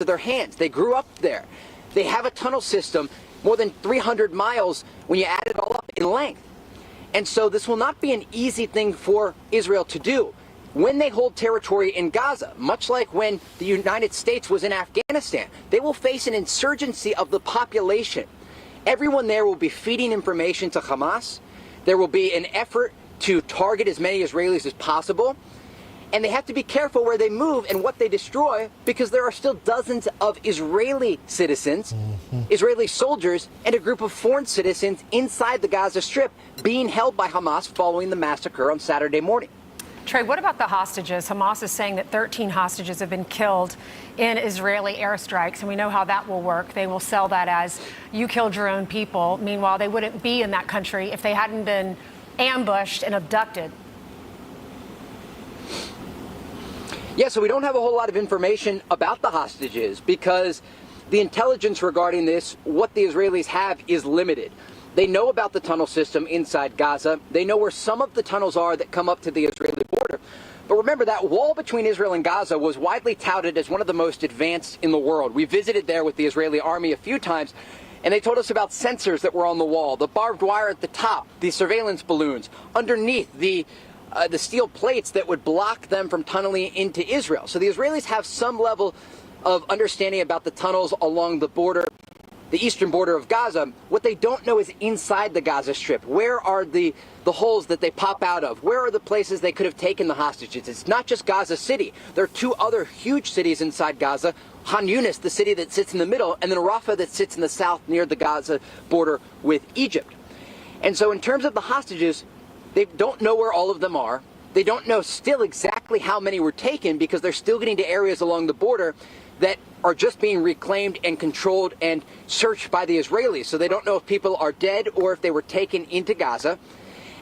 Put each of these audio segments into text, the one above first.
of their hands. They grew up there. They have a tunnel system more than 300 miles when you add it all up in length. And so this will not be an easy thing for Israel to do. When they hold territory in Gaza, much like when the United States was in Afghanistan, they will face an insurgency of the population. Everyone there will be feeding information to Hamas. There will be an effort to target as many Israelis as possible. And they have to be careful where they move and what they destroy, because there are still dozens of Israeli citizens, Israeli soldiers, and a group of foreign citizens inside the Gaza Strip being held by Hamas following the massacre on Saturday morning. Trey, what about the hostages? Hamas is saying that 13 hostages have been killed in Israeli airstrikes, and we know how that will work. They will sell that as you killed your own people. Meanwhile, they wouldn't be in that country if they hadn't been ambushed and abducted. Yeah, so we don't have a whole lot of information about the hostages because the intelligence regarding this, what the Israelis have, is limited. They know about the tunnel system inside Gaza. They know where some of the tunnels are that come up to the Israeli border. But remember, that wall between Israel and Gaza was widely touted as one of the most advanced in the world. We visited there with the Israeli army a few times, and they told us about sensors that were on the wall, the barbed wire at the top, the surveillance balloons, underneath the steel plates that would block them from tunneling into Israel. So the Israelis have some level of understanding about the tunnels along the border, the eastern border of Gaza. What they don't know is inside the Gaza Strip. Where are the holes that they pop out of? Where are the places they could have taken the hostages? It's not just Gaza City. There are two other huge cities inside Gaza. Han Yunis, the city that sits in the middle, and then Rafah that sits in the south near the Gaza border with Egypt. And so in terms of the hostages, they don't know where all of them are. They don't know still exactly how many were taken because they're still getting to areas along the border that are just being reclaimed and controlled and searched by the Israelis. So they don't know if people are dead or if they were taken into Gaza.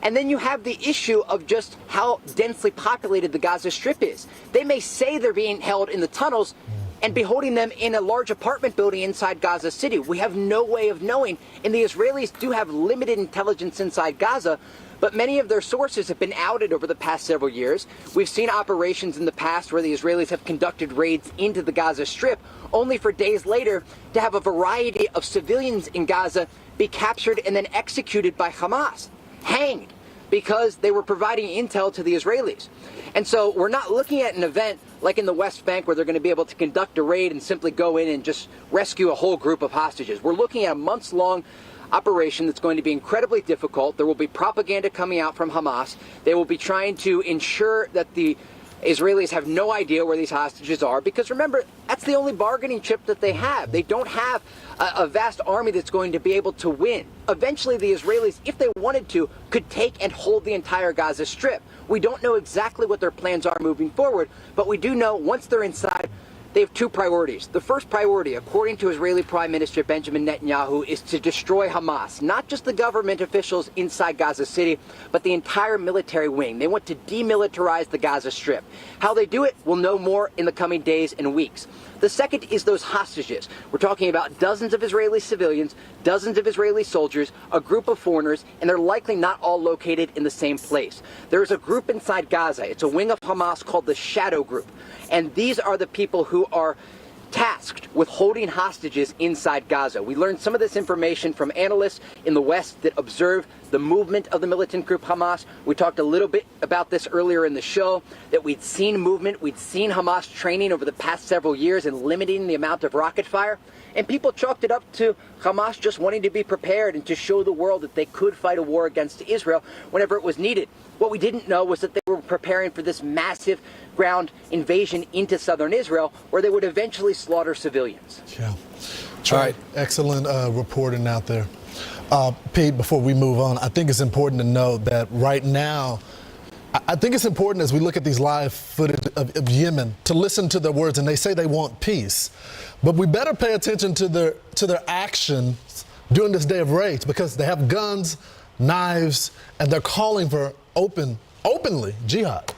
And then you have the issue of just how densely populated the Gaza Strip is. They may say they're being held in the tunnels and be holding them in a large apartment building inside Gaza City. We have no way of knowing. And the Israelis do have limited intelligence inside Gaza, but many of their sources have been outed over the past several years. We've seen operations in the past where the Israelis have conducted raids into the Gaza Strip, only for days later to have a variety of civilians in Gaza be captured and then executed by Hamas, hanged, because they were providing intel to the Israelis. And so we're not looking at an event like in the West Bank where they're going to be able to conduct a raid and simply go in and just rescue a whole group of hostages. We're looking at a months-long operation that's going to be incredibly difficult. There will be propaganda coming out from Hamas. They will be trying to ensure that the Israelis have no idea where these hostages are, because remember, that's the only bargaining chip that they have. They don't have a vast army that's going to be able to win. Eventually, the Israelis, if they wanted to, could take and hold the entire Gaza Strip. We don't know exactly what their plans are moving forward, but we do know once they're inside, they have two priorities. The first priority, according to Israeli Prime Minister Benjamin Netanyahu, is to destroy Hamas, not just the government officials inside Gaza City, but the entire military wing. They want to demilitarize the Gaza Strip. How they do it, we'll know more in the coming days and weeks. The second is those hostages. We're talking about dozens of Israeli civilians, dozens of Israeli soldiers, a group of foreigners, and they're likely not all located in the same place. There is a group inside Gaza. It's a wing of Hamas called the Shadow Group. And these are the people who are tasked with holding hostages inside Gaza. We learned some of this information from analysts in the West that observe the movement of the militant group Hamas. We talked a little bit about this earlier in the show, that we'd seen movement, we'd seen Hamas training over the past several years and limiting the amount of rocket fire. And people chalked it up to Hamas just wanting to be prepared and to show the world that they could fight a war against Israel whenever it was needed. What we didn't know was that they were preparing for this massive ground invasion into southern Israel, where they would eventually slaughter civilians. Yeah. All right. Excellent reporting out there. Pete, before we move on, I think it's important to know that right now, I think it's important as we look at these live footage of Yemen to listen to their words, and they say they want peace. But we better pay attention to their actions during this day of rage, because they have guns, knives, and they're calling for openly jihad.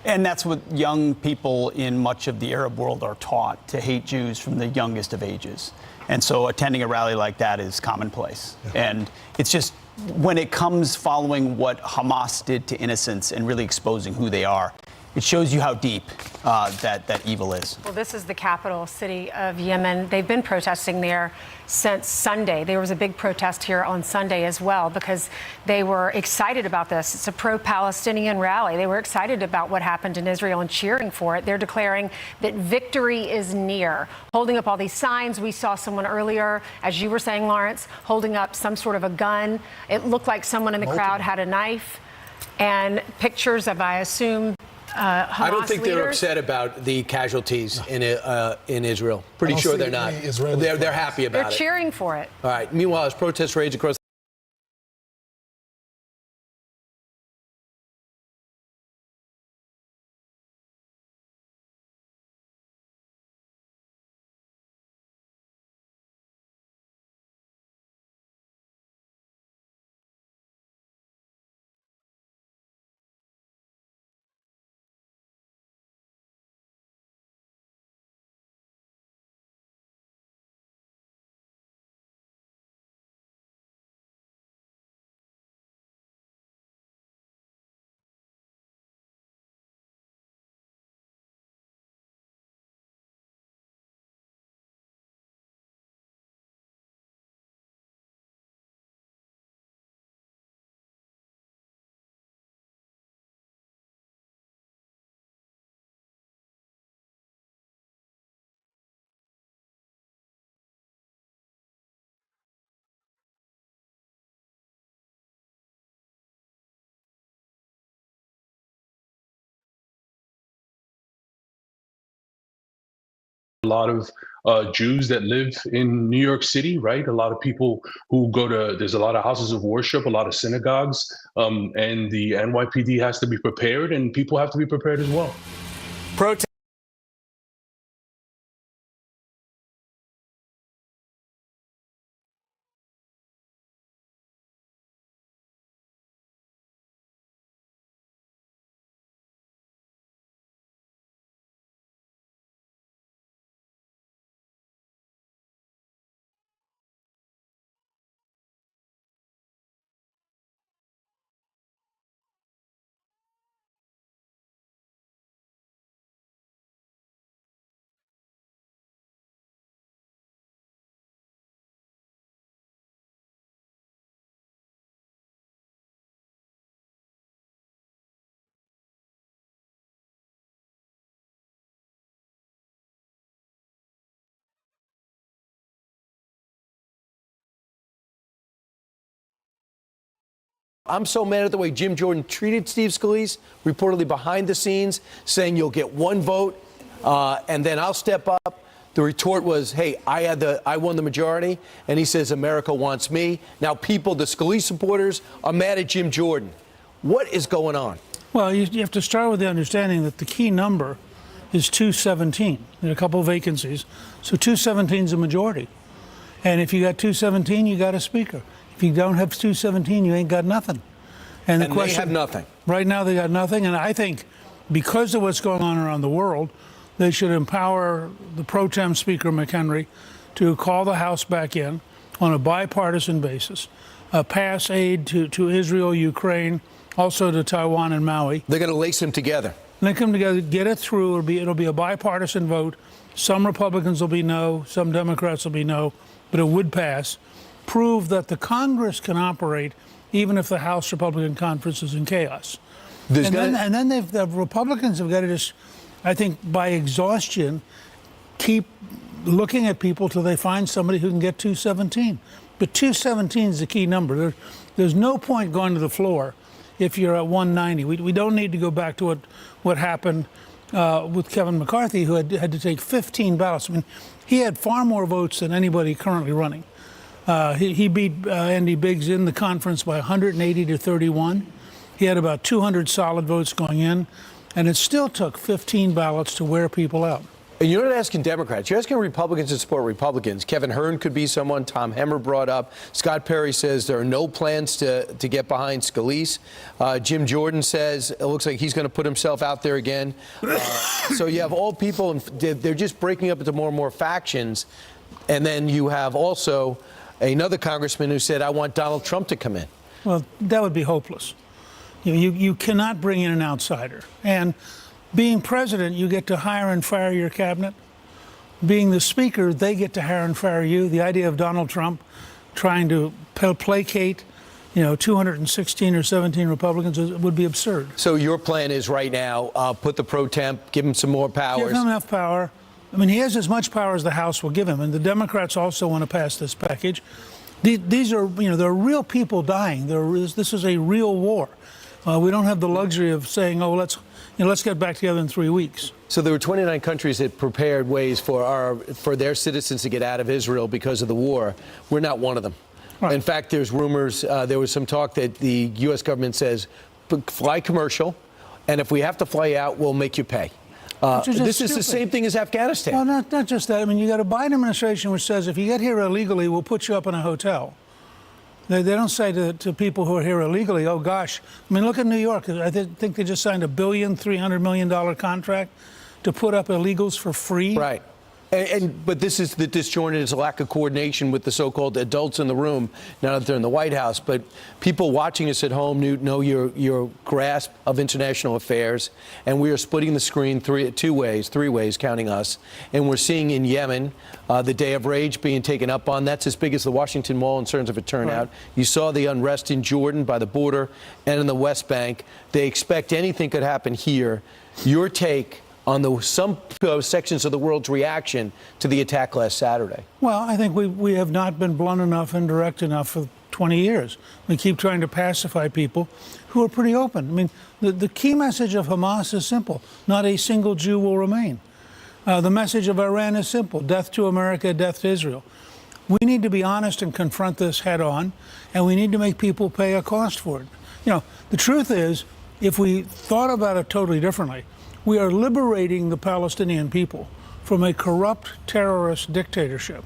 And that's what young people in much of the Arab world are taught, to hate Jews from the youngest of ages. And so attending a rally like that is commonplace. Yeah. And it's just, when it comes following what Hamas did to innocents and really exposing who they are, it shows you how deep that evil is. Well, this is the capital city of Yemen. They've been protesting there since Sunday. There was a big protest here on Sunday as well because they were excited about this. It's a pro-Palestinian rally. They were excited about what happened in Israel and cheering for it. They're declaring that victory is near, holding up all these signs. We saw someone earlier, as you were saying, Lawrence, holding up some sort of a gun. It looked like someone in the crowd had a knife, and pictures of, I assume, Hamas I don't think leaders. they're upset about the casualties in Israel. Pretty sure they're not. They're happy about it. They're cheering for it. All right. Meanwhile, as protests rage across a lot of Jews that live in New York City, right? A lot of people who go to, there's a lot of houses of worship, a lot of synagogues, and the NYPD has to be prepared, and people have to be prepared as well. protest. I'm so mad at the way Jim Jordan treated Steve Scalise, reportedly behind the scenes, saying you'll get one vote, and then I'll step up. The retort was, hey, I won the majority, and he says America wants me. Now people, the Scalise supporters, are mad at Jim Jordan. What is going on? Well, you have to start with the understanding that the key number is 217. There are a couple of vacancies, so 217 is a majority. And if you got 217, you got a speaker. If you don't have 217, you ain't got nothing. And the question, they have nothing. Right now, they got nothing. And I think because of what's going on around the world, they should empower the pro tem Speaker McHenry to call the House back in on a bipartisan basis, pass aid to Israel, Ukraine, also to Taiwan and Maui. They're going to lace them together. And they come together, get it through. It'll be a bipartisan vote. Some Republicans will be no, some Democrats will be no, but it would pass. Prove that the Congress can operate even if the House Republican conference is in chaos. And then the Republicans have got to just, I think, by exhaustion, keep looking at people till they find somebody who can get 217. But 217 is the key number. There's no point going to the floor if you're at 190. We don't need to go back to what happened with Kevin McCarthy, who had to take 15 ballots. I mean, he had far more votes than anybody currently running. He beat Andy Biggs in the conference by 180 to 31. He had about 200 solid votes going in, and it still took 15 ballots to wear people out. And you're not asking Democrats. You're asking Republicans to support Republicans. Kevin Hern could be someone Tom Hemmer brought up. Scott Perry says there are no plans to get behind Scalise. Jim Jordan says it looks like he's going to put himself out there again. So you have all people, and they're just breaking up into more and more factions. And then you have also another congressman who said, I want Donald Trump to come in. Well, that would be hopeless. You cannot bring in an outsider. And being president, you get to hire and fire your cabinet. Being the speaker, they get to hire and fire you. The idea of Donald Trump trying to placate, 216 or 17 Republicans would be absurd. So your plan is right now, put the pro temp, give him some more powers. Give him enough power. I mean, he has as much power as the House will give him, and the Democrats also want to pass this package. These are, there are real people dying. This is a real war. We don't have the luxury of saying, oh, let's get back together in 3 weeks. So there were 29 countries that prepared ways for their citizens to get out of Israel because of the war. We're not one of them. Right. In fact, there's rumors, there was some talk that the U.S. government says, fly commercial, and if we have to fly out, we'll make you pay. This is the same thing as Afghanistan. Well, not just that. I mean, you got a Biden administration which says if you get here illegally, we'll put you up in a hotel. They don't say to people who are here illegally, oh, gosh. I mean, look at New York. I think they just signed a $1.3 billion contract to put up illegals for free. Right. But this is the disjointed, is a lack of coordination with the so-called adults in the room, now that they're in the White House. But people watching us at home know your grasp of international affairs. And we are splitting the screen three ways, counting us. And we're seeing in Yemen the Day of Rage being taken up on. That's as big as the Washington Mall in terms of a turnout. Right. You saw the unrest in Jordan by the border and in the West Bank. They expect anything could happen here. Your take on some sections of the world's reaction to the attack last Saturday? Well, I think we have not been blunt enough and direct enough for 20 years. We keep trying to pacify people who are pretty open. I mean, the key message of Hamas is simple. Not a single Jew will remain. The message of Iran is simple. Death to America, death to Israel. We need to be honest and confront this head on, and we need to make people pay a cost for it. The truth is, if we thought about it totally differently, we are liberating the Palestinian people from a corrupt terrorist dictatorship.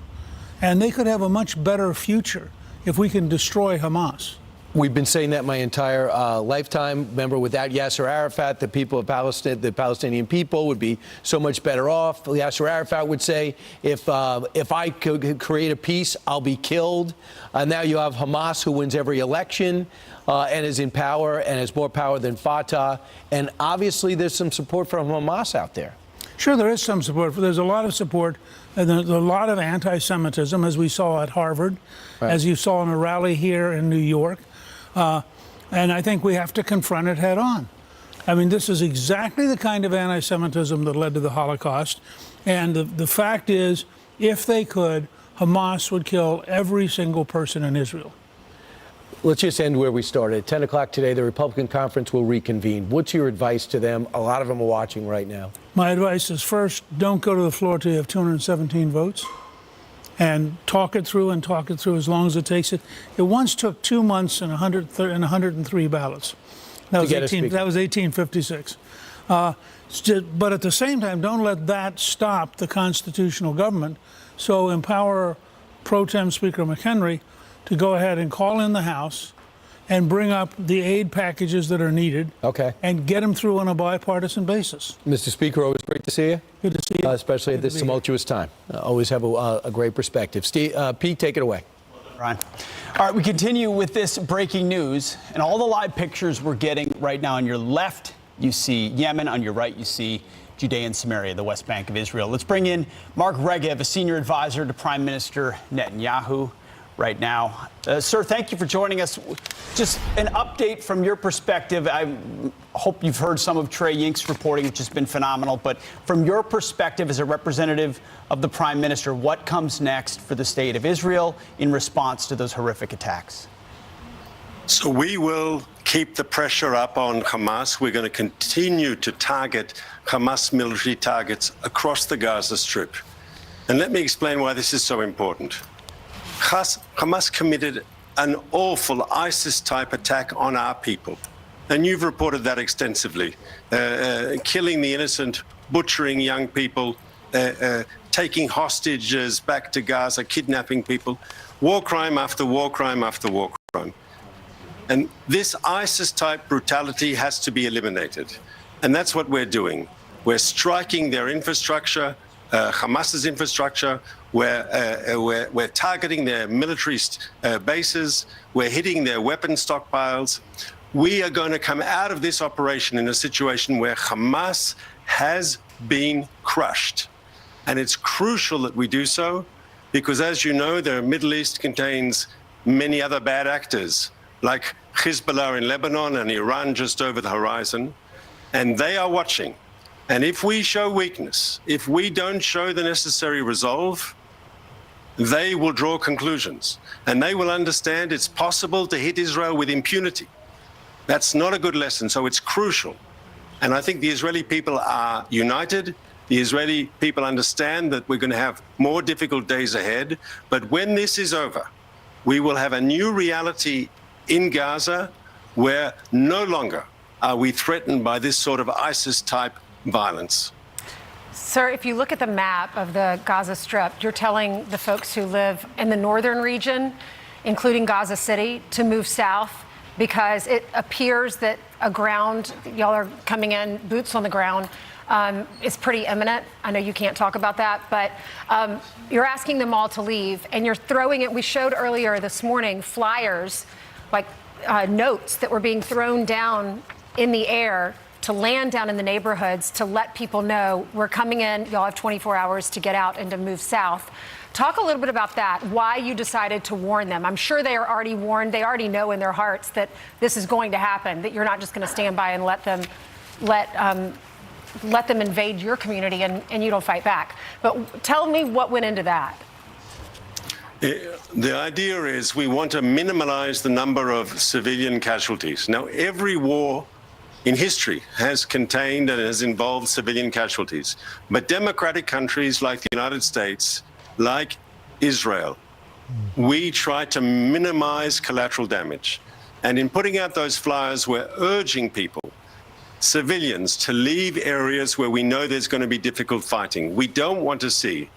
And they could have a much better future if we can destroy Hamas. We've been saying that my entire lifetime. Remember, without Yasser Arafat, the people of Palestine, the Palestinian people would be so much better off. Yasser Arafat would say, if I could create a peace, I'll be killed. Now you have Hamas, who wins every election and is in power and has more power than Fatah. And obviously, there's some support from Hamas out there. Sure, there is some support. There's a lot of support, and there's a lot of anti-Semitism, as we saw at Harvard, right, as you saw in a rally here in New York. And I think we have to confront it head on. I mean, this is exactly the kind of anti-Semitism that led to the Holocaust. And the fact is, if they could, Hamas would kill every single person in Israel. Let's just end where we started. At 10 o'clock today, the Republican conference will reconvene. What's your advice to them? A lot of them are watching right now. My advice is, first, don't go to the floor till you have 217 votes. And talk it through as long as it takes it. It once took 2 months and 103 ballots. That was 1856. But at the same time, don't let that stop the constitutional government. So empower Pro Tem Speaker McHenry to go ahead and call in the House and bring up the aid packages that are needed. Okay. And get them through on a bipartisan basis. Mr. Speaker, always great to see you. Good to see you. Especially at this tumultuous time. Always have a great perspective. Pete, take it away. Ryan. All right, we continue with this breaking news. And all the live pictures we're getting right now on your left, you see Yemen. On your right, you see Judea and Samaria, the West Bank of Israel. Let's bring in Mark Regev, a senior advisor to Prime Minister Netanyahu right now. Sir, thank you for joining us. Just an update from your perspective. I hope you've heard some of Trey Yink's reporting, which has been phenomenal. But from your perspective as a representative of the Prime Minister, what comes next for the state of Israel in response to those horrific attacks? So we will keep the pressure up on Hamas. We're going to continue to target Hamas military targets across the Gaza Strip. And let me explain why this is so important. Hamas committed an awful ISIS-type attack on our people. And you've reported that extensively. Killing the innocent, butchering young people, taking hostages back to Gaza, kidnapping people. War crime after war crime after war crime. And this ISIS-type brutality has to be eliminated. And that's what we're doing. We're striking their infrastructure, Hamas's infrastructure. We're targeting their military bases. We're hitting their weapon stockpiles. We are going to come out of this operation in a situation where Hamas has been crushed. And it's crucial that we do so because, as you know, the Middle East contains many other bad actors like Hezbollah in Lebanon and Iran just over the horizon, and they are watching. And if we show weakness, if we don't show the necessary resolve, they will draw conclusions and they will understand it's possible to hit Israel with impunity. That's not a good lesson, so it's crucial. And I think the Israeli people are united. The Israeli people understand that we're going to have more difficult days ahead. But when this is over, we will have a new reality in Gaza where no longer are we threatened by this sort of ISIS-type violence. Sir, if you look at the map of the Gaza Strip, you're telling the folks who live in the northern region, including Gaza City, to move south because it appears that y'all are coming in, boots on the ground, is pretty imminent. I know you can't talk about that, but you're asking them all to leave, and you're throwing it. We showed earlier this morning flyers, like notes that were being thrown down in the air to land down in the neighborhoods to let people know we're coming in, y'all have 24 hours to get out and to move south. Talk a little bit about that, why you decided to warn them. I'm sure they are already warned. They already know in their hearts that this is going to happen, that you're not just going to stand by and let them invade your community and you don't fight back. But tell me what went into that. The idea is we want to minimize the number of civilian casualties. Now, every war in history has contained and has involved civilian casualties. But democratic countries like the United States, like Israel, we try to minimize collateral damage. And in putting out those flyers, we're urging people, civilians, to leave areas where we know there's going to be difficult fighting. We don't want to see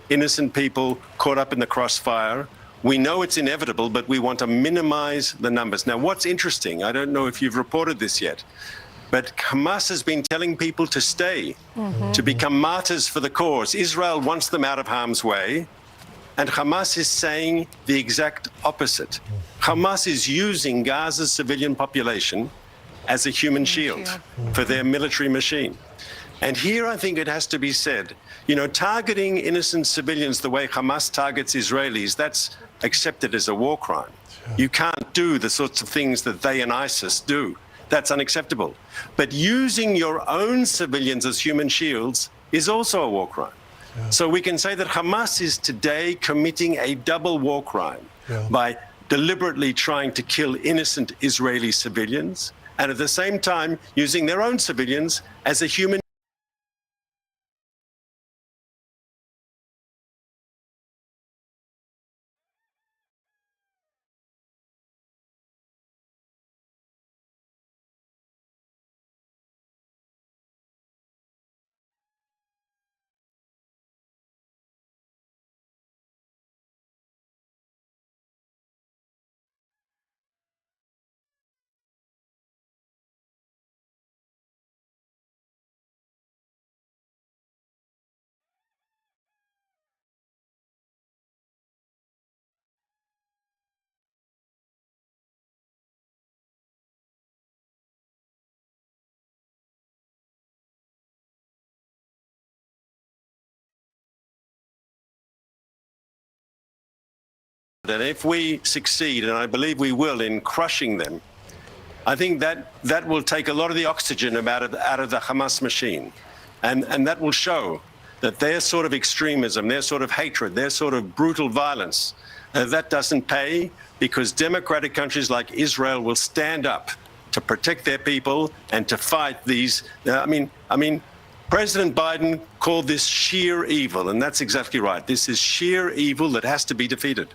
innocent people caught up in the crossfire. We know it's inevitable, but we want to minimize the numbers. Now, what's interesting, I don't know if you've reported this yet, but Hamas has been telling people to stay, to become martyrs for the cause. Israel wants them out of harm's way, and Hamas is saying the exact opposite. Hamas is using Gaza's civilian population as a human shield for their military machine. And here I think it has to be said, you know, targeting innocent civilians the way Hamas targets Israelis, that's accepted as a war crime. You can't do the sorts of things that they and ISIS do. That's unacceptable. But using your own civilians as human shields is also a war crime. So we can say that Hamas is today committing a double war crime by deliberately trying to kill innocent Israeli civilians and at the same time using their own civilians as a human And if we succeed, and I believe we will, in crushing them, I think that will take a lot of the oxygen out of the Hamas machine. And that will show that their sort of extremism, their sort of hatred, their sort of brutal violence, that doesn't pay, because democratic countries like Israel will stand up to protect their people and to fight these. I mean, President Biden called this sheer evil, and that's exactly right. This is sheer evil that has to be defeated.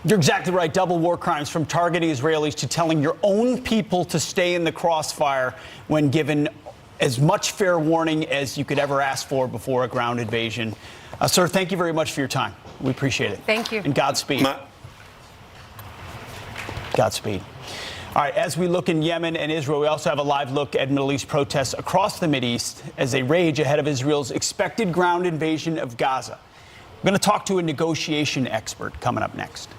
You're exactly right. Double war crimes, from targeting Israelis to telling your own people to stay in the crossfire when given as much fair warning as you could ever ask for before a ground invasion. Sir, thank you very much for your time. We appreciate it. Thank you. And Godspeed. Godspeed. All right, as we look in Yemen and Israel, we also have a live look at Middle East protests across the Mideast as they rage ahead of Israel's expected ground invasion of Gaza. We're going to talk to a negotiation expert coming up next.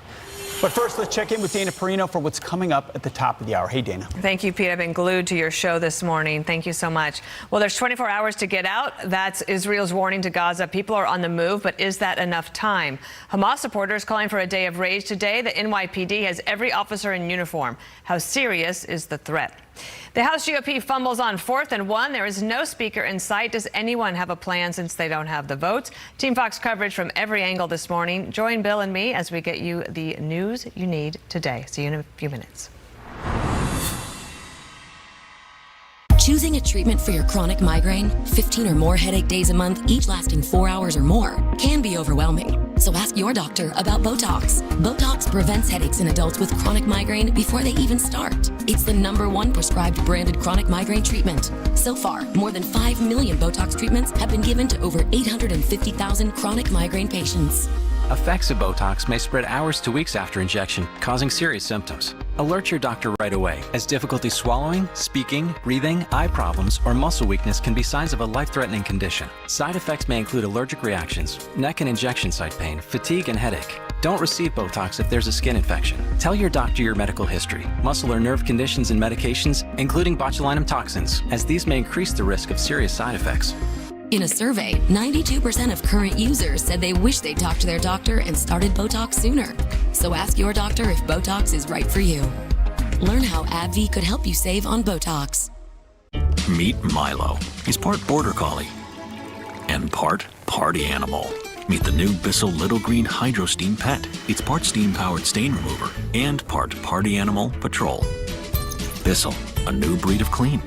But first, let's check in with Dana Perino for what's coming up at the top of the hour. Hey, Dana. Thank you, Pete. I've been glued to your show this morning. Thank you so much. Well, there's 24 hours to get out. That's Israel's warning to Gaza. People are on the move, but is that enough time? Hamas supporters calling for a day of rage today. The NYPD has every officer in uniform. How serious is the threat? The House GOP fumbles on 4th and 1. There is no speaker in sight. Does anyone have a plan since they don't have the votes? Team Fox coverage from every angle this morning. Join Bill and me as we get you the news you need today. See you in a few minutes. Choosing a treatment for your chronic migraine, 15 or more headache days a month, each lasting 4 hours or more, can be overwhelming. So ask your doctor about Botox. Botox prevents headaches in adults with chronic migraine before they even start. It's the #1 prescribed branded chronic migraine treatment. So far, more than 5 million Botox treatments have been given to over 850,000 chronic migraine patients. Effects of Botox may spread hours to weeks after injection, causing serious symptoms. Alert your doctor right away, as difficulty swallowing, speaking, breathing, eye problems, or muscle weakness can be signs of a life-threatening condition. Side effects may include allergic reactions, neck and injection site pain, fatigue, and headache. Don't receive Botox if there's a skin infection. Tell your doctor your medical history, muscle or nerve conditions and medications, including botulinum toxins, as these may increase the risk of serious side effects. In a survey, 92% of current users said they wish they talked to their doctor and started Botox sooner. So ask your doctor if Botox is right for you. Learn how AbbVie could help you save on Botox. Meet Milo. He's part border collie and part party animal. Meet the new Bissell Little Green Hydro Steam Pet. It's part steam-powered stain remover and part party animal patrol. Bissell, a new breed of clean.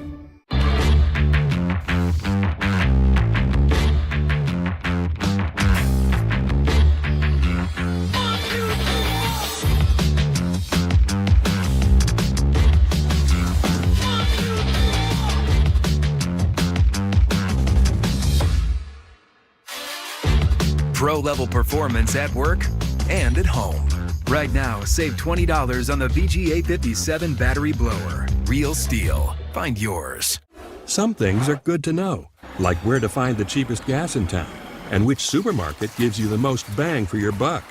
Pro-level performance at work and at home. Right now, save $20 on the VGA57 battery blower. Real steel. Find yours. Some things are good to know, like where to find the cheapest gas in town and which supermarket gives you the most bang for your buck.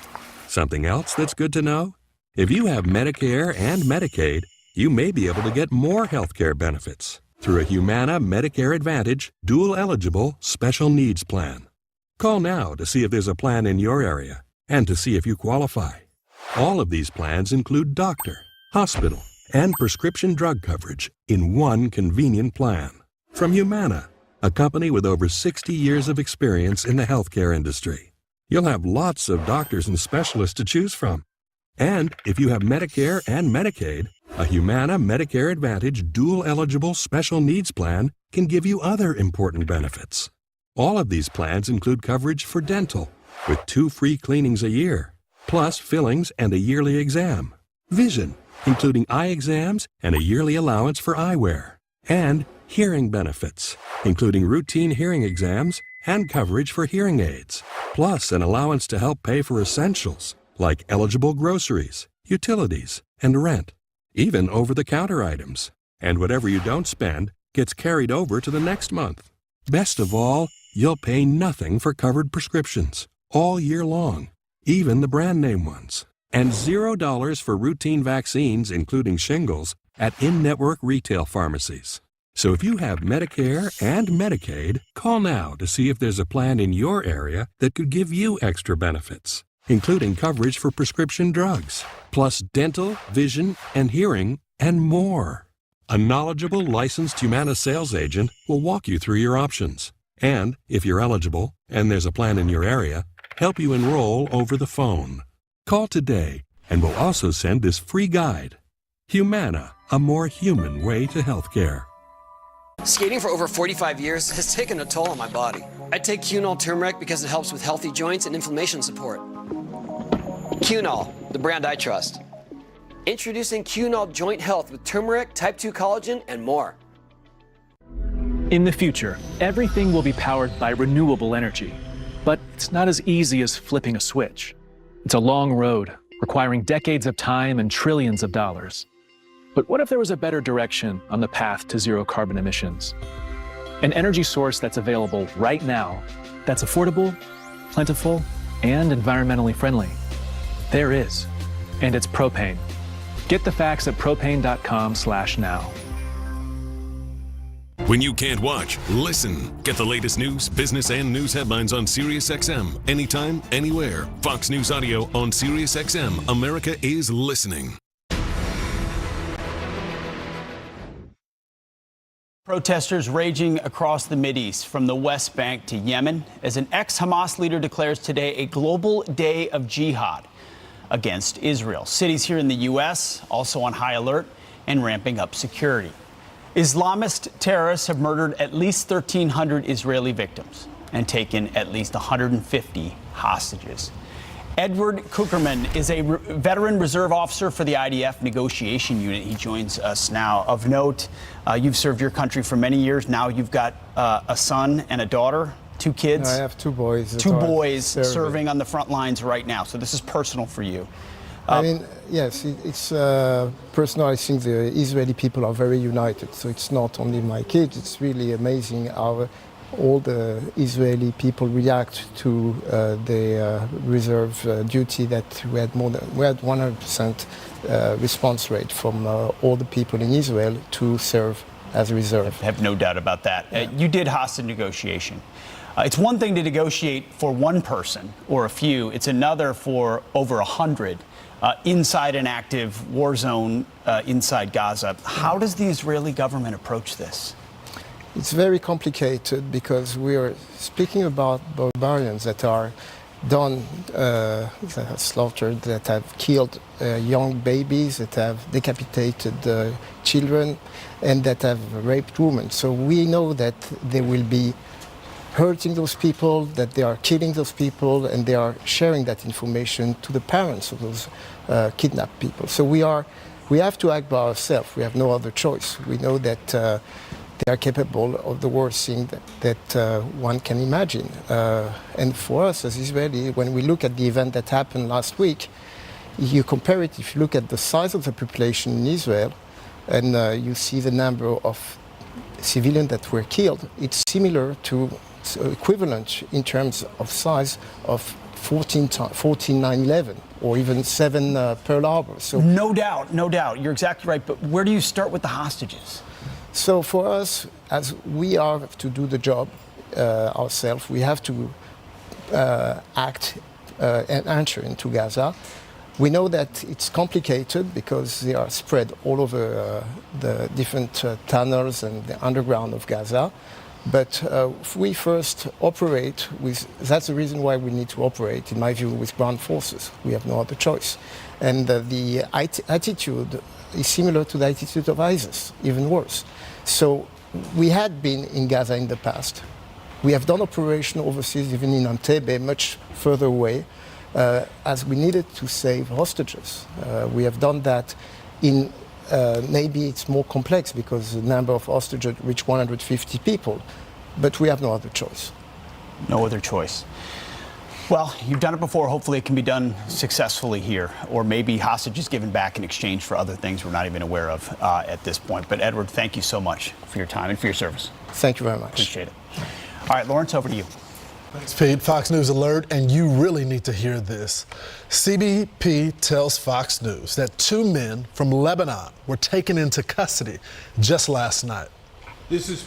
Something else that's good to know? If you have Medicare and Medicaid, you may be able to get more health care benefits through a Humana Medicare Advantage dual-eligible special needs plan. Call now to see if there's a plan in your area and to see if you qualify. All of these plans include doctor, hospital, and prescription drug coverage in one convenient plan. From Humana, a company with over 60 years of experience in the healthcare industry. You'll have lots of doctors and specialists to choose from. And if you have Medicare and Medicaid, a Humana Medicare Advantage dual-eligible special needs plan can give you other important benefits. All of these plans include coverage for dental, with 2 free cleanings a year, plus fillings and a yearly exam. Vision, including eye exams and a yearly allowance for eyewear. And hearing benefits, including routine hearing exams and coverage for hearing aids, plus an allowance to help pay for essentials like eligible groceries, utilities, and rent, even over-the-counter items. And whatever you don't spend gets carried over to the next month. Best of all, you'll pay nothing for covered prescriptions all year long, even the brand name ones. And $0 for routine vaccines, including shingles, at in-network retail pharmacies. So if you have Medicare and Medicaid, call now to see if there's a plan in your area that could give you extra benefits, including coverage for prescription drugs, plus dental, vision, and hearing, and more. A knowledgeable, licensed Humana sales agent will walk you through your options. And, if you're eligible, and there's a plan in your area, help you enroll over the phone. Call today, and we'll also send this free guide. Humana, a more human way to healthcare. Skating for over 45 years has taken a toll on my body. I take Cunol turmeric because it helps with healthy joints and inflammation support. Cunol, the brand I trust. Introducing Cunol Joint Health with turmeric, type 2 collagen, and more. In the future, everything will be powered by renewable energy. But it's not as easy as flipping a switch. It's a long road, requiring decades of time and trillions of dollars. But what if there was a better direction on the path to zero carbon emissions? An energy source that's available right now, that's affordable, plentiful, and environmentally friendly. There is. and it's propane. Get the facts at propane.com/now. When you can't watch, listen. Get the latest news, business, and news headlines on SiriusXM. Anytime, anywhere. Fox News Audio on SiriusXM. America is listening. Protesters raging across the Mideast from the West Bank to Yemen as an ex-Hamas leader declares today a global day of jihad against Israel. Cities here in the U.S. also on high alert and ramping up security. Islamist terrorists have murdered at least 1,300 Israeli victims and taken at least 150 hostages. Edward Kuckerman is a veteran reserve officer for the IDF negotiation unit. He joins us now. Of note, you've served your country for many years. Now you've got a son and a daughter, 2 kids. I have 2 boys. 2 boys serving on the front lines right now. So this is personal for you. I mean, yes, it's personal. I think the Israeli people are very united. So it's not only my kids. It's really amazing how all the Israeli people react to the reserve duty that we had 100% response rate from all the people in Israel to serve as a reserve. I have no doubt about that. Yeah. You did hostage negotiation. It's one thing to negotiate for one person or a few. It's another for over 100 inside an active war zone inside Gaza. How does the Israeli government approach this? It's very complicated because we are speaking about barbarians that are done, that have slaughtered, that have killed young babies, that have decapitated children, and that have raped women. So we know that they will be hurting those people, that they are killing those people, and they are sharing that information to the parents of those kidnapped people. So we have to act by ourselves. We have no other choice. We know that they are capable of the worst thing that one can imagine. And for us as Israeli, when we look at the event that happened last week, you compare it, if you look at the size of the population in Israel, and you see the number of civilians that were killed, it's similar to, equivalent in terms of size of 14 9/11 or even 7 Pearl Harbor. So no doubt, you're exactly right. But where do you start with the hostages? So for us, as we have to do the job ourselves, we have to act and enter into Gaza. We know that it's complicated because they are spread all over the different tunnels and the underground of Gaza. But if we first operate with, that's the reason why we need to operate, in my view, with ground forces. We have no other choice. And the attitude is similar to the attitude of ISIS, even worse. So we had been in Gaza in the past. We have done operation overseas, even in Entebbe, much further away, as we needed to save hostages. We have done that in, maybe it's more complex because the number of hostages reached 150 people, but we have no other choice. No other choice. Well, you've done it before. Hopefully it can be done successfully here, or maybe hostages given back in exchange for other things we're not even aware of at this point. But Edward, thank you so much for your time and for your service. Thank you very much. Appreciate it. All right, Lawrence, over to you. Thanks, Pete. Fox News alert, and you really need to hear this. CBP tells Fox News that 2 men from Lebanon were taken into custody just last night. This is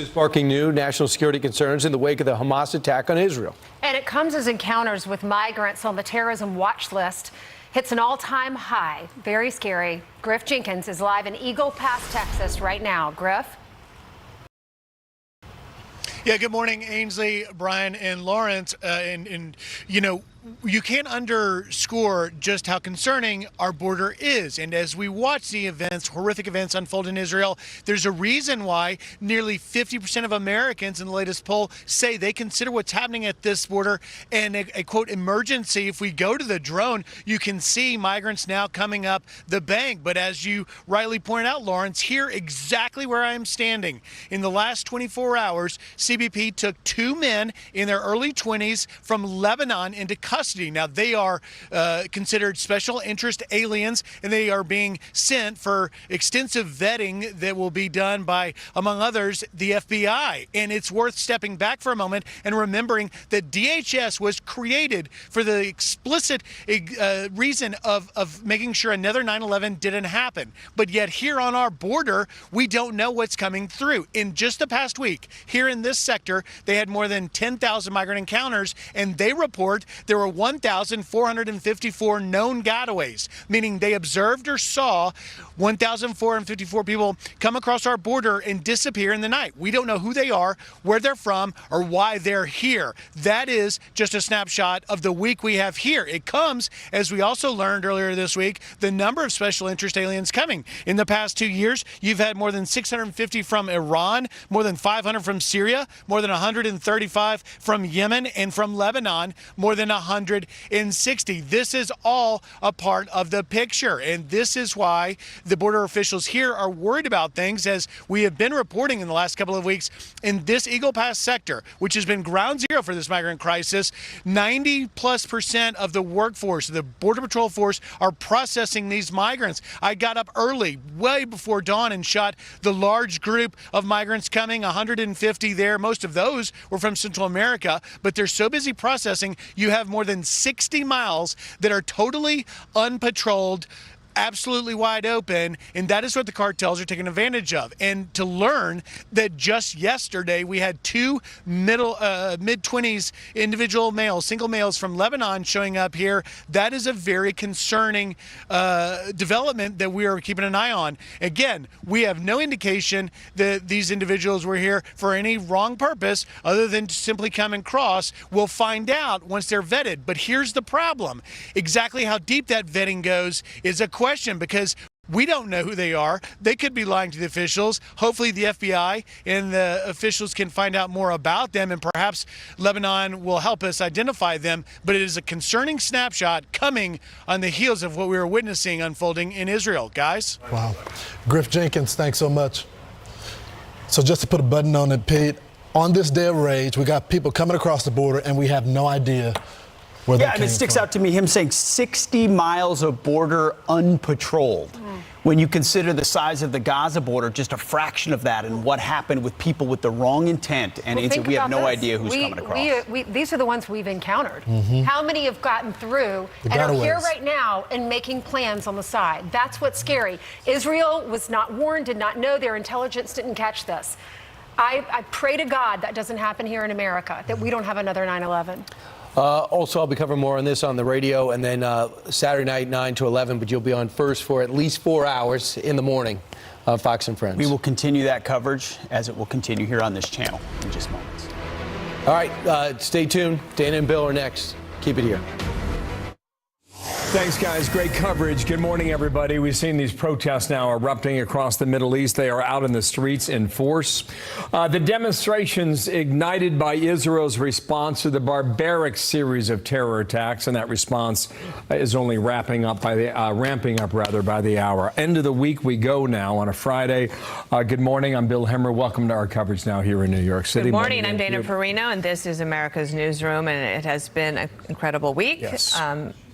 sparking new national security concerns in the wake of the Hamas attack on Israel. And it comes as encounters with migrants on the terrorism watch list hits an all-time high. Very scary. Griff Jenkins is live in Eagle Pass, Texas right now. Griff? Yeah, good morning, Ainsley, Brian, and Lawrence. And you know, you can't underscore just how concerning our border is. And as we watch the events, horrific events unfold in Israel, there's a reason why nearly 50% of Americans in the latest poll say they consider what's happening at this border and a quote emergency. If we go to the drone, you can see migrants now coming up the bank. But as you rightly pointed out, Lawrence, here exactly where I am standing. In the last 24 hours, CBP took 2 men in their early 20s from Lebanon into custody custody. Now, they are considered special interest aliens, and they are being sent for extensive vetting that will be done by, among others, the FBI. And it's worth stepping back for a moment and remembering that DHS was created for the explicit reason of making sure another 9/11 didn't happen. But yet here on our border, we don't know what's coming through. In just the past week, here in this sector, they had more than 10,000 migrant encounters, and they report there were 1,454 known gotaways, meaning they observed or saw 1,454 people come across our border and disappear in the night. We don't know who they are, where they're from, or why they're here. That is just a snapshot of the week we have here. It comes, as we also learned earlier this week, the number of special interest aliens coming. In the past 2 years, you've had more than 650 from Iran, more than 500 from Syria, more than 135 from Yemen, and from Lebanon, more than 160. This is all a part of the picture, and this is why the border officials here are worried about things, as we have been reporting in the last couple of weeks. In this Eagle Pass sector, which has been ground zero for this migrant crisis, 90+% of the workforce, the Border Patrol force, are processing these migrants. I got up early, way before dawn, and shot the large group of migrants coming, 150 there. Most of those were from Central America, but they're so busy processing, you have more than 60 miles that are totally unpatrolled, absolutely wide open, and that is what the cartels are taking advantage of. And to learn that just yesterday we had two mid-20s individual males, single males from Lebanon showing up here, that is a very concerning development that we are keeping an eye on. Again, we have no indication that these individuals were here for any wrong purpose other than to simply come and cross. We'll find out once they're vetted. But here's the problem. Exactly how deep that vetting goes is a question, because we don't know who they are. They could be lying to the officials. Hopefully the FBI and the officials can find out more about them, and perhaps Lebanon will help us identify them. But it is a concerning snapshot coming on the heels of what we were witnessing unfolding in Israel. Guys? Wow. Griff Jenkins, thanks so much. So just to put a button on it, Pete, on this day of rage, we got people coming across the border, and we have no idea where they came from. And it sticks out to me, him saying 60 miles of border unpatrolled. When you consider the size of the Gaza border, just a fraction of that, and what happened with people with the wrong intent. And we have no idea who's coming across. These are the ones we've encountered. How many have gotten through and are here right now and making plans on the side? That's what's scary. Israel was not warned, did not know. Their intelligence didn't catch this. I pray to God that doesn't happen here in America, that we don't have another 9/11. Also, I'll be covering more on this on the radio, and then Saturday night, 9 to 11, but you'll be on first for at least 4 hours in the morning of Fox and Friends. We will continue that coverage, as it will continue here on this channel in just moments. All right, stay tuned. Dana and Bill are next. Keep it here. Thanks, guys. Great coverage. Good morning, everybody. We've seen these protests now erupting across the Middle East. They are out in the streets in force. The demonstrations ignited by Israel's response to the barbaric series of terror attacks, and that response is only ramping up by the hour. End of the week we go now on a Friday. Good morning. I'm Bill Hemmer. Welcome to our coverage now here in New York City. Good morning. I'm Dana Perino, and this is America's Newsroom, and it has been an incredible week. Yes.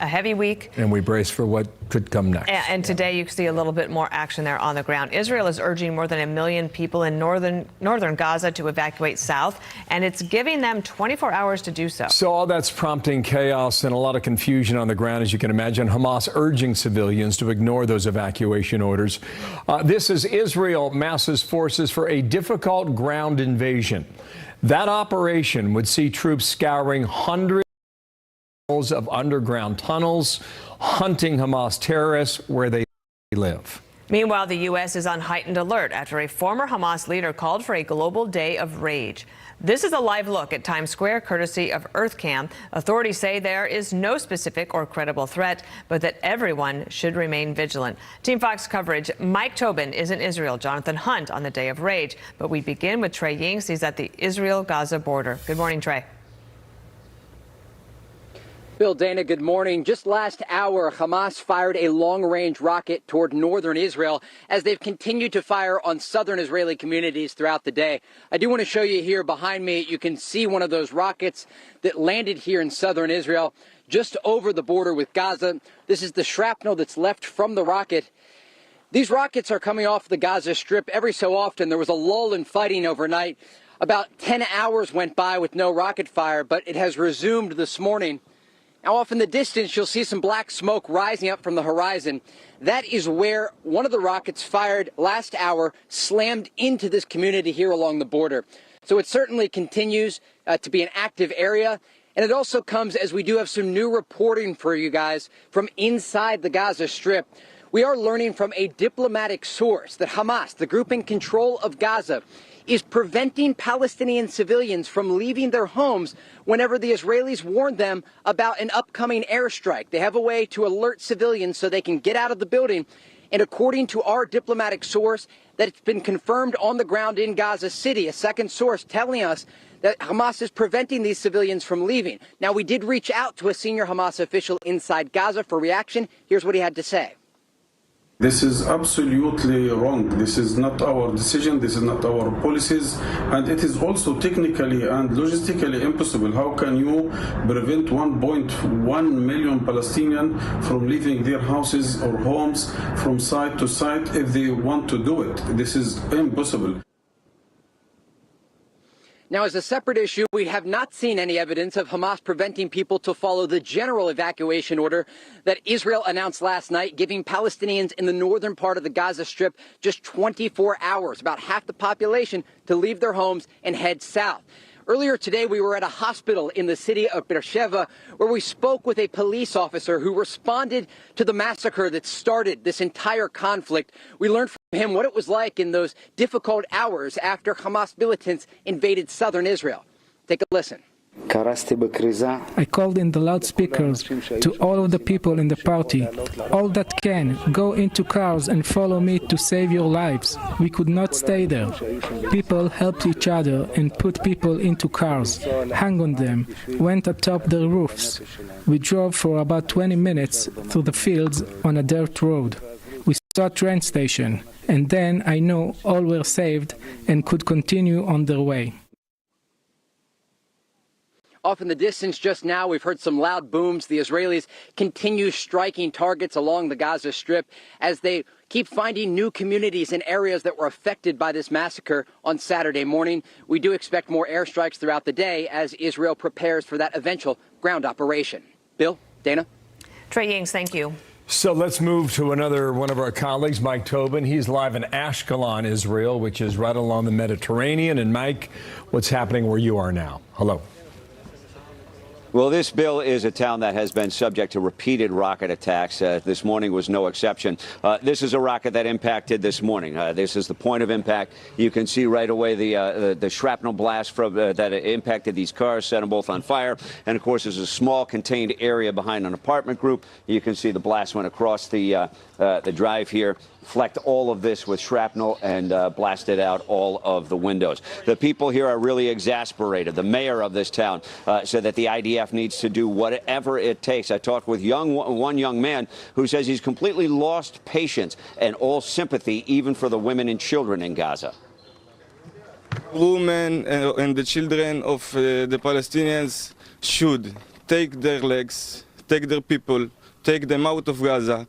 A heavy week. And we brace for what could come next. And today you see a little bit more action there on the ground. Israel is urging more than 1 million people in northern Gaza to evacuate south, and it's giving them 24 hours to do so. So all that's prompting chaos and a lot of confusion on the ground, as you can imagine. Hamas urging civilians to ignore those evacuation orders. This is Israel masses forces for a difficult ground invasion. That operation would see troops scouring hundreds of underground tunnels, hunting Hamas terrorists where they live. Meanwhile, the U.S. is on heightened alert after a former Hamas leader called for a global day of rage. This is a live look at Times Square, courtesy of EarthCam. Authorities say there is no specific or credible threat, but that everyone should remain vigilant. Team Fox coverage, Mike Tobin is in Israel, Jonathan Hunt on the day of rage. But we begin with Trey Yings. He's at the Israel-Gaza border. Good morning, Trey. Bill, Dana, good morning. Just last hour, Hamas fired a long-range rocket toward northern Israel as they've continued to fire on southern Israeli communities throughout the day. I do want to show you here behind me, you can see one of those rockets that landed here in southern Israel. just over the border with Gaza. This is the shrapnel that's left from the rocket. These rockets are coming off the Gaza Strip every so often. There was a lull in fighting overnight. About 10 hours went by with no rocket fire, but it has resumed this morning. Now, off in the distance, you'll see some black smoke rising up from the horizon. That is where one of the rockets fired last hour slammed into this community here along the border. So it certainly continues to be an active area. And it also comes as we do have some new reporting for you guys from inside the Gaza Strip. We are learning from a diplomatic source that Hamas, the group in control of Gaza, is preventing Palestinian civilians from leaving their homes whenever the Israelis warn them about an upcoming airstrike. They have a way to alert civilians so they can get out of the building. And according to our diplomatic source, that it's been confirmed on the ground in Gaza City, a second source telling us that Hamas is preventing these civilians from leaving. Now, we did reach out to a senior Hamas official inside Gaza for reaction. Here's what he had to say. This is absolutely wrong. This is not our decision. This is not our policies. And it is also technically and logistically impossible. How can you prevent 1.1 million Palestinians from leaving their houses or homes from site to site if they want to do it? This is impossible. Now, as a separate issue, we have not seen any evidence of Hamas preventing people to follow the general evacuation order that Israel announced last night, giving Palestinians in the northern part of the Gaza Strip just 24 hours, about half the population, to leave their homes and head south. Earlier today, we were at a hospital in the city of Beersheba where we spoke with a police officer who responded to the massacre that started this entire conflict. We learned from him what it was like in those difficult hours after Hamas militants invaded southern Israel. Take a listen. I called in the loudspeakers to all of the people in the party. All that can, go into cars and follow me to save your lives. We could not stay there. People helped each other and put people into cars, hung on them, went atop the roofs. We drove for about 20 minutes through the fields on a dirt road. We saw a train station, and then I knew all were saved and could continue on their way. Off in the distance just now, we've heard some loud booms. The Israelis continue striking targets along the Gaza Strip as they keep finding new communities and areas that were affected by this massacre on Saturday morning. We do expect more airstrikes throughout the day as Israel prepares for that eventual ground operation. Bill, Dana? Trey Yings, thank you. So let's move to another one of our colleagues, Mike Tobin. He's live in Ashkelon, Israel, which is right along the Mediterranean. And Mike, what's happening where you are now? Hello. Well, this, Bill, is a town that has been subject to repeated rocket attacks. This morning was no exception. This is a rocket that impacted this morning. This is the point of impact. You can see right away the shrapnel blast from, that impacted these cars, set them both on fire. And, of course, there's a small contained area behind an apartment group. You can see the blast went across the drive here, flecked all of this with shrapnel and blasted out all of the windows. The people here are really exasperated. The mayor of this town said that the IDF needs to do whatever it takes. I talked with one young man who says he's completely lost patience and all sympathy even for the women and children in Gaza. Women and the children of the Palestinians should take their legs, take their people, take them out of Gaza.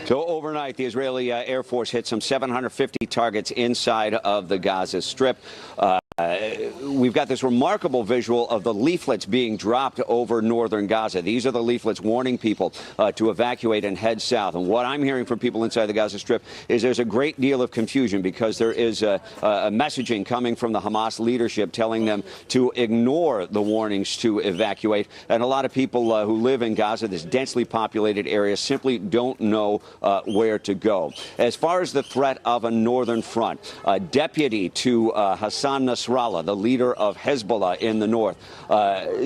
So overnight, the Israeli Air Force hit some 750 targets inside of the Gaza Strip. We've got this remarkable visual of the leaflets being dropped over northern Gaza. These are the leaflets warning people to evacuate and head south. And what I'm hearing from people inside the Gaza Strip is there's a great deal of confusion because there is a messaging coming from the Hamas leadership telling them to ignore the warnings to evacuate. And a lot of people who live in Gaza, this densely populated area, simply don't know where to go. As far as the threat of a northern front, a deputy to Hassan Nasrallah, the leader of Hezbollah in the north,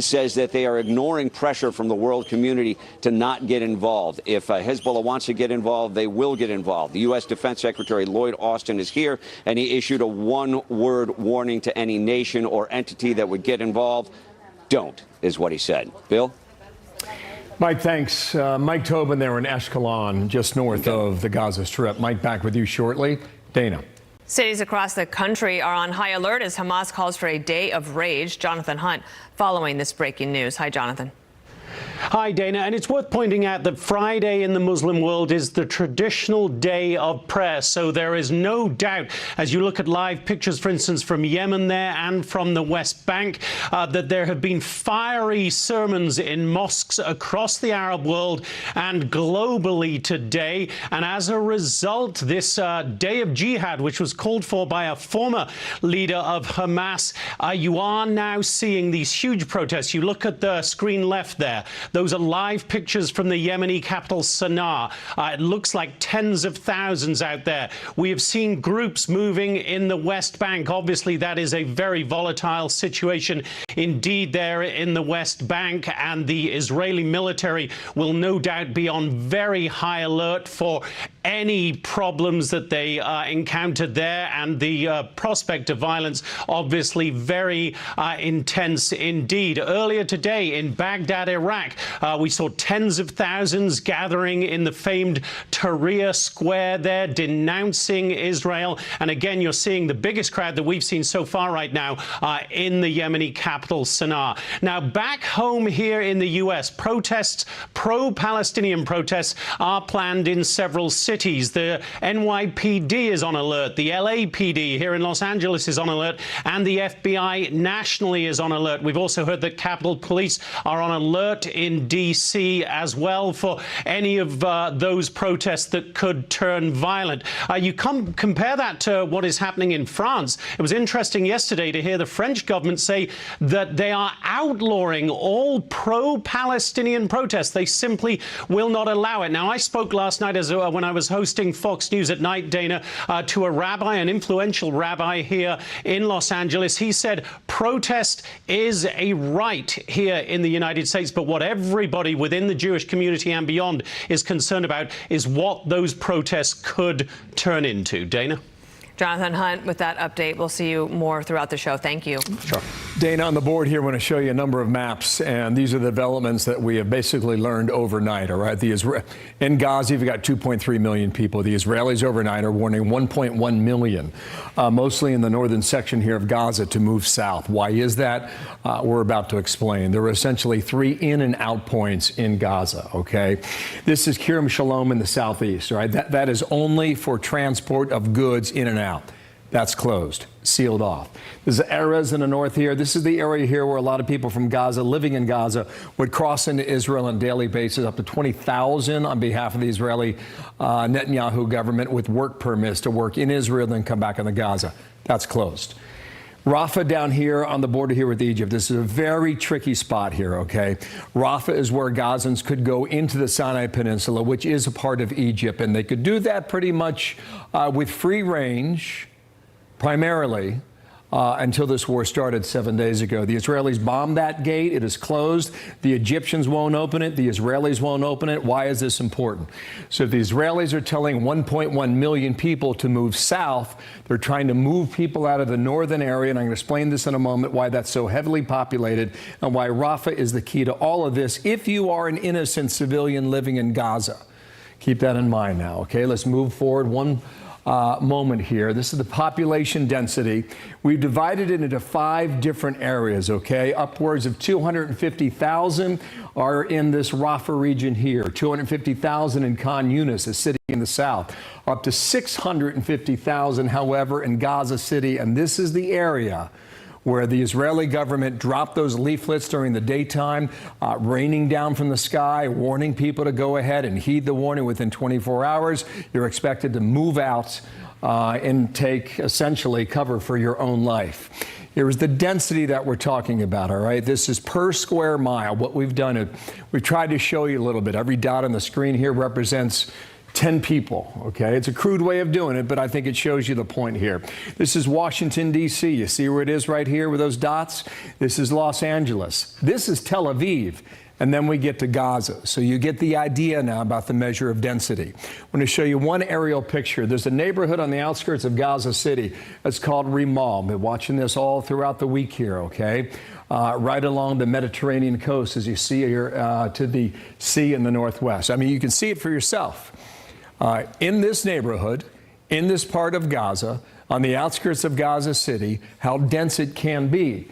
says that they are ignoring pressure from the world community to not get involved. If Hezbollah wants to get involved, they will get involved. The U.S. Defense Secretary Lloyd Austin is here, and he issued a one-word warning to any nation or entity that would get involved. Don't, is what he said. Bill? Mike, thanks. Mike Tobin there in Ashkelon, just north of the Gaza Strip. Mike, back with you shortly. Dana. Cities across the country are on high alert as Hamas calls for a day of rage. Jonathan Hunt following this breaking news. Hi, Jonathan. Hi, Dana. And it's worth pointing out that Friday in the Muslim world is the traditional day of prayer. So there is no doubt, as you look at live pictures, for instance, from Yemen there and from the West Bank, that there have been fiery sermons in mosques across the Arab world and globally today. And as a result, this day of jihad, which was called for by a former leader of Hamas, you are now seeing these huge protests. You look at the screen left there. Those are live pictures from the Yemeni capital, Sana'a. It looks like tens of thousands out there. We have seen groups moving in the West Bank. Obviously, that is a very volatile situation indeed there in the West Bank, and the Israeli military will no doubt be on very high alert for any problems that they encounter there, and the prospect of violence obviously very intense indeed. Earlier today in Baghdad, Iraq, we saw tens of thousands gathering in the famed Tahrir Square there, denouncing Israel. And again, you're seeing the biggest crowd that we've seen so far right now in the Yemeni capital, Sana'a. Now, back home here in the U.S., protests, pro-Palestinian protests, are planned in several cities. The NYPD is on alert. The LAPD here in Los Angeles is on alert. And the FBI nationally is on alert. We've also heard that Capitol Police are on alert in D.C. as well for any of those protests that could turn violent. You compare that to what is happening in France. It was interesting yesterday to hear the French government say that they are outlawing all pro-Palestinian protests. They simply will not allow it. Now, I spoke last night when I was hosting Fox News at Night, Dana, to a rabbi, an influential rabbi here in Los Angeles. He said protest is a right here in the United States, but what everybody within the Jewish community and beyond is concerned about is what those protests could turn into. Dana? Jonathan Hunt with that update. We'll see you more throughout the show. Thank you. Sure. Dana, on the board here, I want to show you a number of maps, and these are the developments that we have basically learned overnight, all right? In Gaza, you've got 2.3 million people. The Israelis overnight are warning 1.1 million, mostly in the northern section here of Gaza, to move south. Why is that? We're about to explain. There are essentially 3 in and out points in Gaza, okay? This is Kerem Shalom in the southeast, all right? That is only for transport of goods in and out. That's closed, sealed off. There's Erez in the north here. This is the area here where a lot of people from Gaza, living in Gaza, would cross into Israel on a daily basis, up to 20,000 on behalf of the Israeli Netanyahu government with work permits to work in Israel, then come back into Gaza. That's closed. Rafah down here on the border here with Egypt. This is a very tricky spot here, okay? Rafah is where Gazans could go into the Sinai Peninsula, which is a part of Egypt, and they could do that pretty much with free range, primarily, until this war started 7 days ago. The Israelis bombed that gate. It is closed. The Egyptians won't open it. The Israelis won't open it. Why is this important? So if the Israelis are telling 1.1 million people to move south, they're trying to move people out of the northern area, and I'm going to explain this in a moment, why that's so heavily populated and why Rafah is the key to all of this if you are an innocent civilian living in Gaza. Keep that in mind now, okay? Let's move forward one moment here. This is the population density. We've divided it into 5 different areas, okay? Upwards of 250,000 are in this Rafah region here. 250,000 in Khan Yunis, a city in the south. Up to 650,000, however, in Gaza City. And this is the area where the Israeli government dropped those leaflets during the daytime, raining down from the sky, warning people to go ahead and heed the warning. Within 24 hours, you're expected to move out and take, essentially, cover for your own life. Here is the density that we're talking about, all right? This is per square mile. What we've done is we've tried to show you a little bit. Every dot on the screen here represents 10 people, okay? It's a crude way of doing it, but I think it shows you the point here. This is Washington, D.C. You see where it is right here with those dots? This is Los Angeles. This is Tel Aviv. And then we get to Gaza. So you get the idea now about the measure of density. I'm going to show you one aerial picture. There's a neighborhood on the outskirts of Gaza City that's called Rimal. Been watching this all throughout the week here, okay? Right along the Mediterranean coast, as you see here to the sea in the northwest. I mean, you can see it for yourself. In this neighborhood, in this part of Gaza, on the outskirts of Gaza City, how dense it can be.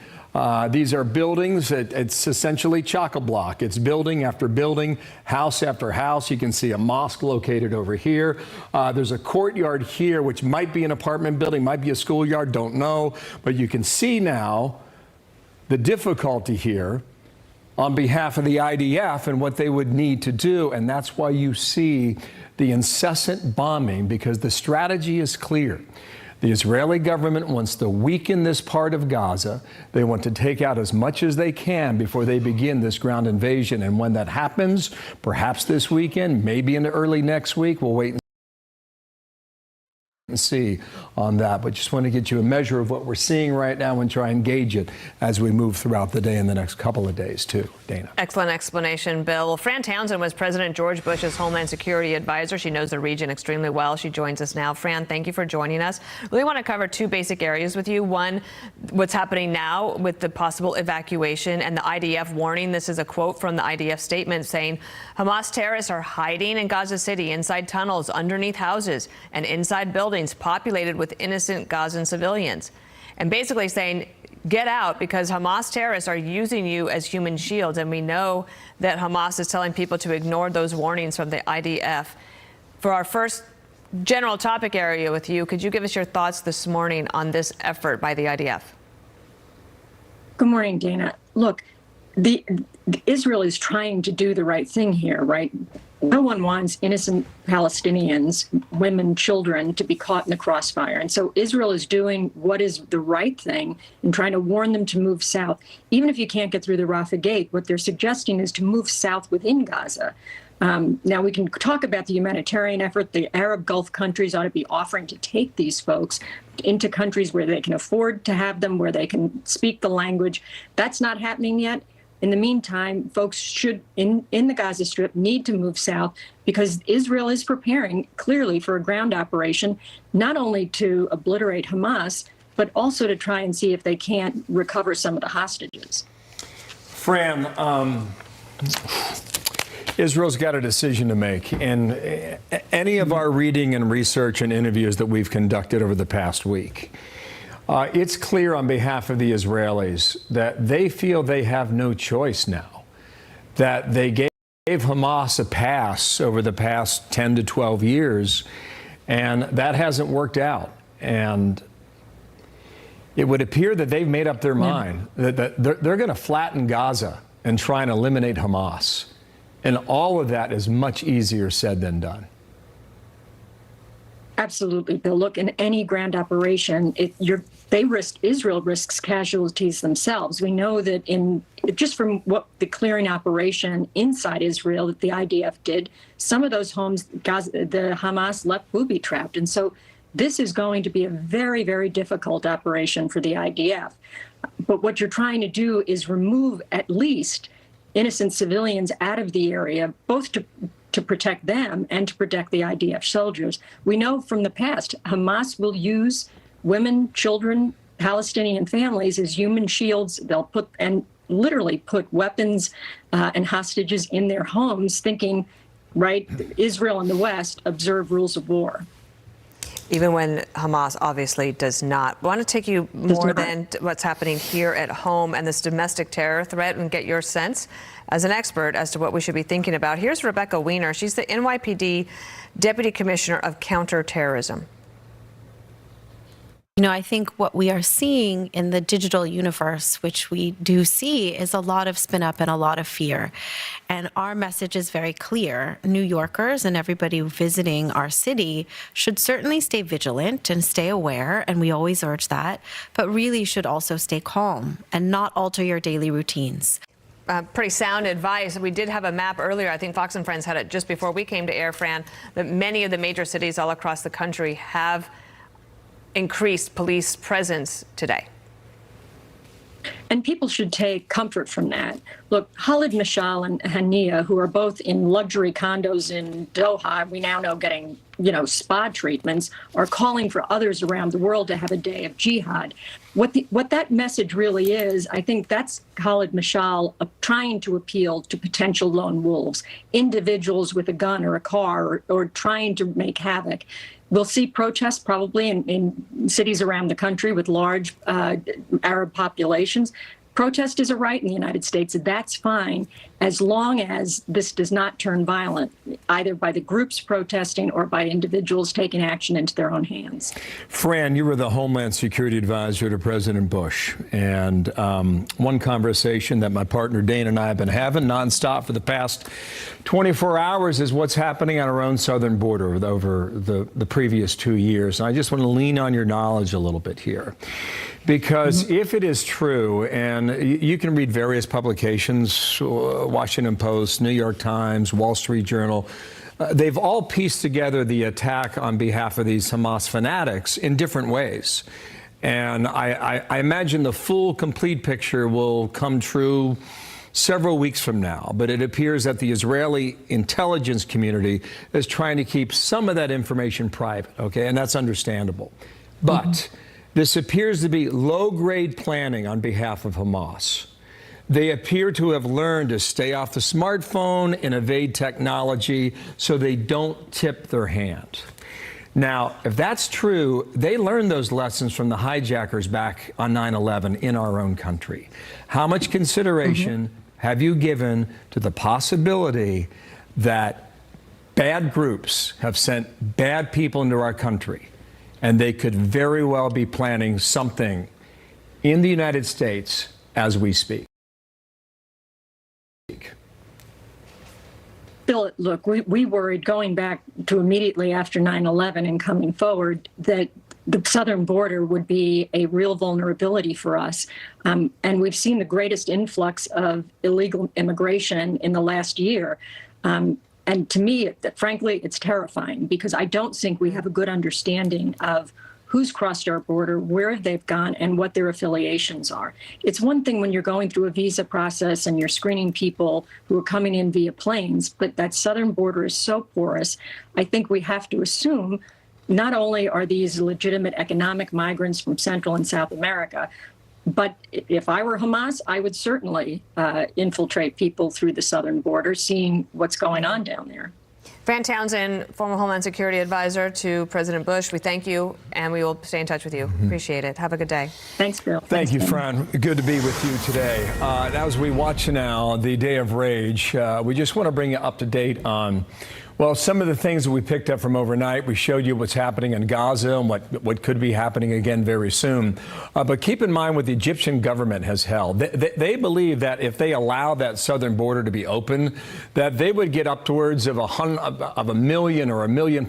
These are buildings. It's essentially chock-a-block. It's building after building, house after house. You can see a mosque located over here. There's a courtyard here, which might be an apartment building, might be a schoolyard, don't know. But you can see now the difficulty here on behalf of the IDF and what they would need to do. And that's why you see the incessant bombing, because the strategy is clear. The Israeli government wants to weaken this part of Gaza. They want to take out as much as they can before they begin this ground invasion. And when that happens, perhaps this weekend, maybe into early next week, we'll wait and see on that. But just want to get you a measure of what we're seeing right now and try and gauge it as we move throughout the day in the next couple of days, too. Dana. Excellent explanation, Bill. Well, Fran Townsend was President George Bush's Homeland Security advisor. She knows the region extremely well. She joins us now. Fran, thank you for joining us. Really want to cover two basic areas with you. One, what's happening now with the possible evacuation and the IDF warning. This is a quote from the IDF statement saying Hamas terrorists are hiding in Gaza City, inside tunnels, underneath houses, and inside buildings populated with innocent Gazan civilians, and basically saying, get out, because Hamas terrorists are using you as human shields. And we know that Hamas is telling people to ignore those warnings from the IDF. For our first general topic area with you, could you give us your thoughts this morning on this effort by the IDF? Good morning, Dana. Look, Israel is trying to do the right thing here, right? No one wants innocent Palestinians, women, children, to be caught in the crossfire. And so Israel is doing what is the right thing and trying to warn them to move south. Even if you can't get through the Rafah Gate, what they're suggesting is to move south within Gaza. Now, we can talk about the humanitarian effort. The Arab Gulf countries ought to be offering to take these folks into countries where they can afford to have them, where they can speak the language. That's not happening yet. In the meantime, folks should, in the Gaza Strip, need to move south, because Israel is preparing clearly for a ground operation, not only to obliterate Hamas, but also to try and see if they can't recover some of the hostages. Fran, Israel's got a decision to make. And any of our reading and research and interviews that we've conducted over the past week, it's clear on behalf of the Israelis that they feel they have no choice now, that they gave Hamas a pass over the past 10 to 12 years, and that hasn't worked out. And it would appear that they've made up their mind that they're going to flatten Gaza and try and eliminate Hamas. And all of that is much easier said than done. Absolutely, Bill. Look, in any ground operation, Israel risks casualties themselves. We know that just from what the clearing operation inside Israel that the IDF did, some of those homes, the Hamas left booby-trapped. And so this is going to be a very, very difficult operation for the IDF. But what you're trying to do is remove at least innocent civilians out of the area, both to protect them and to protect the IDF soldiers. We know from the past, Hamas will use women, children, Palestinian families as human shields. They'll literally put weapons and hostages in their homes, thinking, right, Israel and the West observe rules of war. Even when Hamas obviously does not. I want to take you more than what's happening here at home and this domestic terror threat and get your sense as an expert as to what we should be thinking about. Here's Rebecca Weiner. She's the NYPD Deputy Commissioner of Counterterrorism. You know, I think what we are seeing in the digital universe, which we do see, is a lot of spin up and a lot of fear. And our message is very clear. New Yorkers and everybody visiting our city should certainly stay vigilant and stay aware, and we always urge that, but really should also stay calm and not alter your daily routines. Pretty sound advice. We did have a map earlier. I think Fox and Friends had it just before we came to air, Fran, that many of the major cities all across the country have increased police presence today. And people should take comfort from that. Look, Khalid Mashal and Hania, who are both in luxury condos in Doha, we now know getting, spa treatments, are calling for others around the world to have a day of jihad. What that message really is, I think that's Khalid Mashal trying to appeal to potential lone wolves, individuals with a gun or a car or trying to make havoc. We'll see protests probably in cities around the country with large Arab populations. Protest is a right in the United States. That's fine, as long as this does not turn violent, either by the groups protesting or by individuals taking action into their own hands. Fran, you were the Homeland Security Advisor to President Bush. And one conversation that my partner Dana and I have been having nonstop for the past 24 hours is what's happening on our own southern border over the previous 2 years. And I just want to lean on your knowledge a little bit here. Because if it is true, and you can read various publications, Washington Post, New York Times, Wall Street Journal, they've all pieced together the attack on behalf of these Hamas fanatics in different ways. And I imagine the full, complete picture will come true several weeks from now. But it appears that the Israeli intelligence community is trying to keep some of that information private, okay? And that's understandable. But this appears to be low-grade planning on behalf of Hamas. They appear to have learned to stay off the smartphone and evade technology so they don't tip their hand. Now, if that's true, they learned those lessons from the hijackers back on 9/11 in our own country. How much consideration have you given to the possibility that bad groups have sent bad people into our country, and they could very well be planning something in the United States as we speak? Bill, look, we worried going back to immediately after 9/11 and coming forward that the southern border would be a real vulnerability for us. And we've seen the greatest influx of illegal immigration in the last year. And to me, frankly, it's terrifying because I don't think we have a good understanding of who's crossed our border, where they've gone, and what their affiliations are. It's one thing when you're going through a visa process and you're screening people who are coming in via planes, but that southern border is so porous, I think we have to assume not only are these legitimate economic migrants from Central and South America, but if I were Hamas, I would certainly infiltrate people through the southern border, seeing what's going on down there. Fran Townsend, former Homeland Security Advisor to President Bush, we thank you, and we will stay in touch with you. Appreciate it. Have a good day. Thanks, Bill. Thank you, Fran. Good to be with you today. As we watch now the Day of Rage, we just want to bring you up to date on, well, some of the things that we picked up from overnight. We showed you what's happening in Gaza and what could be happening again very soon. But keep in mind what the Egyptian government has held. They believe that if they allow that southern border to be open, that they would get upwards of a million or 1.5 million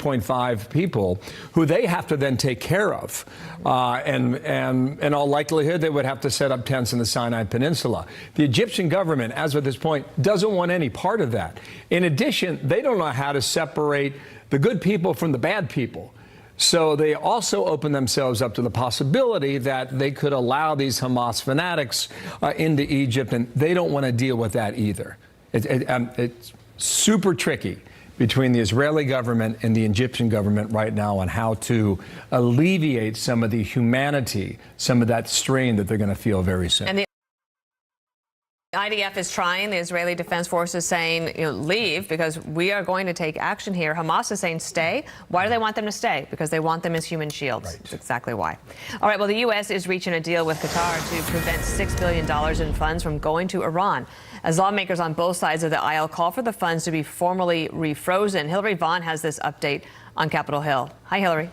people who they have to then take care of. And in all likelihood, they would have to set up tents in the Sinai Peninsula. The Egyptian government, as of this point, doesn't want any part of that. In addition, they don't know how to separate the good people from the bad people. So they also open themselves up to the possibility that they could allow these Hamas fanatics into Egypt, and they don't want to deal with that either. It's super tricky between the Israeli government and the Egyptian government right now on how to alleviate some of the humanity, some of that strain that they're going to feel very soon. And the IDF is trying. The Israeli Defense Forces saying, leave because we are going to take action here. Hamas is saying stay. Why do they want them to stay? Because they want them as human shields. Right. That's exactly why. All right, well, the U.S. is reaching a deal with Qatar to prevent $6 billion in funds from going to Iran, as lawmakers on both sides of the aisle call for the funds to be formally refrozen. Hillary Vaughn has this update on Capitol Hill. Hi, Hillary.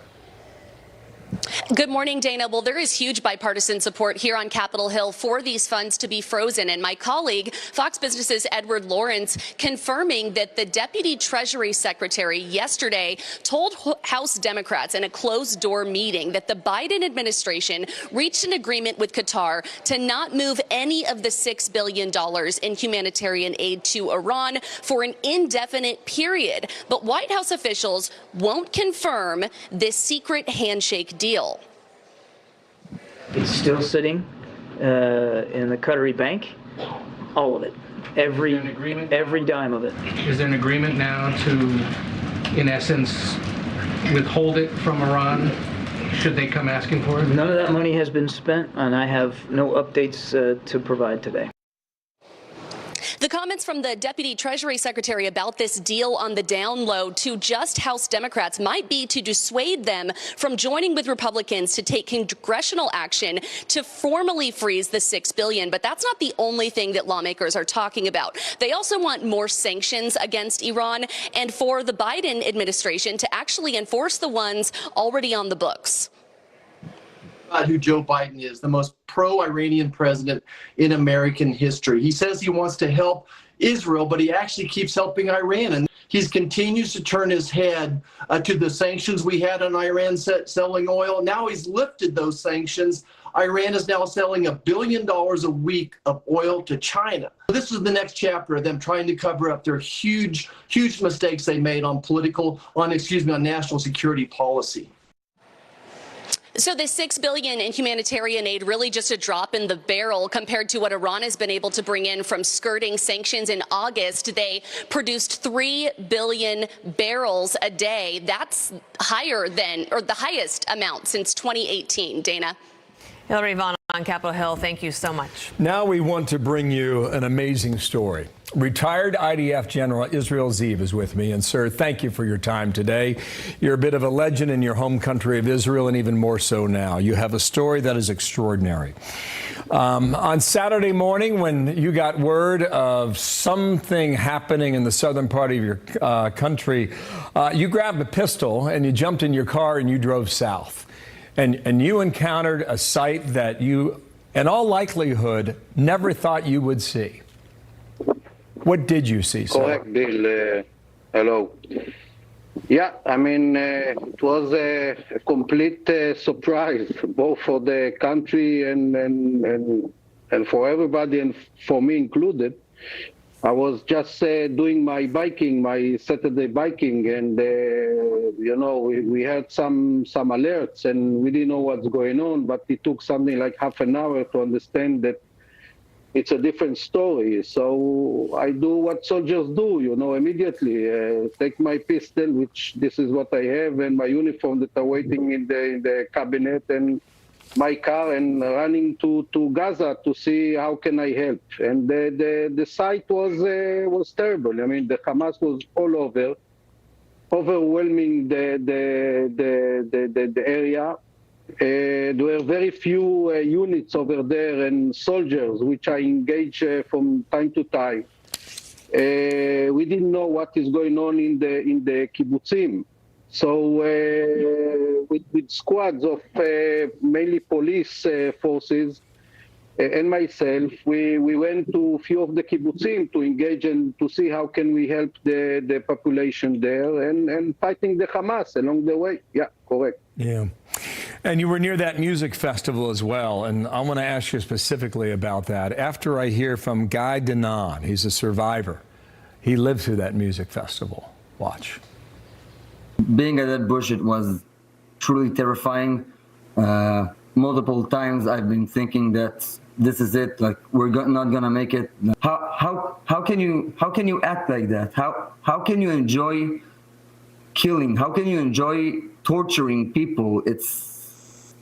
Good morning, Dana. Well, there is huge bipartisan support here on Capitol Hill for these funds to be frozen. And my colleague, Fox Business's Edward Lawrence, confirming that the Deputy Treasury Secretary yesterday told House Democrats in a closed-door meeting that the Biden administration reached an agreement with Qatar to not move any of the $6 billion in humanitarian aid to Iran for an indefinite period. But White House officials won't confirm this secret handshake deal. It's still sitting in the Qatari bank, all of it, every dime of it. Is there an agreement now to, in essence, withhold it from Iran should they come asking for it? None of that money has been spent, and I have no updates to provide today. The comments from the Deputy Treasury Secretary about this deal on the down low to just House Democrats might be to dissuade them from joining with Republicans to take congressional action to formally freeze the $6 billion. But that's not the only thing that lawmakers are talking about. They also want more sanctions against Iran and for the Biden administration to actually enforce the ones already on the books. Who Joe Biden is, the most pro-Iranian president in American history. He says he wants to help Israel, but he actually keeps helping Iran. And he continues to turn his head to the sanctions we had on Iran selling oil. Now he's lifted those sanctions. Iran is now selling $1 billion a week of oil to China. This is the next chapter of them trying to cover up their huge mistakes they made on national security policy. So the $6 billion in humanitarian aid really just a drop in the barrel compared to what Iran has been able to bring in from skirting sanctions. In August, they produced 3 billion barrels a day. That's higher than, or the highest amount since 2018. Dana. Hillary Vaughn on Capitol Hill, thank you so much. Now we want to bring you an amazing story. Retired IDF General Israel Ziv is with me. And, sir, thank you for your time today. You're a bit of a legend in your home country of Israel, and even more so now. You have a story that is extraordinary. On Saturday morning, when you got word of something happening in the southern part of your country, you grabbed a pistol and you jumped in your car and you drove south. And you encountered a sight that you, in all likelihood, never thought you would see. What did you see, sir? Correct, Bill. Hello. Yeah, I mean, it was a complete surprise, both for the country and for everybody, and for me included. I was just doing my biking, my Saturday biking, and you know, we had some alerts, and we didn't know what's going on. But it took something like half an hour to understand that it's a different story. So I do what soldiers do, you know, immediately. Take my pistol, which this is what I have, and my uniform that are waiting in the cabinet, and my car, and running to Gaza to see how can I help. And the sight was terrible. I mean, the Hamas was all over, overwhelming the area. There were very few units over there and soldiers which I engage from time to time. We didn't know what is going on in the kibbutzim. So with squads of mainly police forces and myself, we went to a few of the kibbutzim to engage and to see how can we help the population there and fighting the Hamas along the way. Yeah, correct. Yeah. And you were near that music festival as well, and I want to ask you specifically about that. After I hear from Guy Danon, he's a survivor. He lived through that music festival. Watch. Being at that bush, it was truly terrifying. Multiple times I've been thinking that this is it, like we're not gonna make it. How can you act like that? How can you enjoy killing? How can you enjoy torturing people?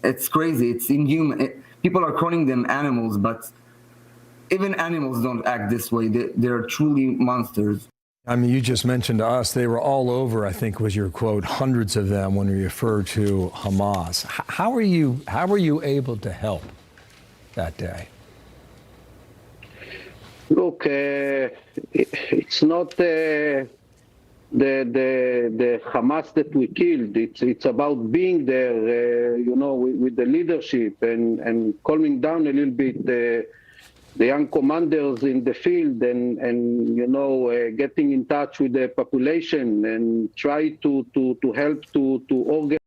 It's crazy. It's inhuman. People are calling them animals, but even animals don't act this way. They're truly monsters. I mean, you just mentioned to us they were all over, I think was your quote, hundreds of them when you refer to Hamas. How were you able to help that day? Look, it's not the Hamas that we killed. It's about being there, you know, with the leadership and calming down a little bit the young commanders in the field and you know, getting in touch with the population and try to help to organize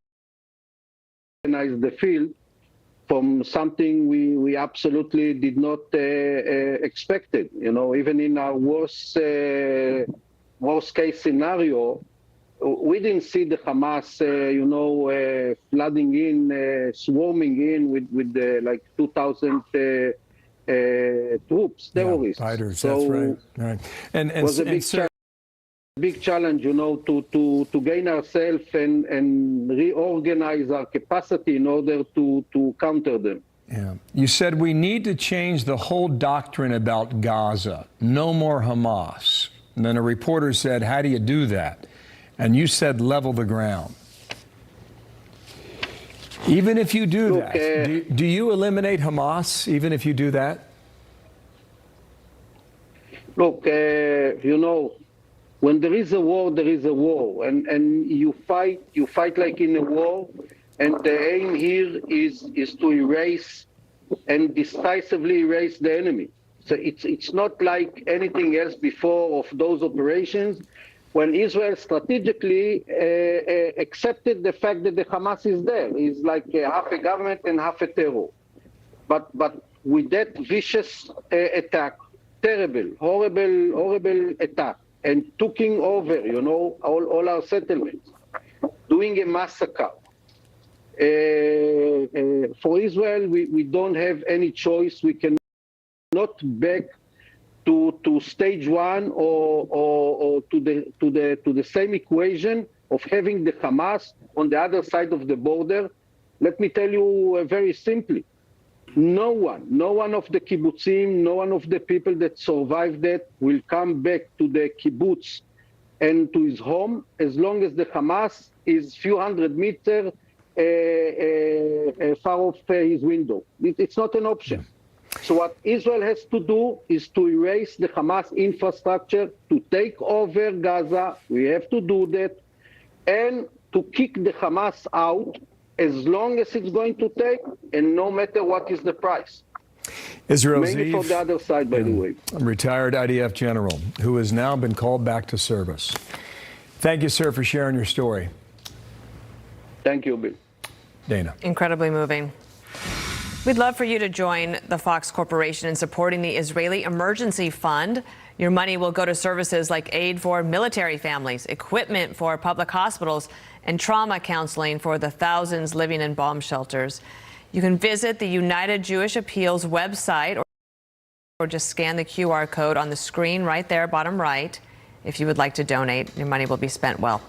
the field from something we absolutely did not expect it. You know, even in our worst case scenario, we didn't see the Hamas, you know, flooding in, swarming in with like 2,000 troops, terrorists. Yeah, fighters, so that's right. And it was a big challenge, you know, to gain ourselves and reorganize our capacity in order to counter them. Yeah. You said we need to change the whole doctrine about Gaza. No more Hamas. And then a reporter said, how do you do that? And you said level the ground. Even if you do that, do you eliminate Hamas even if you do that? Look, you know, when there is a war, there is a war, and you fight like in a war, and the aim here is to erase and decisively erase the enemy. So it's not like anything else before of those operations, when Israel strategically accepted the fact that the Hamas is there. It's like half a government and half a terror. But with that vicious attack, terrible, horrible attack, and taking over, you know, all our settlements, doing a massacre. For Israel, we don't have any choice. We cannot back to stage one or to the same equation of having the Hamas on the other side of the border. Let me tell you very simply. No one of the kibbutzim, no one of the people that survived that will come back to the kibbutz and to his home as long as the Hamas is few hundred meters far off his window. It's not an option. So what Israel has to do is to erase the Hamas infrastructure, to take over Gaza. We have to do that, and to kick the Hamas out as long as it's going to take, and no matter what is the price. Israel's Mainly for the other side, by the way. Retired IDF general who has now been called back to service. Thank you, sir, for sharing your story. Thank you, Bill. Dana. Incredibly moving. We'd love for you to join the Fox Corporation in supporting the Israeli Emergency Fund. Your money will go to services like aid for military families, equipment for public hospitals, and trauma counseling for the thousands living in bomb shelters. You can visit the United Jewish Appeals website or just scan the QR code on the screen right there, bottom right. If you would like to donate, your money will be spent well.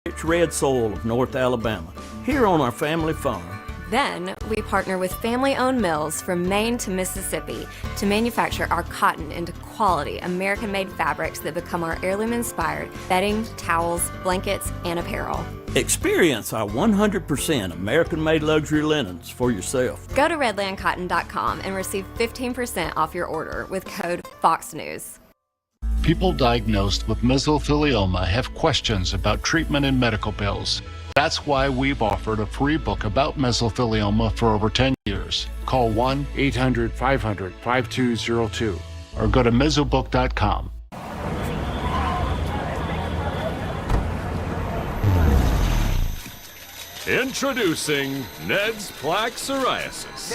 Rich red soil of North Alabama, here on our family farm. Then we partner with family-owned mills from Maine to Mississippi to manufacture our cotton into quality American-made fabrics that become our heirloom-inspired bedding, towels, blankets, and apparel. Experience our 100% American-made luxury linens for yourself. Go to redlandcotton.com and receive 15% off your order with code FOXNEWS. People diagnosed with mesothelioma have questions about treatment and medical bills. That's why we've offered a free book about mesothelioma for over 10 years. Call 1-800-500-5202 or go to mesobook.com. Introducing Ned's Plaque Psoriasis.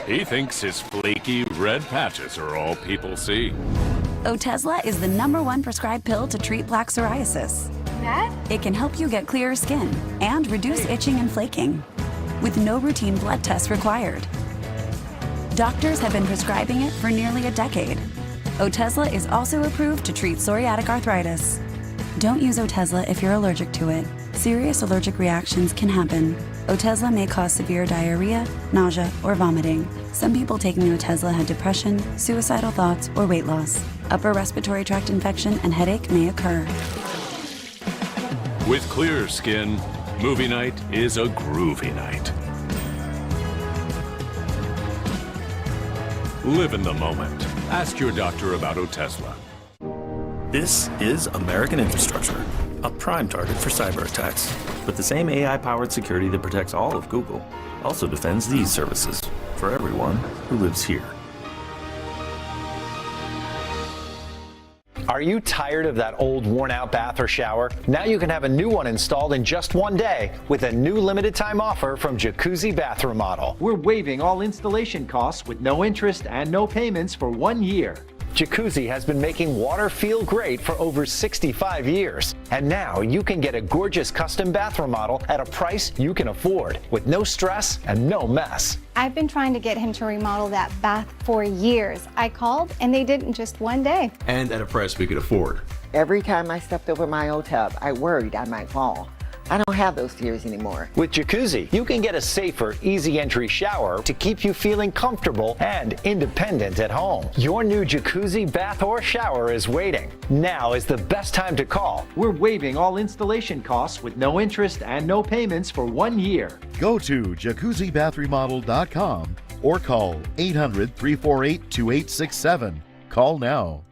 He thinks his flaky red patches are all people see. Otezla is the #1 prescribed pill to treat plaque psoriasis. Ned? It can help you get clearer skin and reduce itching and flaking with no routine blood tests required. Doctors have been prescribing it for nearly a decade. Otezla is also approved to treat psoriatic arthritis. Don't use Otezla if you're allergic to it. Serious allergic reactions can happen. Otezla may cause severe diarrhea, nausea, or vomiting. Some people taking Otezla had depression, suicidal thoughts, or weight loss. Upper respiratory tract infection and headache may occur. With clear skin, movie night is a groovy night. Live in the moment. Ask your doctor about Otezla. This is American infrastructure, a prime target for cyber attacks. But the same AI-powered security that protects all of Google also defends these services for everyone who lives here. Our Are you tired of that old worn-out bath or shower? Now you can have a new one installed in just one day with a new limited time offer from Jacuzzi Bath Remodel. We're waiving all installation costs with no interest and no payments for 1 year. Jacuzzi has been making water feel great for over 65 years. And now you can get a gorgeous custom bath remodel at a price you can afford with no stress and no mess. I've been trying to get him to remodel that bath for years. I called and they did in just one day. And at a price we could afford. Every time I stepped over my old tub, I worried I might fall. I don't have those fears anymore. With Jacuzzi, you can get a safer, easy entry shower to keep you feeling comfortable and independent at home. Your new Jacuzzi bath or shower is waiting. Now is the best time to call. We're waiving all installation costs with no interest and no payments for 1 year. Go to jacuzzibathremodel.com or call 800-348-2867. Call now.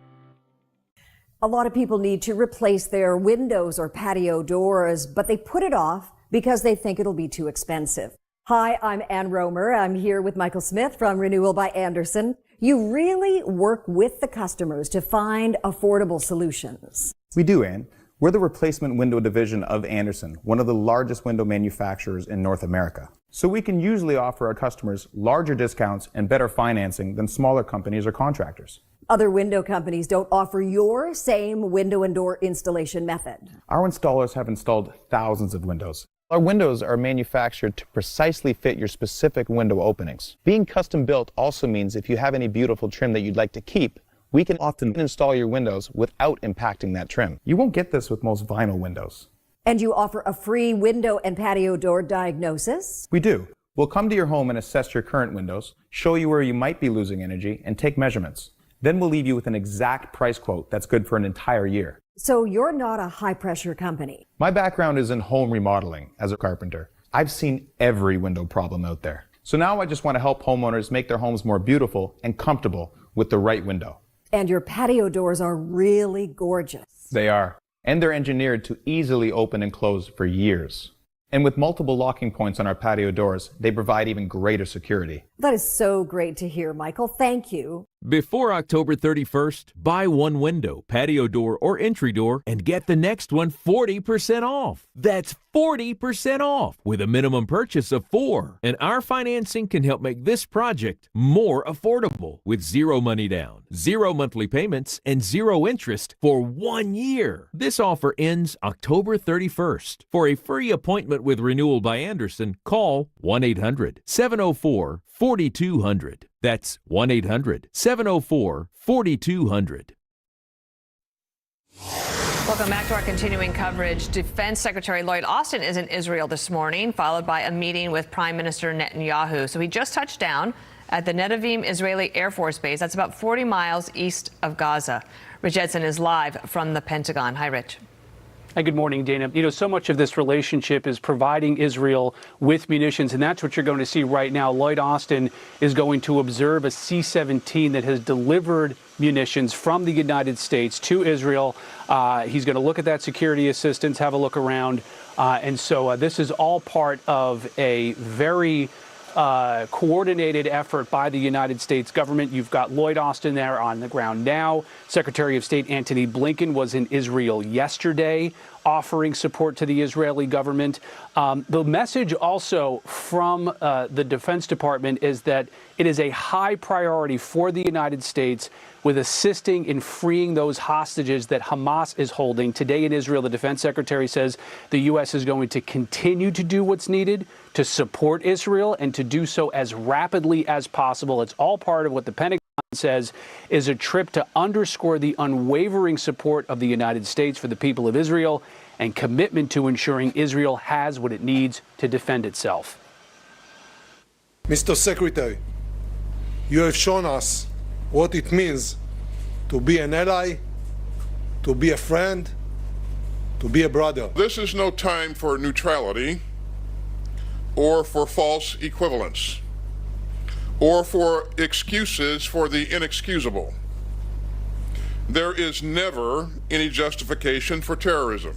A lot of people need to replace their windows or patio doors, but they put it off because they think it'll be too expensive. Hi, I'm Ann Romer. I'm here with Michael Smith from Renewal by Andersen. You really work with the customers to find affordable solutions. We do, Ann. We're the replacement window division of Andersen, one of the largest window manufacturers in North America. So we can usually offer our customers larger discounts and better financing than smaller companies or contractors. Other window companies don't offer your same window and door installation method. Our installers have installed thousands of windows. Our windows are manufactured to precisely fit your specific window openings. Being custom built also means if you have any beautiful trim that you'd like to keep, we can often install your windows without impacting that trim. You won't get this with most vinyl windows. And you offer a free window and patio door diagnosis? We do. We'll come to your home and assess your current windows, show you where you might be losing energy, and take measurements. Then we'll leave you with an exact price quote that's good for an entire year. So you're not a high-pressure company. My background is in home remodeling as a carpenter. I've seen every window problem out there. So now I just want to help homeowners make their homes more beautiful and comfortable with the right window. And your patio doors are really gorgeous. They are. And they're engineered to easily open and close for years. And with multiple locking points on our patio doors, they provide even greater security. That is so great to hear, Michael. Thank you. Before October 31st, buy one window, patio door, or entry door and get the next one 40% off. That's 40% off with a minimum purchase of 4. And our financing can help make this project more affordable with 0 money down, 0 monthly payments, and 0 interest for 1 year. This offer ends October 31st. For a free appointment with Renewal by Andersen, call 1-800-704-4200. That's 1-800-704-4200. Welcome back to our continuing coverage. Defense Secretary Lloyd Austin is in Israel this morning, followed by a meeting with Prime Minister Netanyahu. So he just touched down at the Netivim Israeli Air Force Base. That's about 40 miles east of Gaza. Rich Edson is live from the Pentagon. Hi, Rich. Hi, good morning, Dana. You know, so much of this relationship is providing Israel with munitions, and that's what you're going to see right now. Lloyd Austin is going to observe a C-17 that has delivered munitions from the United States to Israel. He's going to look at that security assistance, have a look around. And so this is all part of a very coordinated effort by the United States government. You've got Lloyd Austin there on the ground now. Secretary of State Antony Blinken was in Israel yesterday offering support to the Israeli government. The message also from the Defense Department is that it is a high priority for the United States with assisting in freeing those hostages that Hamas is holding. Today in Israel, the Defense Secretary says the U.S. is going to continue to do what's needed to support Israel and to do so as rapidly as possible. It's all part of what the Pentagon says is a trip to underscore the unwavering support of the United States for the people of Israel and commitment to ensuring Israel has what it needs to defend itself. Mr. Secretary, you have shown us what it means to be an ally, to be a friend, to be a brother. This is no time for neutrality or for false equivalence or for excuses for the inexcusable. There is never any justification for terrorism.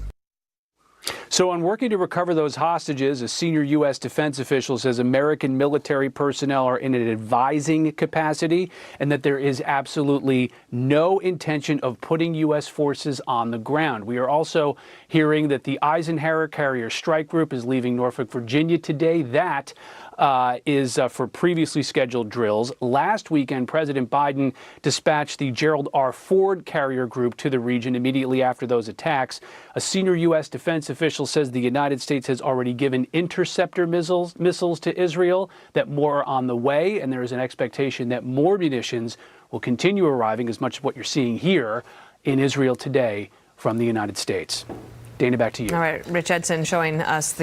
So on working to recover those hostages, a senior U.S. defense official says American military personnel are in an advising capacity and that there is absolutely no intention of putting U.S. forces on the ground. We are also hearing that the Eisenhower Carrier Strike Group is leaving Norfolk, Virginia today. That is for previously scheduled drills. Last weekend, President Biden dispatched the Gerald R. Ford Carrier Group to the region immediately after those attacks. A senior U.S. defense official says the United States has already given interceptor missiles to Israel, that more are on the way, and there is an expectation that more munitions will continue arriving, as much of what you're seeing here in Israel today from the United States. Dana, back to you. All right, Rich Edson showing us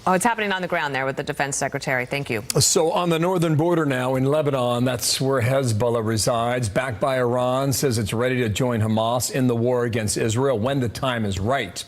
what's happening on the ground there with the defense secretary. Thank you. So on the northern border now in Lebanon, that's where Hezbollah resides, backed by Iran, says it's ready to join Hamas in the war against Israel when the time is right.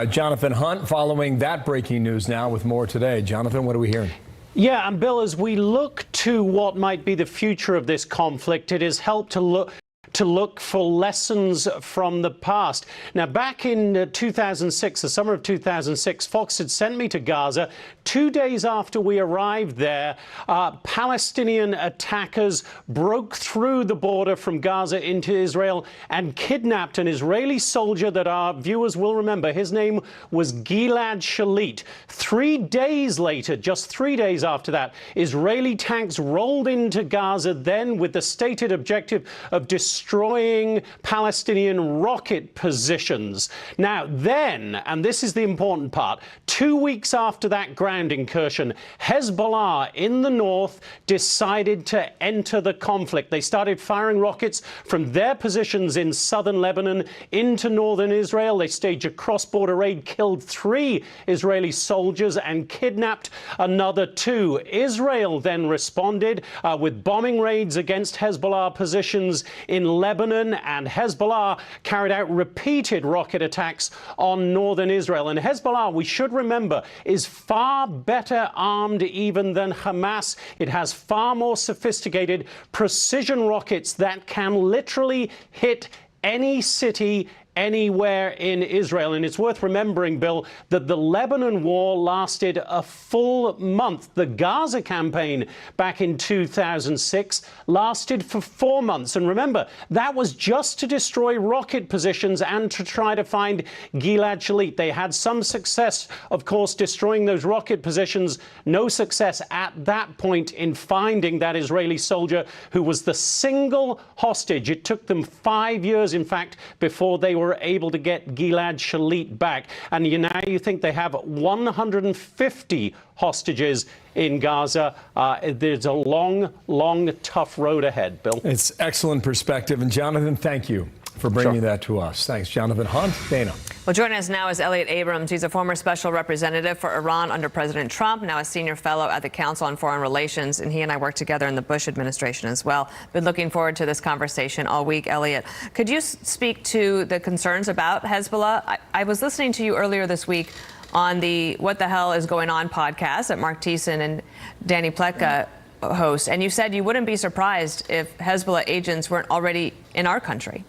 Jonathan Hunt following that breaking news now with more today. Jonathan, what are we hearing? Yeah, and Bill, as we look to what might be the future of this conflict, it has helped to look for lessons from the past. Now, back in 2006, the summer of 2006, Fox had sent me to Gaza. 2 days after we arrived there, Palestinian attackers broke through the border from Gaza into Israel and kidnapped an Israeli soldier that our viewers will remember. His name was Gilad Shalit. 3 days later, just 3 days after that, Israeli tanks rolled into Gaza then with the stated objective of destroying Palestinian rocket positions. Now then, and this is the important part, 2 weeks after that ground incursion, Hezbollah in the north decided to enter the conflict. They started firing rockets from their positions in southern Lebanon into northern Israel. They staged a cross-border raid, killed 3 Israeli soldiers and kidnapped another 2. Israel then responded with bombing raids against Hezbollah positions in Lebanon, and Hezbollah carried out repeated rocket attacks on northern Israel. And Hezbollah, we should remember, is far better armed even than Hamas. It has far more sophisticated precision rockets that can literally hit any city anywhere in Israel. And it's worth remembering, Bill, that the Lebanon war lasted a full month. The Gaza campaign back in 2006 lasted for 4 months. And remember, that was just to destroy rocket positions and to try to find Gilad Shalit. They had some success, of course, destroying those rocket positions. No success at that point in finding that Israeli soldier who was the single hostage. It took them 5 years, in fact, before they were able to get Gilad Shalit back. And you think they have 150 hostages in Gaza. There's a long, tough road ahead, Bill. It's excellent perspective. And Jonathan, thank you for bringing that to us. Thanks, Jonathan Hunt. Dana. Well, joining us now is Elliot Abrams. He's a former special representative for Iran under President Trump, now a senior fellow at the Council on Foreign Relations, and he and I worked together in the Bush administration as well. Been looking forward to this conversation all week. Elliot, could you speak to the concerns about Hezbollah? I was listening to you earlier this week on the What the Hell is Going On podcast that Mark Thiessen and Danny Pletka host, and you said you wouldn't be surprised if Hezbollah agents weren't already in our country.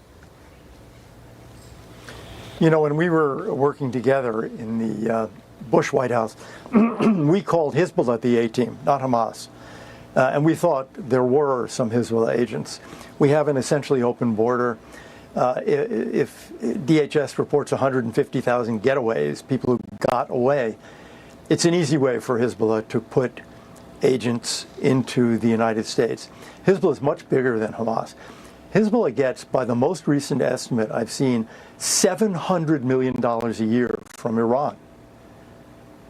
You know, when we were working together in the Bush White House, we called Hezbollah the A-team, not Hamas. And we thought there were some Hezbollah agents. We have an essentially open border. If DHS reports 150,000 getaways, people who got away, it's an easy way for Hezbollah to put agents into the United States. Hezbollah is much bigger than Hamas. Hezbollah gets, by the most recent estimate I've seen, $700 million a year from Iran.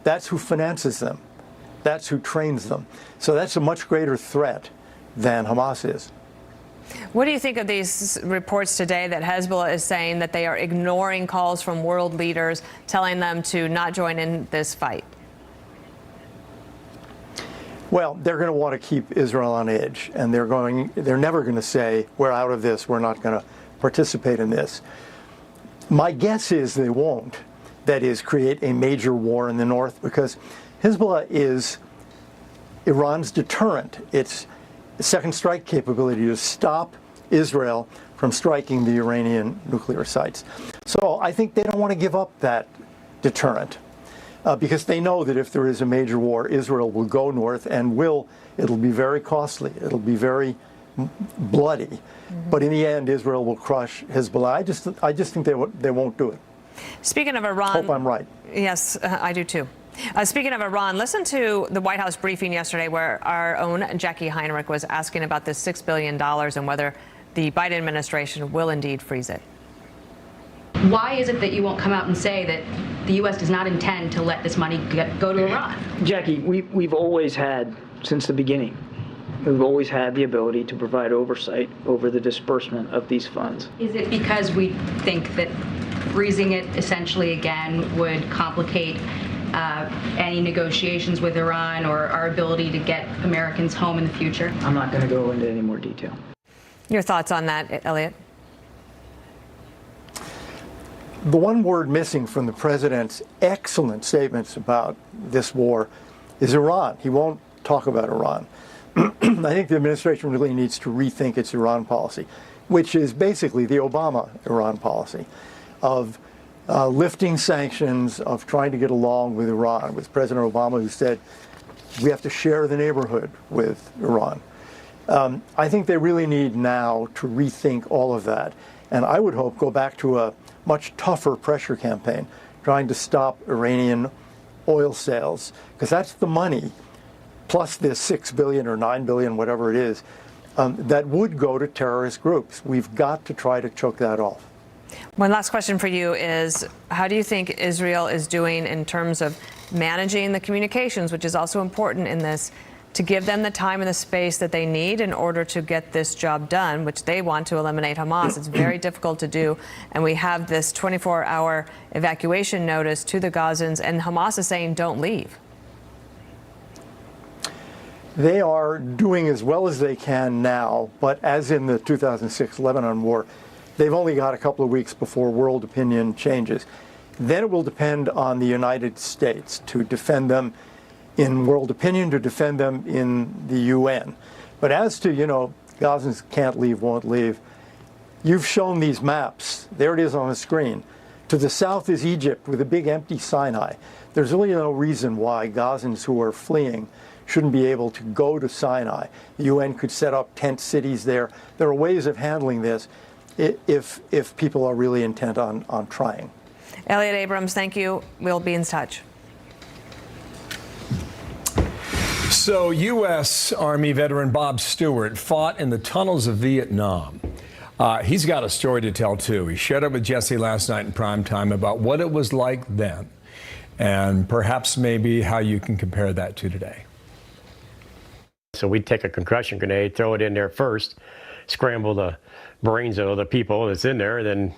That's who finances them. That's who trains them. So that's a much greater threat than Hamas is. What do you think of these reports today that Hezbollah is saying that they are ignoring calls from world leaders, telling them to not join in this fight? Well, they're going to want to keep Israel on edge, and they're never going to say, we're out of this, we're not going to participate in this. My guess is they won't. That is, create a major war in the north, because Hezbollah is Iran's deterrent. It's second strike capability to stop Israel from striking the Iranian nuclear sites. So I think they don't want to give up that deterrent. Because they know that if there is a major war, Israel will go north and it'll be very costly. It'll be very bloody. Mm-hmm. But in the end, Israel will crush Hezbollah. I just think they won't do it. Speaking of Iran. Hope I'm right. Yes, I do too. Speaking of Iran, listen to the White House briefing yesterday where our own Jackie Heinrich was asking about this $6 billion and whether the Biden administration will indeed freeze it. Why is it that you won't come out and say that the U.S. does not intend to let this money go to Iran? Jackie, we've always had, since the beginning, we've always had the ability to provide oversight over the disbursement of these funds. Is it because we think that freezing it essentially again would complicate any negotiations with Iran or our ability to get Americans home in the future? I'm not going to go into any more detail. Your thoughts on that, Elliot? The one word missing from the president's excellent statements about this war is Iran. He won't talk about Iran. I think the administration really needs to rethink its Iran policy, which is basically the Obama Iran policy of lifting sanctions, of trying to get along with Iran, with President Obama, who said we have to share the neighborhood with Iran. I think they really need now to rethink all of that. And I would hope go back to a much tougher pressure campaign, trying to stop Iranian oil sales, because that's the money, plus this $6 billion or $9 billion, whatever it is, that would go to terrorist groups. We've got to try to choke that off. One last question for you is, how do you think Israel is doing in terms of managing the communications, which is also important in this, to give them the time and the space that they need in order to get this job done, which they want to eliminate Hamas? It's very difficult to do. And we have this 24-hour evacuation notice to the Gazans, and Hamas is saying don't leave. They are doing as well as they can now, but as in the 2006 Lebanon war, they've only got a couple of weeks before world opinion changes. Then it will depend on the United States to defend them in world opinion, to defend them in the UN. But as to, Gazans can't leave, won't leave, you've shown these maps. There it is on the screen. To the south is Egypt with a big empty Sinai. There's really no reason why Gazans who are fleeing shouldn't be able to go to Sinai. The UN could set up tent cities there. There are ways of handling this if people are really intent on trying. Elliot Abrams, thank you. We'll be in touch. So, U.S. Army veteran Bob Stewart fought in the tunnels of Vietnam. He's got a story to tell, too. He shared it with Jesse last night in prime time about what it was like then, and perhaps maybe how you can compare that to today. So we'd take a concussion grenade, throw it in there first, scramble the brains of the people that's in there, then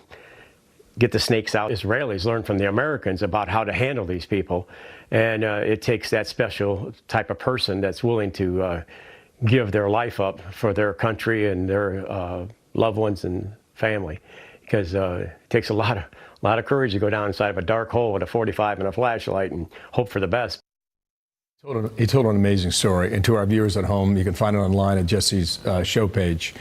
get the snakes out. Israelis learn from the Americans about how to handle these people. And it takes that special type of person that's willing to give their life up for their country and their loved ones and family, because it takes a lot of courage to go down inside of a dark hole with a 45 and a flashlight and hope for the best. He told an amazing story, and to our viewers at home, you can find it online at Jesse's show page.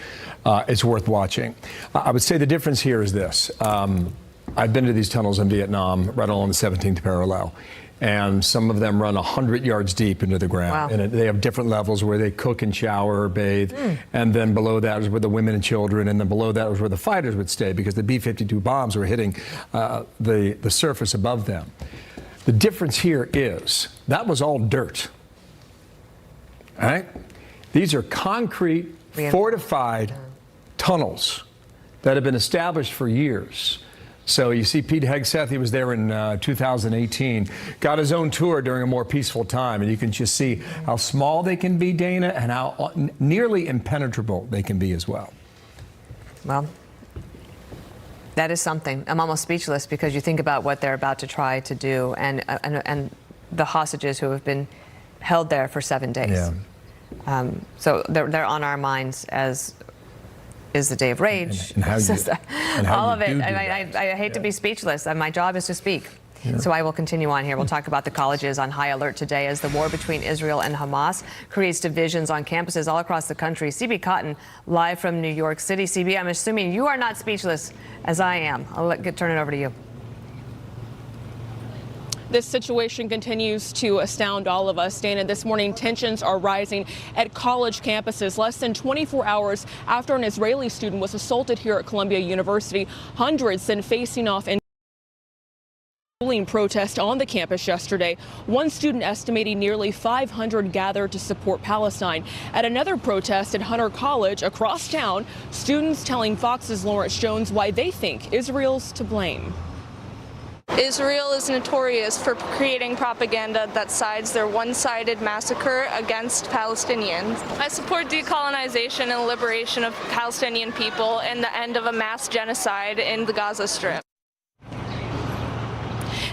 It's worth watching. I would say the difference here is this. I've been to these tunnels in Vietnam right along the 17th parallel, and some of them run 100 yards deep into the ground. Wow. And they have different levels where they cook and shower or bathe. And then below that is where the women and children, and then below that was where the fighters would stay, because the B-52 bombs were hitting the surface above them. The difference here is that was all dirt. All right? These are concrete, fortified tunnels that have been established for years. So you see Pete Hegseth, he was there in 2018, got his own tour during a more peaceful time, and you can just see how small they can be, Dana, and how nearly impenetrable they can be as well. Well, that is something. I'm almost speechless, because you think about what they're about to try to do, and the hostages who have been held there for 7 days. Yeah. So they're on our minds, as is the day of rage. And how all of it. I hate to be speechless. My job is to speak. Yeah. So I will continue on here. We'll talk about the colleges on high alert today as the war between Israel and Hamas creates divisions on campuses all across the country. CB Cotton, live from New York City. CB, I'm assuming you are not speechless as I am. I'll turn it over to you. This situation continues to astound all of us. Dana, this morning tensions are rising at college campuses. Less than 24 hours after an Israeli student was assaulted here at Columbia University, hundreds then facing off in protest on the campus yesterday. One student estimating nearly 500 gathered to support Palestine. At another protest at Hunter College across town, students telling Fox's Lawrence Jones why they think Israel's to blame. Israel is notorious for creating propaganda that sides their one-sided massacre against Palestinians. I support decolonization and liberation of Palestinian people and the end of a mass genocide in the Gaza Strip.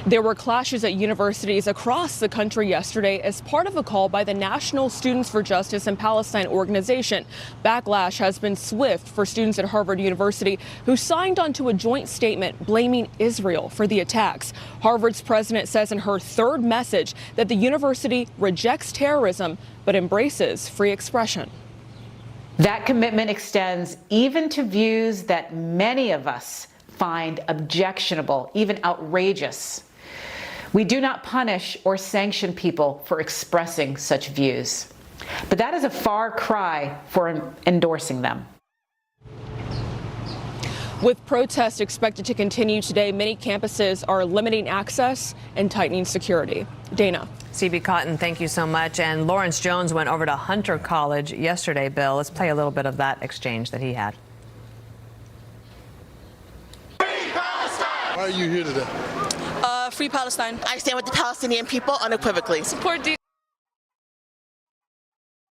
There were clashes at universities across the country yesterday as part of a call by the National Students for Justice in Palestine organization. Backlash has been swift for students at Harvard University who signed onto a joint statement blaming Israel for the attacks. Harvard's president says in her third message that the university rejects terrorism but embraces free expression. That commitment extends even to views that many of us find objectionable, even outrageous. We do not punish or sanction people for expressing such views, but that is a far cry for endorsing them. With protests expected to continue today, many campuses are limiting access and tightening security. Dana. CB Cotton, thank you so much. And Lawrence Jones went over to Hunter College yesterday, Bill. Let's play a little bit of that exchange that he had. Why are you here today? Free Palestine. I stand with the Palestinian people unequivocally. Support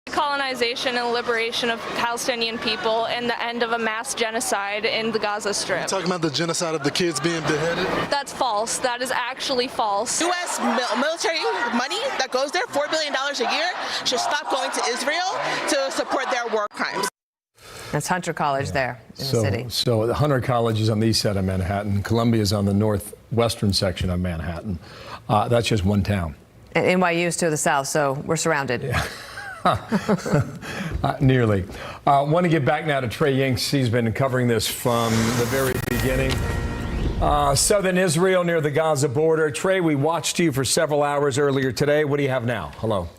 decolonization and liberation of Palestinian people and the end of a mass genocide in the Gaza Strip. You're talking about the genocide of the kids being beheaded? That's false. That is actually false. U.S. military money that goes there, $4 billion a year, should stop going to Israel to support their war crimes. That's Hunter College there in the city. So the Hunter College is on the east side of Manhattan. Columbia is on the northwestern section of Manhattan. That's just one town. And NYU is to the south, so we're surrounded. Yeah. Nearly. Want to get back now to Trey Yingst. He's been covering this from the very beginning. Southern Israel near the Gaza border. Trey, we watched you for several hours earlier today. What do you have now? Hello.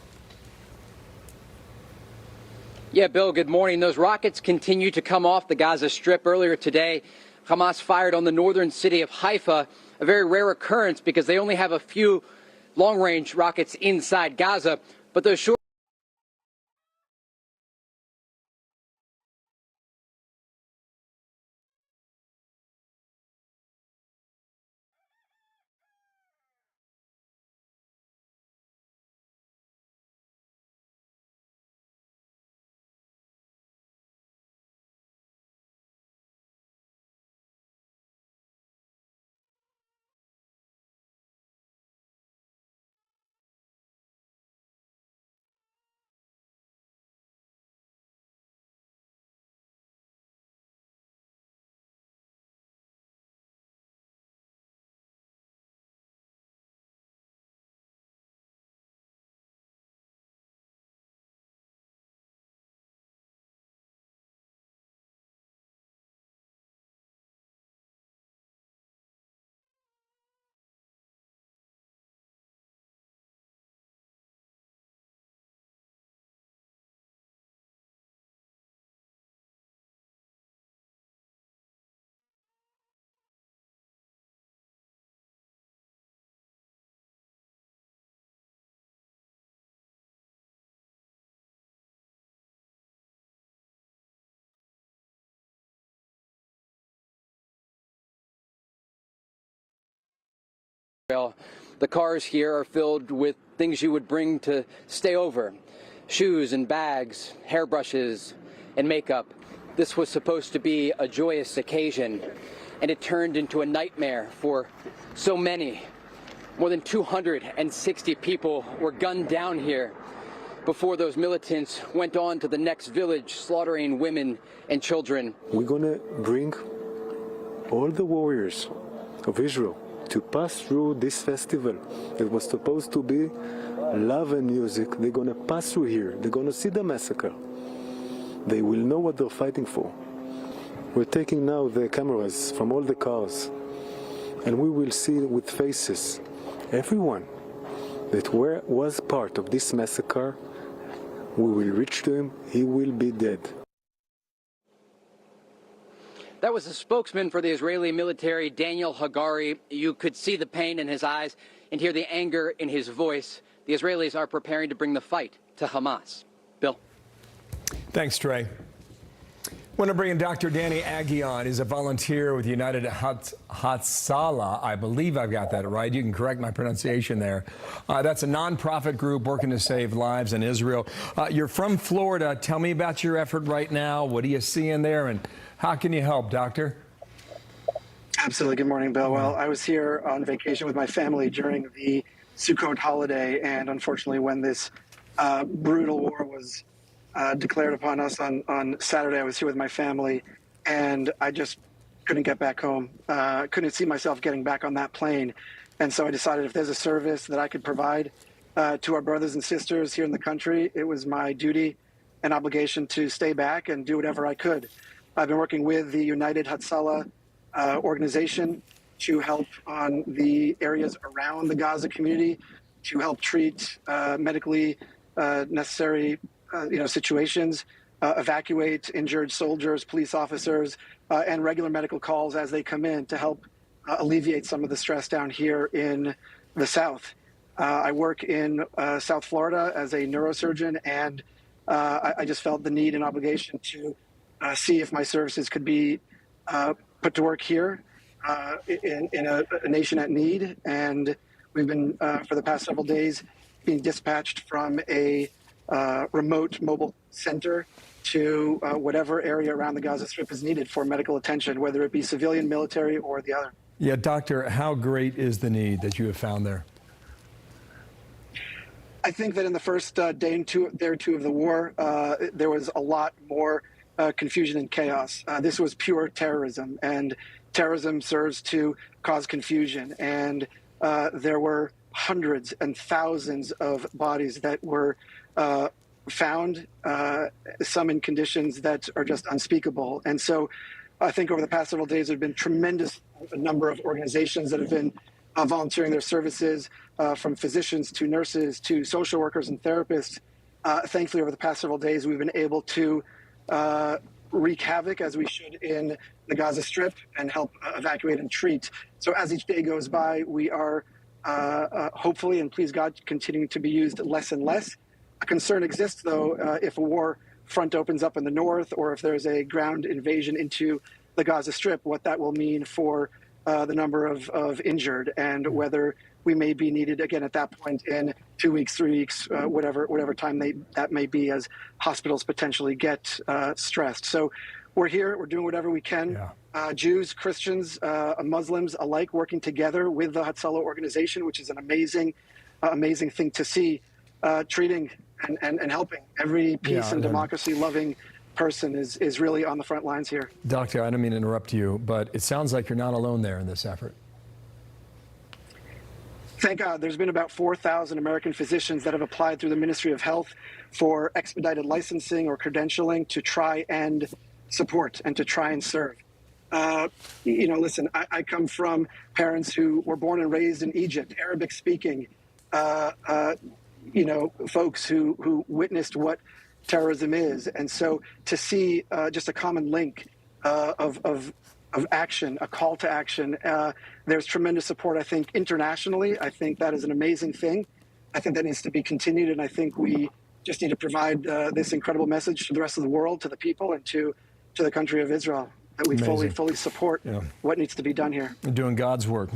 Yeah, Bill, good morning. Those rockets continue to come off the Gaza Strip. Earlier today, Hamas fired on the northern city of Haifa, a very rare occurrence because they only have a few long-range rockets inside Gaza, but those short the cars here are filled with things you would bring to stay over. Shoes and bags, hairbrushes and makeup. This was supposed to be a joyous occasion, and it turned into a nightmare for so many. More than 260 people were gunned down here before those militants went on to the next village, slaughtering women and children. We're going to bring all the warriors of Israel to pass through this festival. It was supposed to be love and music. They're going to pass through here. They're going to see the massacre. They will know what they're fighting for. We're taking now the cameras from all the cars, and we will see with faces everyone that was part of this massacre, we will reach to him, he will be dead. That was the spokesman for the Israeli military, Daniel Hagari. You could see the pain in his eyes and hear the anger in his voice. The Israelis are preparing to bring the fight to Hamas. Bill. Thanks, Trey. I want to bring in Dr. Danny Agion. He's a volunteer with United Hatzalah. I believe I've got that right. You can correct my pronunciation there. That's a nonprofit group working to save lives in Israel. You're from Florida. Tell me about your effort right now. What are you seeing there, and how can you help, Doctor? Absolutely. Good morning, Bill. Well, I was here on vacation with my family during the Sukkot holiday, and unfortunately, when this brutal war was declared upon us on Saturday, I was here with my family, and I just couldn't get back home. Couldn't see myself getting back on that plane. And so I decided if there's a service that I could provide to our brothers and sisters here in the country, it was my duty and obligation to stay back and do whatever I could. I've been working with the United Hatzalah organization to help on the areas around the Gaza community, to help treat medically necessary situations, evacuate injured soldiers, police officers, and regular medical calls as they come in to help alleviate some of the stress down here in the South. I work in South Florida as a neurosurgeon, and I just felt the need and obligation to see if my services could be put to work here in a nation at need. And we've been, for the past several days, being dispatched from a remote mobile center to whatever area around the Gaza Strip is needed for medical attention, whether it be civilian, military, or the other. Yeah, Doctor, how great is the need that you have found there? I think that in the first day or two of the war, there was a lot more confusion and chaos. This was pure terrorism, and terrorism serves to cause confusion. And there were hundreds and thousands of bodies that were found, some in conditions that are just unspeakable. And so I think over the past several days, there have been tremendous number of organizations that have been volunteering their services, from physicians to nurses to social workers and therapists. Thankfully, over the past several days, we've been able to wreak havoc, as we should, in the Gaza Strip and help evacuate and treat. So as each day goes by, we are hopefully, and please God, continuing to be used less and less. A concern exists, though, if a war front opens up in the north, or if there's a ground invasion into the Gaza Strip, what that will mean for the number of injured, and whether we may be needed again at that point in 2 weeks, 3 weeks, whatever time that may be, as hospitals potentially get stressed. So we're here, we're doing whatever we can. Jews, Christians, Muslims alike, working together with the Hatzalah organization, which is an amazing thing to see, treating and helping every peace and democracy-loving person is really on the front lines here. Doctor, I don't mean to interrupt you, but it sounds like you're not alone there in this effort. Thank God. There's been about 4,000 American physicians that have applied through the Ministry of Health for expedited licensing or credentialing to try and support and to try and serve. Listen, I come from parents who were born and raised in Egypt, Arabic speaking, folks who witnessed what terrorism is. And so to see just a common link of action, a call to action, there's tremendous support, I think, internationally. I think that is an amazing thing. I think that needs to be continued, and I think we just need to provide this incredible message to the rest of the world, to the people, and to the country of Israel, that we fully support what needs to be done here. You're doing God's work.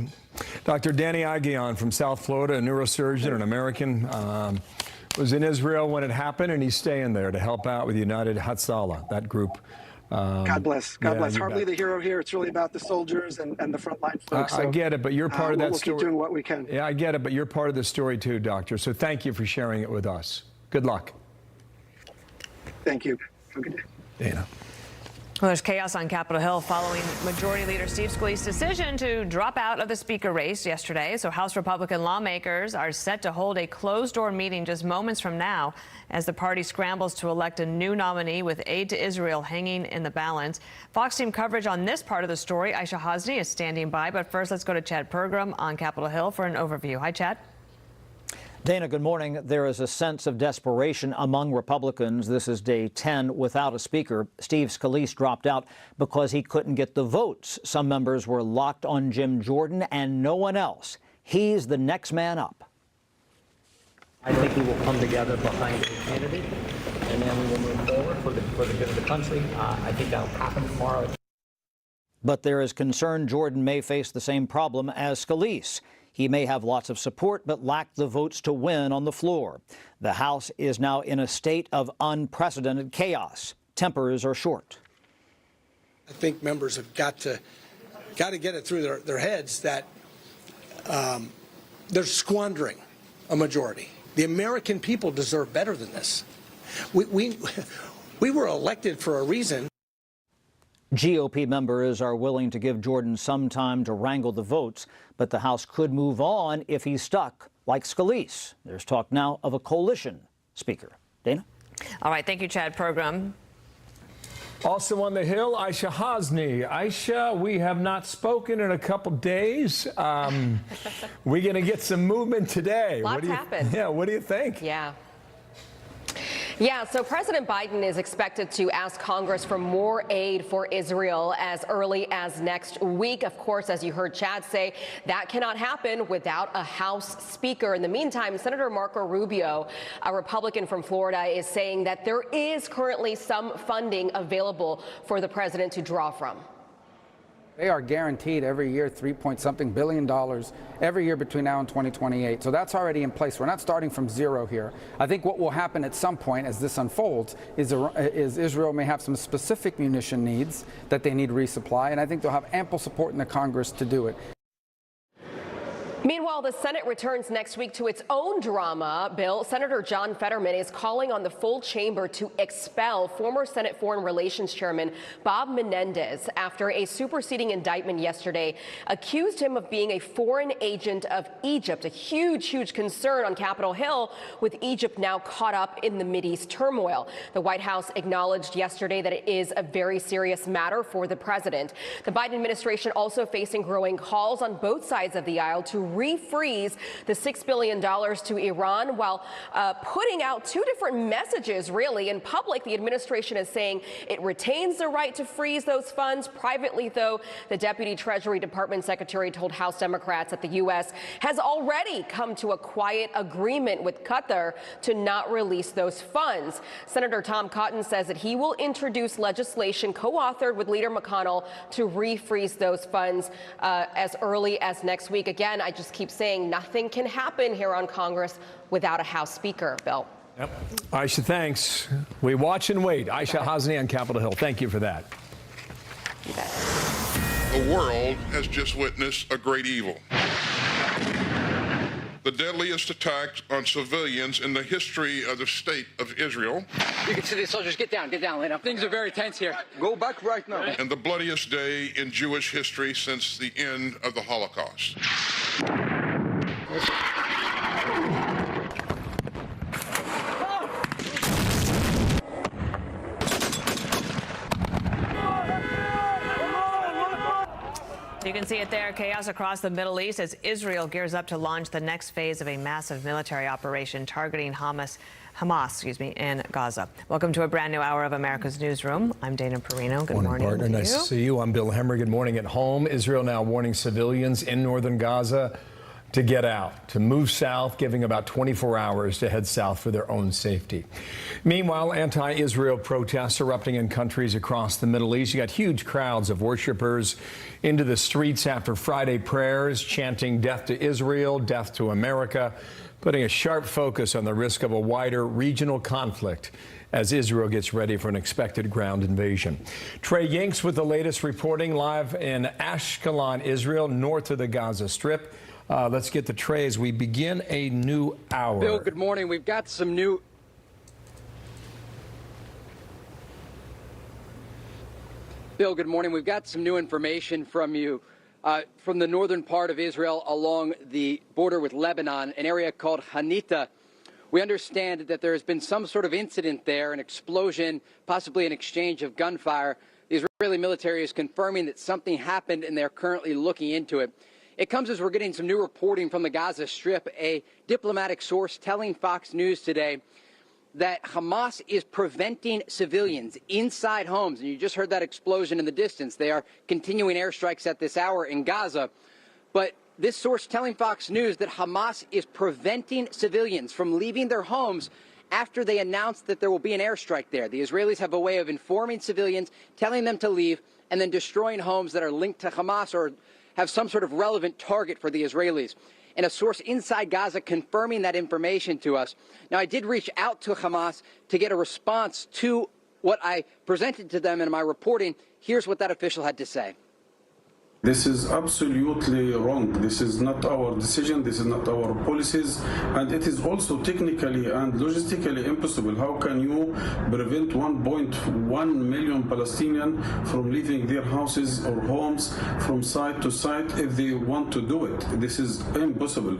Dr. Danny Agion from South Florida, a neurosurgeon, an American, was in Israel when it happened, and he's staying there to help out with United Hatzalah, that group. God bless. God bless. Hardly the hero here. It's really about the soldiers and the frontline folks. I get it, but you're part of that story. We'll keep doing what we can. Yeah, I get it, but you're part of the story too, Doctor. So thank you for sharing it with us. Good luck. Thank you. Have a good day. Dana. Well, there's chaos on Capitol Hill following Majority Leader Steve Scalise's decision to drop out of the Speaker race yesterday. So House Republican lawmakers are set to hold a closed-door meeting just moments from now as the party scrambles to elect a new nominee with aid to Israel hanging in the balance. Fox team coverage on this part of the story. Aisha Hasni is standing by. But first, let's go to Chad Pergram on Capitol Hill for an overview. Hi, Chad. Dana, good morning. There is a sense of desperation among Republicans. This is day 10 without a speaker. Steve Scalise dropped out because he couldn't get the votes. Some members were locked on Jim Jordan and no one else. He's the next man up. I think we will come together behind a candidate, and then we will move forward for the good of the country. I think that'll happen tomorrow. But there is concern Jordan may face the same problem as Scalise. He may have lots of support, but lack the votes to win on the floor. The House is now in a state of unprecedented chaos. Tempers are short. I think members have got to get it through their heads that they're squandering a majority. The American people deserve better than this. We were elected for a reason. GOP members are willing to give Jordan some time to wrangle the votes, but the House could move on if he's stuck, like Scalise. There's talk now of a coalition speaker. Dana? All right. Thank you, Chad Pergram. Also on the Hill, Aisha Hasni. Aisha, we have not spoken in a couple days. We're going to get some movement today. Lots happened. Yeah, what do you think? Yeah, so President Biden is expected to ask Congress for more aid for Israel as early as next week. Of course, as you heard Chad say, that cannot happen without a House Speaker. In the meantime, Senator Marco Rubio, a Republican from Florida, is saying that there is currently some funding available for the president to draw from. They are guaranteed every year $3-point-something billion every year between now and 2028. So that's already in place. We're not starting from zero here. I think what will happen at some point as this unfolds is Israel may have some specific munition needs that they need to resupply, and I think they'll have ample support in the Congress to do it. Meanwhile, the Senate returns next week to its own drama. Bill, Senator John Fetterman is calling on the full chamber to expel former Senate Foreign Relations Chairman Bob Menendez after a superseding indictment yesterday accused him of being a foreign agent of Egypt. A huge concern on Capitol Hill, with Egypt now caught up in the Mideast turmoil. The White House acknowledged yesterday that it is a very serious matter for the president. The Biden administration also facing growing calls on both sides of the aisle to refreeze the $6 billion to Iran, while putting out two different messages, really. In public, the administration is saying it retains the right to freeze those funds. Privately, though, the Deputy Treasury Department Secretary told House Democrats that the U.S. has already come to a quiet agreement with Qatar to not release those funds. Senator Tom Cotton says that he will introduce legislation co-authored with Leader McConnell to refreeze those funds as early as next week. Again, I just keep saying nothing can happen here on Congress without a House Speaker. Bill. Yep. Aisha, thanks. We watch and wait. Aisha Hasni on Capitol Hill. Thank you for that. The world has just witnessed a great evil. The deadliest attack on civilians in the history of the state of Israel. You can see the soldiers. Get down, lay down. Things are very tense here. Go back right now. And the bloodiest day in Jewish history since the end of the Holocaust. You can see it there. Chaos across the Middle East as Israel gears up to launch the next phase of a massive military operation targeting Hamas in Gaza. Welcome to a brand new hour of America's Newsroom. I'm Dana Perino. Good morning, partner. Nice to see you. I'm Bill Hemmer. Good morning at home. Israel now warning civilians in northern Gaza to get out, to move south, giving about 24 hours to head south for their own safety. Meanwhile, anti-Israel protests erupting in countries across the Middle East. You got huge crowds of worshipers into the streets after Friday prayers, chanting death to Israel, death to America, putting a sharp focus on the risk of a wider regional conflict as Israel gets ready for an expected ground invasion. Trey Yinks with the latest reporting live in Ashkelon, Israel, north of the Gaza Strip. Let's get to Trey as we begin a new hour. Bill, good morning. We've got some new... Bill, good morning. We've got some new information from you from the northern part of Israel along the border with Lebanon, an area called Hanita. We understand that there has been some sort of incident there, an explosion, possibly an exchange of gunfire. The Israeli military is confirming that something happened, and they're currently looking into it. It comes as we're getting some new reporting from the Gaza Strip, a diplomatic source telling Fox News today that Hamas is preventing civilians inside homes. And you just heard that explosion in the distance. They are continuing airstrikes at this hour in Gaza. But this source telling Fox News that Hamas is preventing civilians from leaving their homes after they announced that there will be an airstrike there. The Israelis have a way of informing civilians, telling them to leave, and then destroying homes that are linked to Hamas or have some sort of relevant target for the Israelis. And a source inside Gaza confirming that information to us. Now, I did reach out to Hamas to get a response to what I presented to them in my reporting. Here's what that official had to say. This is absolutely wrong. This is not our decision. This is not our policies. And it is also technically and logistically impossible. How can you prevent 1.1 million Palestinians from leaving their houses or homes from site to site if they want to do it? This is impossible.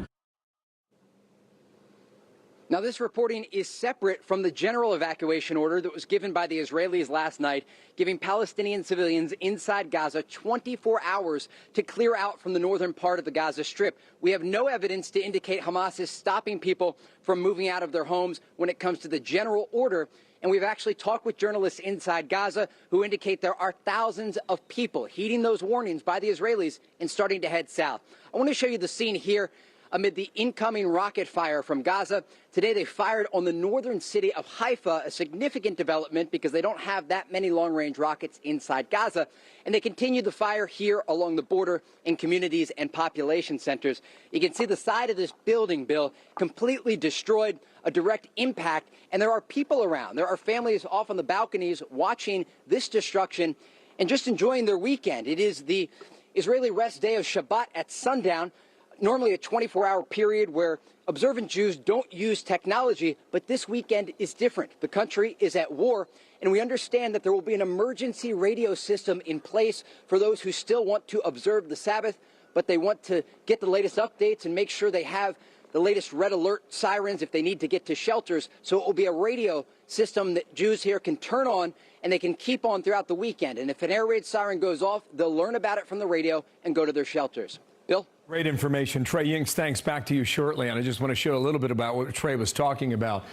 Now, this reporting is separate from the general evacuation order that was given by the Israelis last night, giving Palestinian civilians inside Gaza 24 hours to clear out from the northern part of the Gaza Strip. We have no evidence to indicate Hamas is stopping people from moving out of their homes when it comes to the general order. And we've actually talked with journalists inside Gaza who indicate there are thousands of people heeding those warnings by the Israelis and starting to head south. I want to show you the scene here amid the incoming rocket fire from Gaza. Today they fired on the northern city of Haifa, a significant development because they don't have that many long-range rockets inside Gaza. And they continue the fire here along the border in communities and population centers. You can see the side of this building, Bill, completely destroyed, a direct impact. And there are people around. There are families off on the balconies watching this destruction and just enjoying their weekend. It is the Israeli rest day of Shabbat at sundown. Normally a 24-hour period where observant Jews don't use technology, but this weekend is different. The country is at war, and we understand that there will be an emergency radio system in place for those who still want to observe the Sabbath, but they want to get the latest updates and make sure they have the latest red alert sirens if they need to get to shelters. So it will be a radio system that Jews here can turn on and they can keep on throughout the weekend. And if an air raid siren goes off, they'll learn about it from the radio and go to their shelters. Bill? Great information. Trey Yinks, thanks. Back to you shortly. And I just want to show a little bit about what Trey was talking about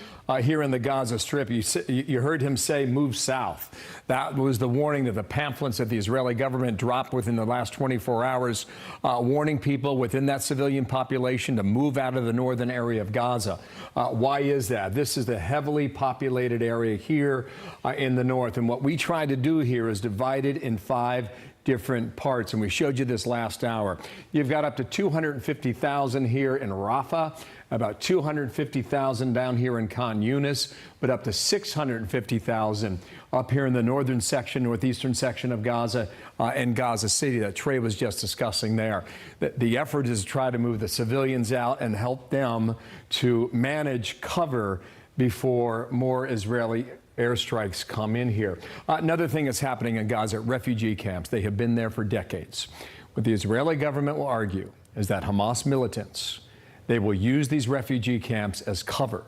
here in the Gaza Strip. You heard him say move south. That was the warning that the pamphlets that the Israeli government dropped within the last 24 hours, warning people within that civilian population to move out of the northern area of Gaza. Why is that? This is the heavily populated area here in the north. And what we try to do here is divide it in 5 different parts, and we showed you this last hour. You've got up to 250,000 here in Rafah, about 250,000 down here in Khan Yunis, but up to 650,000 up here in the northern section, northeastern section of Gaza and Gaza City that Trey was just discussing there. The effort is to try to move the civilians out and help them to manage cover before more Israeli airstrikes come in here. Another thing that's happening in Gaza, refugee camps. They have been there for decades. What the Israeli government will argue is that Hamas militants, they will use these refugee camps as cover,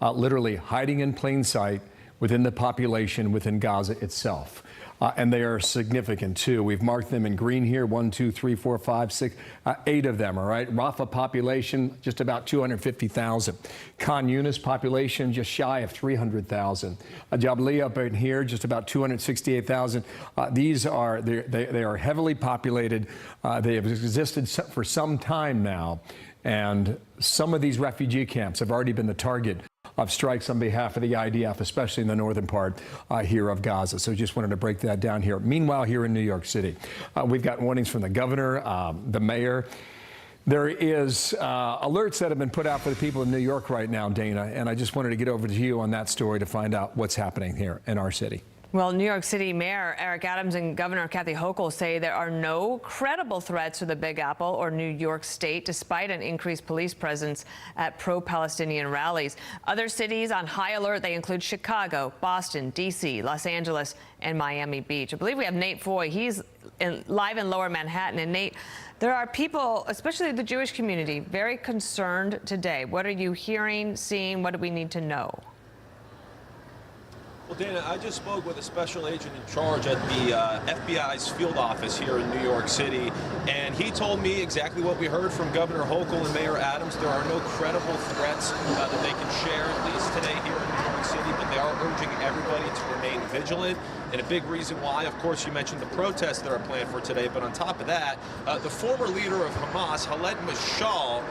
literally hiding in plain sight within the population within Gaza itself. And they are significant, too. We've marked them in green here, 1, 2, 3, 4, 5, 6, 8 of them, all right? Rafah population, just about 250,000. Khan Yunis population, just shy of 300,000. Jabalia up in here, just about 268,000. These are, they are heavily populated. They have existed for some time now. And some of these refugee camps have already been the target of strikes on behalf of the IDF, especially in the northern part here of Gaza. So just wanted to break that down here. Meanwhile, here in New York City, we've got warnings from the governor, the mayor. There is alerts that have been put out for the people in New York right now, Dana, and I just wanted to get over to you on that story to find out what's happening here in our city. Well, New York City Mayor Eric Adams and Governor Kathy Hochul say there are no credible threats to the Big Apple or New York State, despite an increased police presence at pro-Palestinian rallies. Other cities on high alert, they include Chicago, Boston, D.C., Los Angeles, and Miami Beach. I believe we have Nate Foy. He's live in Lower Manhattan. And Nate, there are people, especially the Jewish community, very concerned today. What are you hearing, seeing? What do we need to know? Well, Dana, I just spoke with a special agent in charge at the FBI's field office here in New York City, and he told me exactly what we heard from Governor Hochul and Mayor Adams. There are no credible threats that they can share, at least today here in New York City, but they are urging everybody to remain vigilant. And a big reason why, of course, you mentioned the protests that are planned for today, but on top of that, the former leader of Hamas, Khaled Mashal,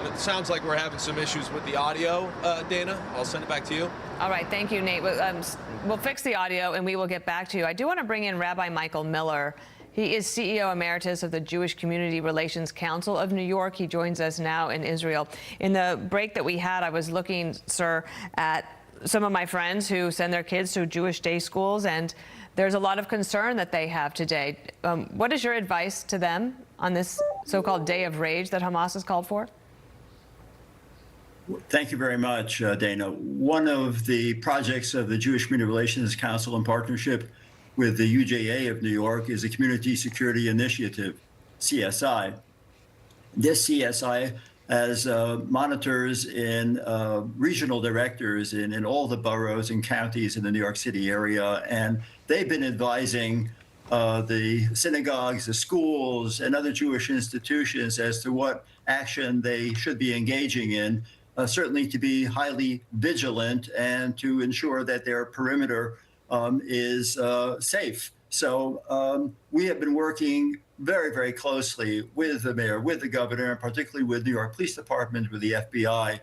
it sounds like we're having some issues with the audio, Dana. I'll send it back to you. All right, thank you, Nate. We'll fix the audio and we will get back to you. I do want to bring in Rabbi Michael Miller. He is CEO Emeritus of the Jewish Community Relations Council of New York. He joins us now in Israel. In the break that we had, I was looking, sir, at some of my friends who send their kids to Jewish day schools, and there's a lot of concern that they have today. What is your advice to them on this so-called day of rage that Hamas has called for? Thank you very much, Dana. One of the projects of the Jewish Community Relations Council in partnership with the UJA of New York is the Community Security Initiative, CSI. This CSI has monitors and regional directors in all the boroughs and counties in the New York City area, and they've been advising the synagogues, the schools, and other Jewish institutions as to what action they should be engaging in. Certainly to be highly vigilant and to ensure that their perimeter is safe. So we have been working very, very closely with the mayor, with the governor, and particularly with New York Police Department, with the FBI.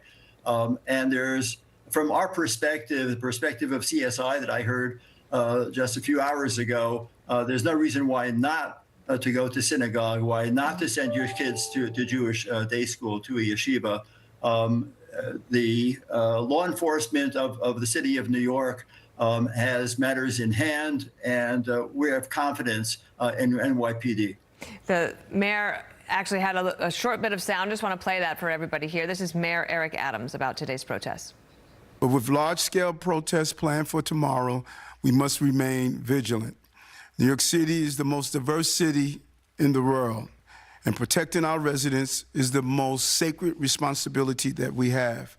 And there's, from our perspective, the perspective of CSI that I heard just a few hours ago, there's no reason why not to go to synagogue, why not to send your kids to Jewish day school, to a yeshiva. The law enforcement of the city of New York has matters in hand, and we have confidence in NYPD. The mayor actually had a short bit of sound. Just want to play that for everybody here. This is Mayor Eric Adams about today's protests. But with large-scale protests planned for tomorrow, we must remain vigilant. New York City is the most diverse city in the world, and protecting our residents is the most sacred responsibility that we have.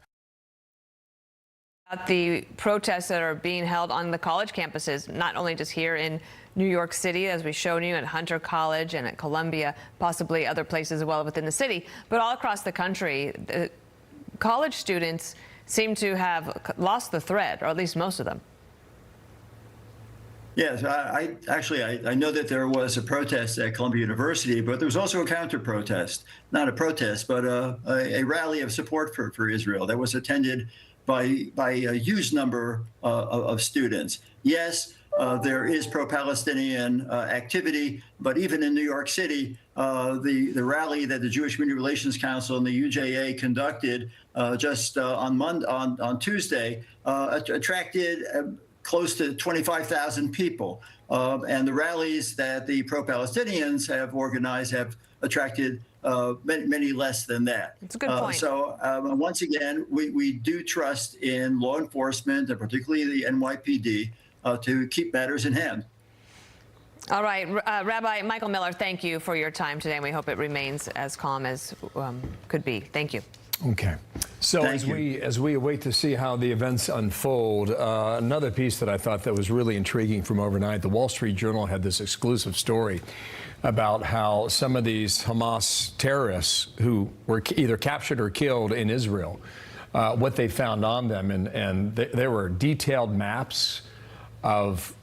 The protests that are being held on the college campuses, not only just here in New York City, as we've shown you, at Hunter College and at Columbia, possibly other places as well within the city, but all across the country, the college students seem to have lost the thread, or at least most of them. Yes, I know that there was a protest at Columbia University, but there was also a counter-protest, not a protest, but a rally of support for Israel that was attended by a huge number of students. Yes, there is pro-Palestinian activity, but even in New York City, the rally that the Jewish Community Relations Council and the UJA conducted just on Tuesday attracted close to 25,000 people. And the rallies that the pro-Palestinians have organized have attracted many less than that. That's a good point. So once again, we do trust in law enforcement, and particularly the NYPD, to keep matters in hand. All right, Rabbi Michael Miller, thank you for your time today, and we hope it remains as calm as could be. Thank you. Okay. So as we await to see how the events unfold, another piece that I thought that was really intriguing from overnight, the Wall Street Journal had this exclusive story about how some of these Hamas terrorists who were either captured or killed in Israel, what they found on them, and there were detailed maps of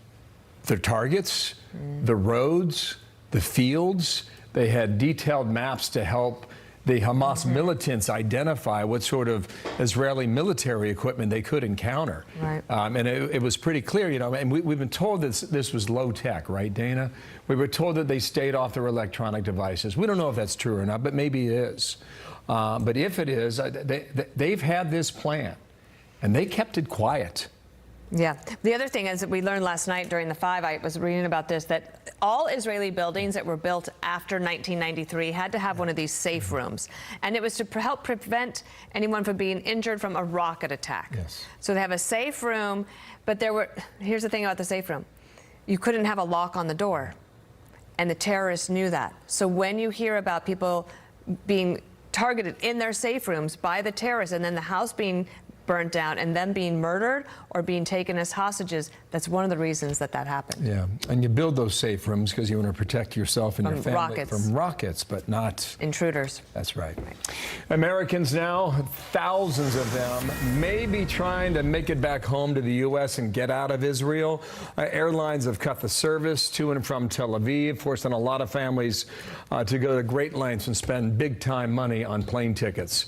their targets, the roads, the fields. They had detailed maps to help the Hamas militants identify what sort of Israeli military equipment they could encounter. Right. And it was pretty clear, you know, and we've been told that this was low tech, right, Dana? We were told that they stayed off their electronic devices. We don't know if that's true or not, but maybe it is. But if it is, they've had this plan, and they kept it quiet. Yeah. The other thing is that we learned last night during the 5, I was reading about this, that all Israeli buildings that were built after 1993 had to have one of these safe rooms. And it was to help prevent anyone from being injured from a rocket attack. Yes. So they have a safe room, but here's the thing about the safe room. You couldn't have a lock on the door. And the terrorists knew that. So when you hear about people being targeted in their safe rooms by the terrorists and then the house being burnt down and them being murdered or being taken as hostages, that's one of the reasons that happened. Yeah, and you build those safe rooms because you want to protect yourself and your family from rockets, but not intruders. That's right. Americans now, thousands of them, may be trying to make it back home to the U.S. and get out of Israel. Airlines have cut the service to and from Tel Aviv, forcing a lot of families to go to great lengths and spend big-time money on plane tickets.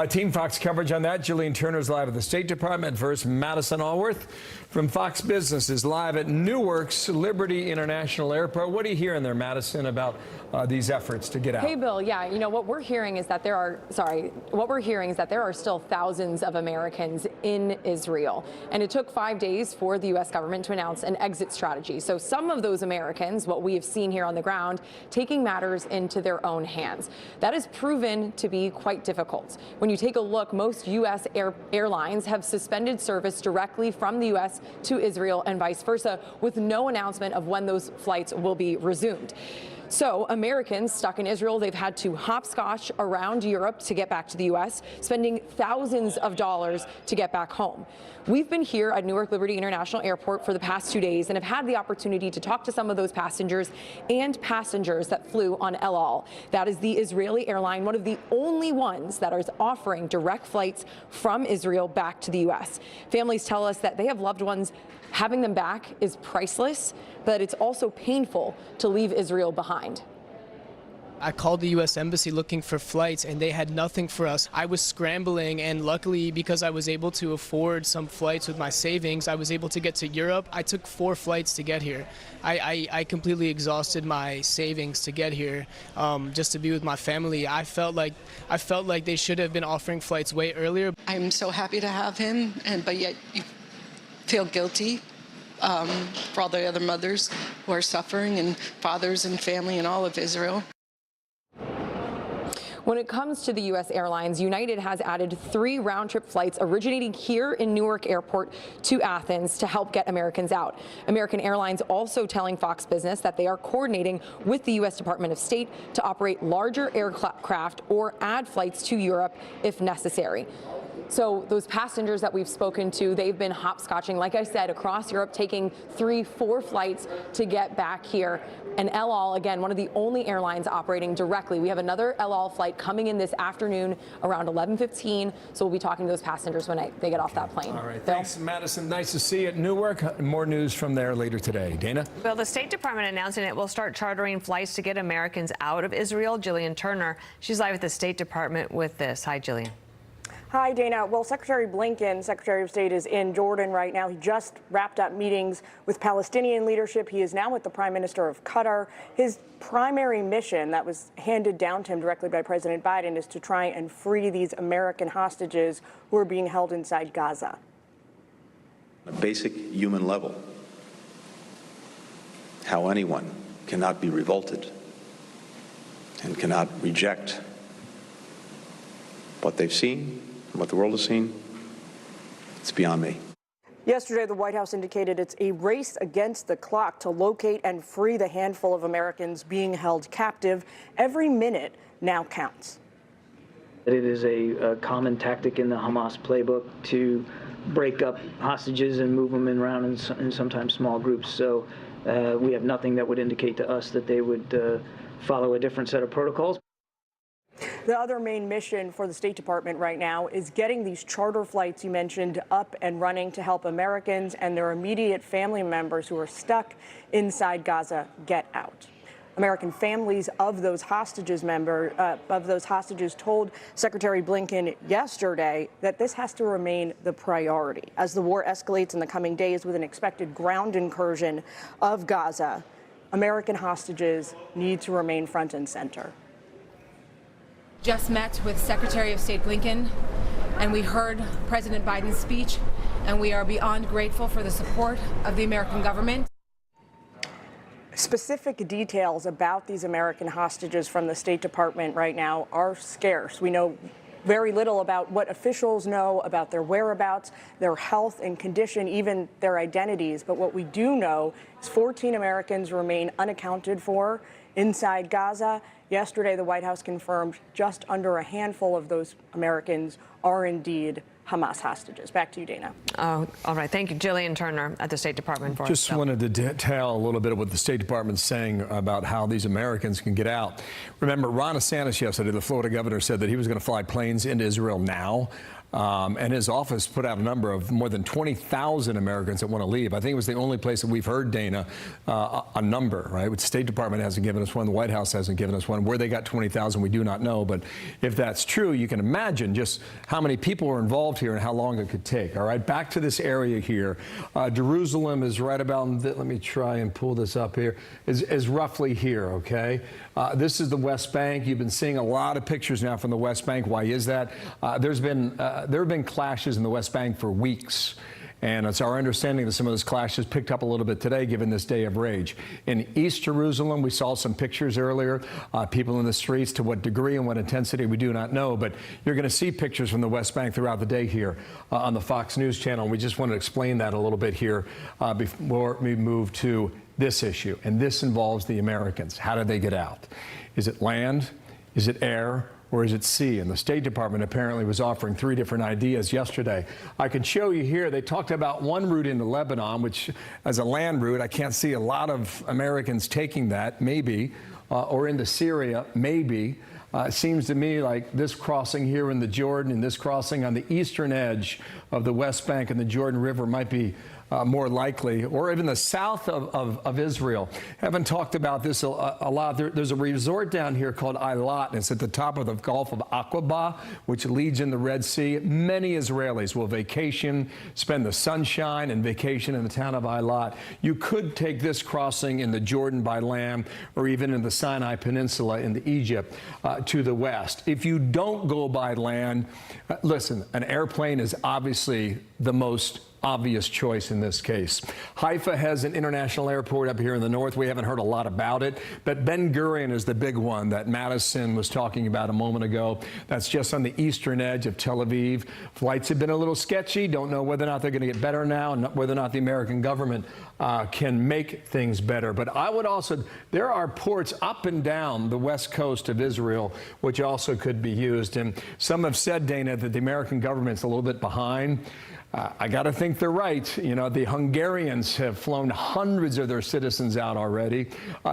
Team Fox coverage on that. Jillian Turner's live at the State Department. First, Madison Allworth from Fox Business is live at Newark's Liberty International Airport. What are you hearing there, Madison, about these efforts to get out? Hey, Bill. Yeah, you know what we're hearing is that there are still thousands of Americans in Israel, and it took 5 days for the U.S. government to announce an exit strategy. So some of those Americans, what we have seen here on the ground, taking matters into their own hands. That has proven to be quite difficult. When you take a look, most U.S. airlines have suspended service directly from the U.S. to Israel and vice versa, with no announcement of when those flights will be resumed. So Americans stuck in Israel, they've had to hopscotch around Europe to get back to the U.S., spending thousands of dollars to get back home. We've been here at Newark Liberty International Airport for the past 2 days and have had the opportunity to talk to some of those passengers and passengers that flew on El Al. That is the Israeli airline, one of the only ones that is offering direct flights from Israel back to the U.S. Families tell us that they have loved ones. Having them back is priceless, but it's also painful to leave Israel behind. I called the U.S. Embassy looking for flights, and they had nothing for us. I was scrambling, and luckily, because I was able to afford some flights with my savings, I was able to get to Europe. I took 4 flights to get here. I completely exhausted my savings to get here, just to be with my family. I felt like they should have been offering flights way earlier. I'm so happy to have him, but yet you feel guilty for all the other mothers who are suffering, and fathers and family in all of Israel. When it comes to the U.S. airlines, United has added 3 round-trip flights originating here in Newark Airport to Athens to help get Americans out. American Airlines also telling Fox Business that they are coordinating with the U.S. Department of State to operate larger aircraft or add flights to Europe if necessary. So those passengers that we've spoken to, they've been hopscotching, like I said, across Europe, taking 3-4 flights to get back here. And El Al, again, one of the only airlines operating directly. We have another El Al flight coming in this afternoon around 11:15. So we'll be talking to those passengers when they get off that plane. All right. Thanks, Madison. Nice to see you at Newark. More news from there later today. Dana? Well, the State Department announcing it will start chartering flights to get Americans out of Israel. Jillian Turner, she's live at the State Department with this. Hi, Jillian. Hi, Dana. Well, Secretary Blinken, Secretary of State, is in Jordan right now. He just wrapped up meetings with Palestinian leadership. He is now with the Prime Minister of Qatar. His primary mission that was handed down to him directly by President Biden is to try and free these American hostages who are being held inside Gaza. A basic human level, how anyone cannot be revolted and cannot reject what they've seen, what the world has seen, it's beyond me. Yesterday, the White House indicated it's a race against the clock to locate and free the handful of Americans being held captive. Every minute now counts. It is a common tactic in the Hamas playbook to break up hostages and move them around in sometimes small groups. So we have nothing that would indicate to us that they would follow a different set of protocols. The other main mission for the State Department right now is getting these charter flights you mentioned up and running to help Americans and their immediate family members who are stuck inside Gaza get out. American families of those hostages told Secretary Blinken yesterday that this has to remain the priority as the war escalates in the coming days with an expected ground incursion of Gaza. American hostages need to remain front and center. Just met with Secretary of State Blinken, and we heard President Biden's speech, and we are beyond grateful for the support of the American government. Specific details about these American hostages from the State Department right now are scarce. We know very little about what officials know about their whereabouts, their health and condition, even their identities. But what we do know is 14 Americans remain unaccounted for inside Gaza. Yesterday, the White House confirmed just under a handful of those Americans are indeed Hamas hostages. Back to you, Dana. Oh, all right. Thank you, Jillian Turner at the State Department. For Just wanted to detail a little bit of what the State Department's saying about how these Americans can get out. Remember, Ron DeSantis yesterday, the Florida governor, said that he was going to fly planes into Israel now. And his office put out a number of more than 20,000 Americans that want to leave. I think it was the only place that we've heard, Dana, a number, right? The State Department hasn't given us one. The White House hasn't given us one. Where they got 20,000, we do not know. But if that's true, you can imagine just how many people are involved here and how long it could take. All right, back to this area here. Jerusalem is right about, let me try and pull this up here, is roughly here, okay? This is the West Bank. You've been seeing a lot of pictures now from the West Bank. Why is that? There have been clashes in the West Bank for weeks. And it's our understanding that some of those clashes picked up a little bit today, given this day of rage. In East Jerusalem, we saw some pictures earlier, people in the streets. To what degree and what intensity, we do not know. But you're going to see pictures from the West Bank throughout the day here on the Fox News channel. We just want to explain that a little bit here before we move to this issue. And this involves the Americans. How did they get out? Is it land? Is it air? Or is it sea? And the State Department apparently was offering 3 different ideas yesterday. I can show you here, they talked about one route into Lebanon, which as a land route, I can't see a lot of Americans taking that, maybe, or into Syria, maybe. It seems to me like this crossing here in the Jordan and this crossing on the eastern edge of the West Bank and the Jordan River might be more likely, or even the south of Israel. Haven't talked about this a lot. There's a resort down here called Eilat, and it's at the top of the Gulf of Aqaba, which leads in the Red Sea. Many Israelis will vacation, spend the sunshine and vacation in the town of Eilat. You could take this crossing in the Jordan by land, or even in the Sinai Peninsula in Egypt to the west. If you don't go by land, listen, an airplane is obviously the most obvious choice in this case. Haifa has an international airport up here in the north. We haven't heard a lot about it, but Ben Gurion is the big one that Madison was talking about a moment ago. That's just on the eastern edge of Tel Aviv. Flights have been a little sketchy. Don't know whether or not they're going to get better now, and whether or not the American government can make things better. But I would also, there are ports up and down the west coast of Israel which also could be used. And some have said, Dana, that the American government's a little bit behind. I got to think they're right. You know, the Hungarians have flown hundreds of their citizens out already.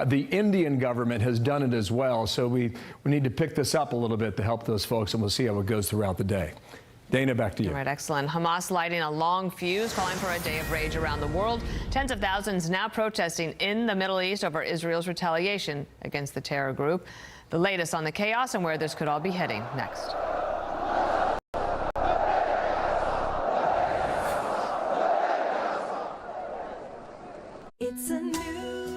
The Indian government has done it as well. So we need to pick this up a little bit to help those folks, and we'll see how it goes throughout the day. Dana, back to you. All right, excellent. Hamas lighting a long fuse, calling for a day of rage around the world. Tens of thousands now protesting in the Middle East over Israel's retaliation against the terror group. The latest on the chaos and where this could all be heading next.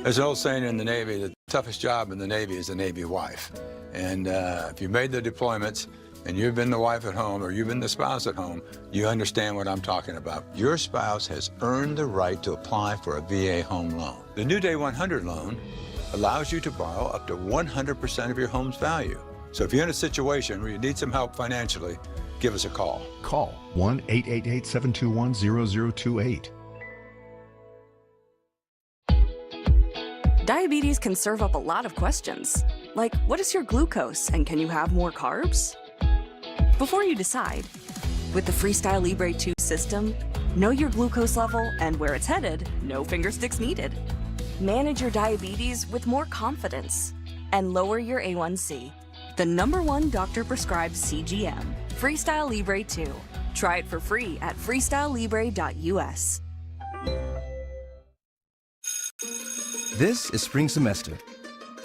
There's an old saying in the Navy, the toughest job in the Navy is the Navy wife. And if you've made the deployments and you've been the wife at home or you've been the spouse at home, you understand what I'm talking about. Your spouse has earned the right to apply for a VA home loan. The New Day 100 loan allows you to borrow up to 100% of your home's value. So if you're in a situation where you need some help financially, give us a call. Call 1-888-721-0028. Diabetes can serve up a lot of questions, like what is your glucose and can you have more carbs? Before you decide, with the Freestyle Libre 2 system, know your glucose level and where it's headed, no finger sticks needed. Manage your diabetes with more confidence and lower your A1C. The #1 doctor-prescribed CGM, Freestyle Libre 2. Try it for free at freestylelibre.us. This is spring semester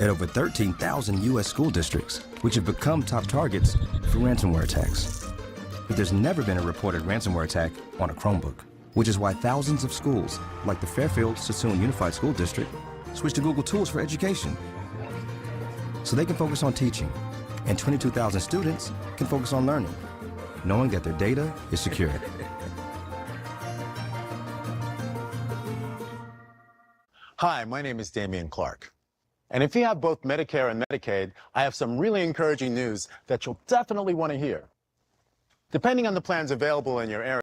at over 13,000 U.S. school districts, which have become top targets for ransomware attacks. But there's never been a reported ransomware attack on a Chromebook, which is why thousands of schools, like the Fairfield-Sassoon Unified School District, switched to Google Tools for Education. So they can focus on teaching, and 22,000 students can focus on learning, knowing that their data is secure. Hi, my name is Damian Clark. And if you have both Medicare and Medicaid, I have some really encouraging news that you'll definitely want to hear. Depending on the plans available in your area,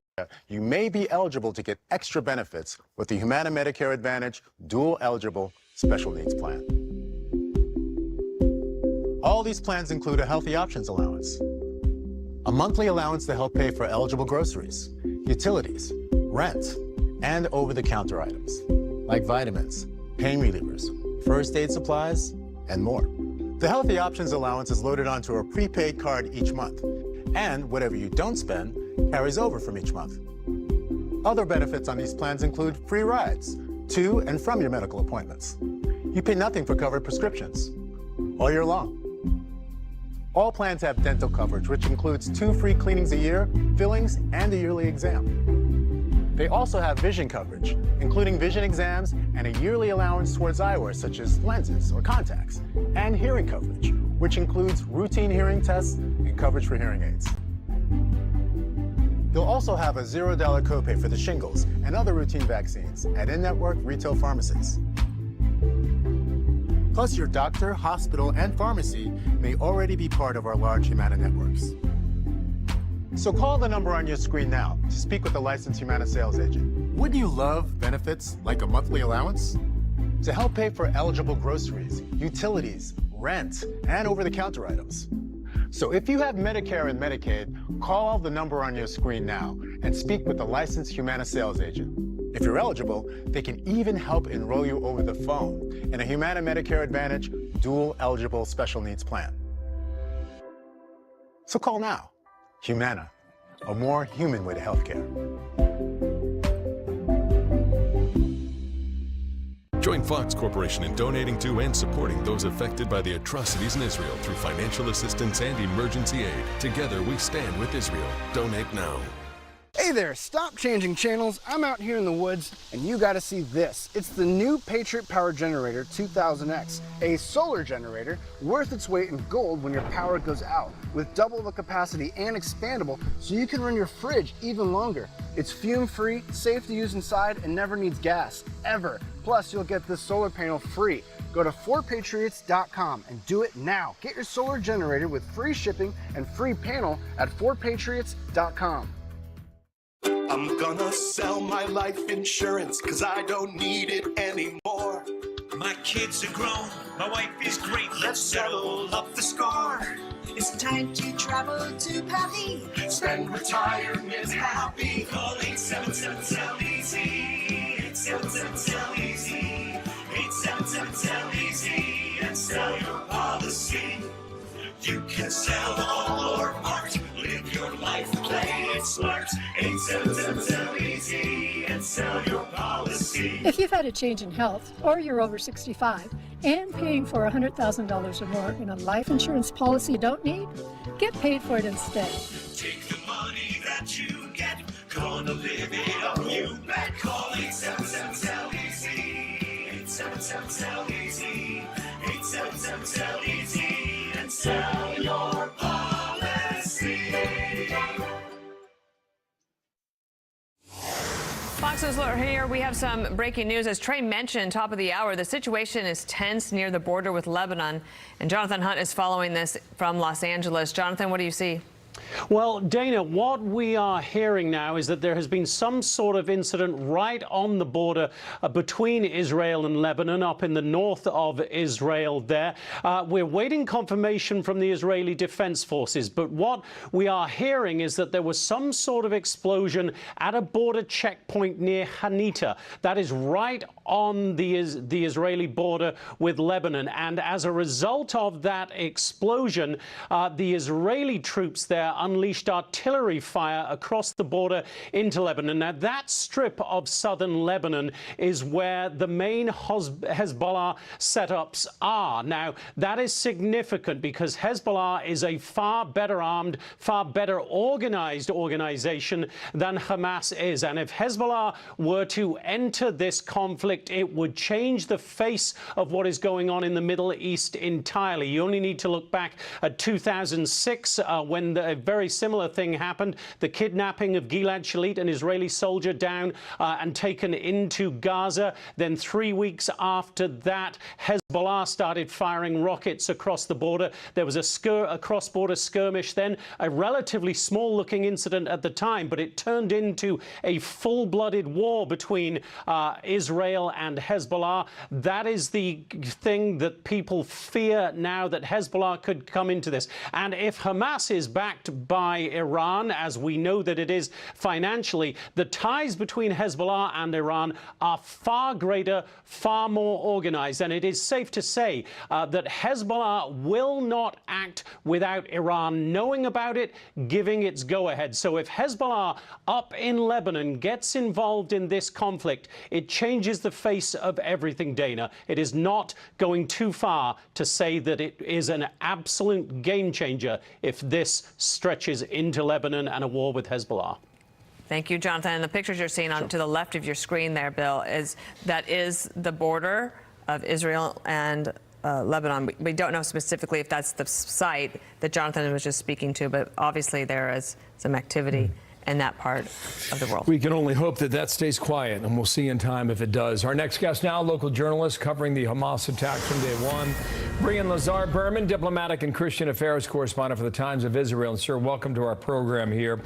you may be eligible to get extra benefits with the Humana Medicare Advantage Dual Eligible Special Needs Plan. All these plans include a Healthy Options Allowance, a monthly allowance to help pay for eligible groceries, utilities, rent, and over-the-counter items like vitamins, pain relievers, first aid supplies, and more. The Healthy Options Allowance is loaded onto a prepaid card each month, and whatever you don't spend carries over from each month. Other benefits on these plans include free rides to and from your medical appointments. You pay nothing for covered prescriptions all year long. All plans have dental coverage, which includes 2 free cleanings a year, fillings, and a yearly exam. They also have vision coverage, including vision exams and a yearly allowance towards eyewear, such as lenses or contacts, and hearing coverage, which includes routine hearing tests and coverage for hearing aids. You'll also have a $0 copay for the shingles and other routine vaccines at in-network retail pharmacies. Plus, your doctor, hospital, and pharmacy may already be part of our large Humana networks. So call the number on your screen now to speak with a licensed Humana sales agent. Wouldn't you love benefits like a monthly allowance? To help pay for eligible groceries, utilities, rent, and over-the-counter items. So if you have Medicare and Medicaid, call the number on your screen now and speak with a licensed Humana sales agent. If you're eligible, they can even help enroll you over the phone in a Humana Medicare Advantage Dual Eligible Special Needs Plan. So call now. Humana, a more human way to healthcare. Join Fox Corporation in donating to and supporting those affected by the atrocities in Israel through financial assistance and emergency aid. Together we stand with Israel. Donate now. Hey there, stop changing channels. I'm out here in the woods and you gotta see this. It's the new Patriot Power Generator 2000X, a solar generator worth its weight in gold when your power goes out, with double the capacity and expandable so you can run your fridge even longer. It's fume-free, safe to use inside, and never needs gas, ever. Plus, you'll get this solar panel free. Go to 4patriots.com and do it now. Get your solar generator with free shipping and free panel at 4patriots.com. I'm gonna sell my life insurance cause I don't need it anymore. My kids are grown, my wife is great, let's settle up the score. It's time to travel to Paris. Spend retirement happy. Call 877-SELL-EASY, 877-SELL-EASY, 877-SELL-EASY, and sell your policy. You can sell all or part, live your life, play it smart. 877-SELL-EASY and sell your policy. If you've had a change in health or you're over 65 and paying for $100,000 or more in a life insurance policy you don't need, get paid for it instead. Take the money that you get, gonna live it up, you bet. Call 877-SELL-EASY, 877-SELL-EASY, 877-SELL-EASY. Sell your policy. Fox News here. We have some breaking news. As Trey mentioned, top of the hour, the situation is tense near the border with Lebanon. And Jonathan Hunt is following this from Los Angeles. Jonathan, what do you see? Well, Dana, what we are hearing now is that there has been some sort of incident right on the border between Israel and Lebanon, up in the north of Israel there. We're waiting confirmation from the Israeli Defense Forces, but what we are hearing is that there was some sort of explosion at a border checkpoint near Hanita. That is right on the Israeli border with Lebanon. And as a result of that explosion, the Israeli troops there unleashed artillery fire across the border into Lebanon. Now, that strip of southern Lebanon is where the main Hezbollah setups are. Now, that is significant because Hezbollah is a far better armed, far better organized organization than Hamas is. And if Hezbollah were to enter this conflict, it would change the face of what is going on in the Middle East entirely. You only need to look back at 2006 when the very similar thing happened. The kidnapping of Gilad Shalit, an Israeli soldier, down and taken into Gaza. Then 3 weeks after that, Hezbollah started firing rockets across the border. There was a cross-border skirmish then, a relatively small-looking incident at the time, but it turned into a full-blooded war between Israel and Hezbollah. That is the thing that people fear now, that Hezbollah could come into this. And if Hamas is backed by Iran, as we know that it is financially, the ties between Hezbollah and Iran are far greater, far more organized. And it is safe to say that Hezbollah will not act without Iran knowing about it, giving its go-ahead. So if Hezbollah up in Lebanon gets involved in this conflict, it changes the face of everything, Dana. It is not going too far to say that it is an absolute game changer if this stretches into Lebanon and a war with Hezbollah. Thank you, Jonathan. And the pictures you're seeing to the left of your screen there, Bill, is the border of Israel and Lebanon. We don't know specifically if that's the site that Jonathan was just speaking to, but obviously there is some activity in that part of the world. We can only hope that that stays quiet, and we'll see in time if it does. Our next guest now, local journalist covering the Hamas attacks from day one, Brian Lazar Berman, diplomatic and Christian affairs correspondent for the Times of Israel. And sir, welcome to our program here.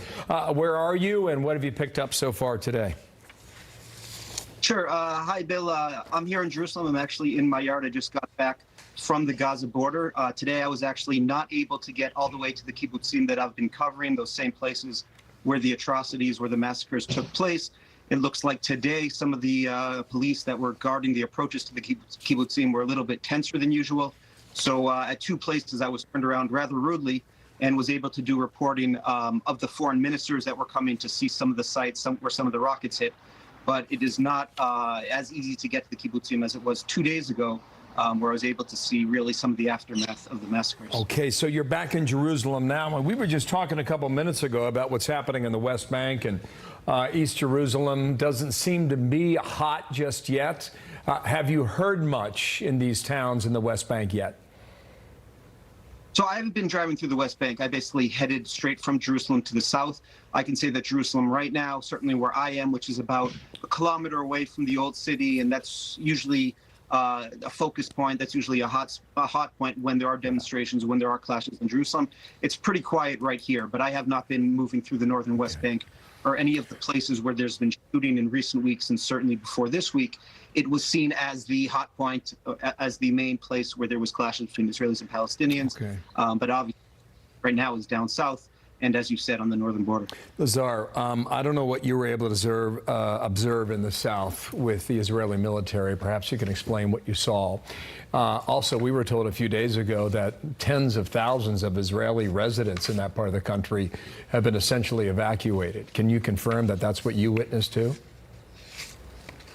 Where are you, and what have you picked up so far today? Sure. Hi, Bill. I'm here in Jerusalem. I'm actually in my yard. I just got back from the Gaza border. Today, I was actually not able to get all the way to the kibbutzim that I've been covering, those same places where the atrocities, where the massacres took place. It looks like today some of the police that were guarding the approaches to the kibbutzim were a little bit tenser than usual. So at two places I was turned around rather rudely and was able to do reporting of the foreign ministers that were coming to see some of the sites where some of the rockets hit. But it is not as easy to get to the kibbutzim as it was 2 days ago, where I was able to see really some of the aftermath of the massacres. Okay, so you're back in Jerusalem now. We were just talking a couple minutes ago about what's happening in the West Bank, and East Jerusalem doesn't seem to be hot just yet. Have you heard much in these towns in the West Bank yet? So I haven't been driving through the West Bank. I basically headed straight from Jerusalem to the south. I can say that Jerusalem right now, certainly where I am, which is about a kilometer away from the old city, and that's usually a focus point. That's usually a hot point when there are demonstrations, when there are clashes in Jerusalem. It's pretty quiet right here, but I have not been moving through the northern West Bank or any of the places where there's been shooting in recent weeks, and certainly before this week. It was seen as the hot point, as the main place where there was clashes between Israelis and Palestinians. Okay. But obviously, right now is down south, and as you said, on the northern border. Lazar, I don't know what you were able to observe in the south with the Israeli military. Perhaps you can explain what you saw. Also, we were told a few days ago that tens of thousands of Israeli residents in that part of the country have been essentially evacuated. Can you confirm that that's what you witnessed too?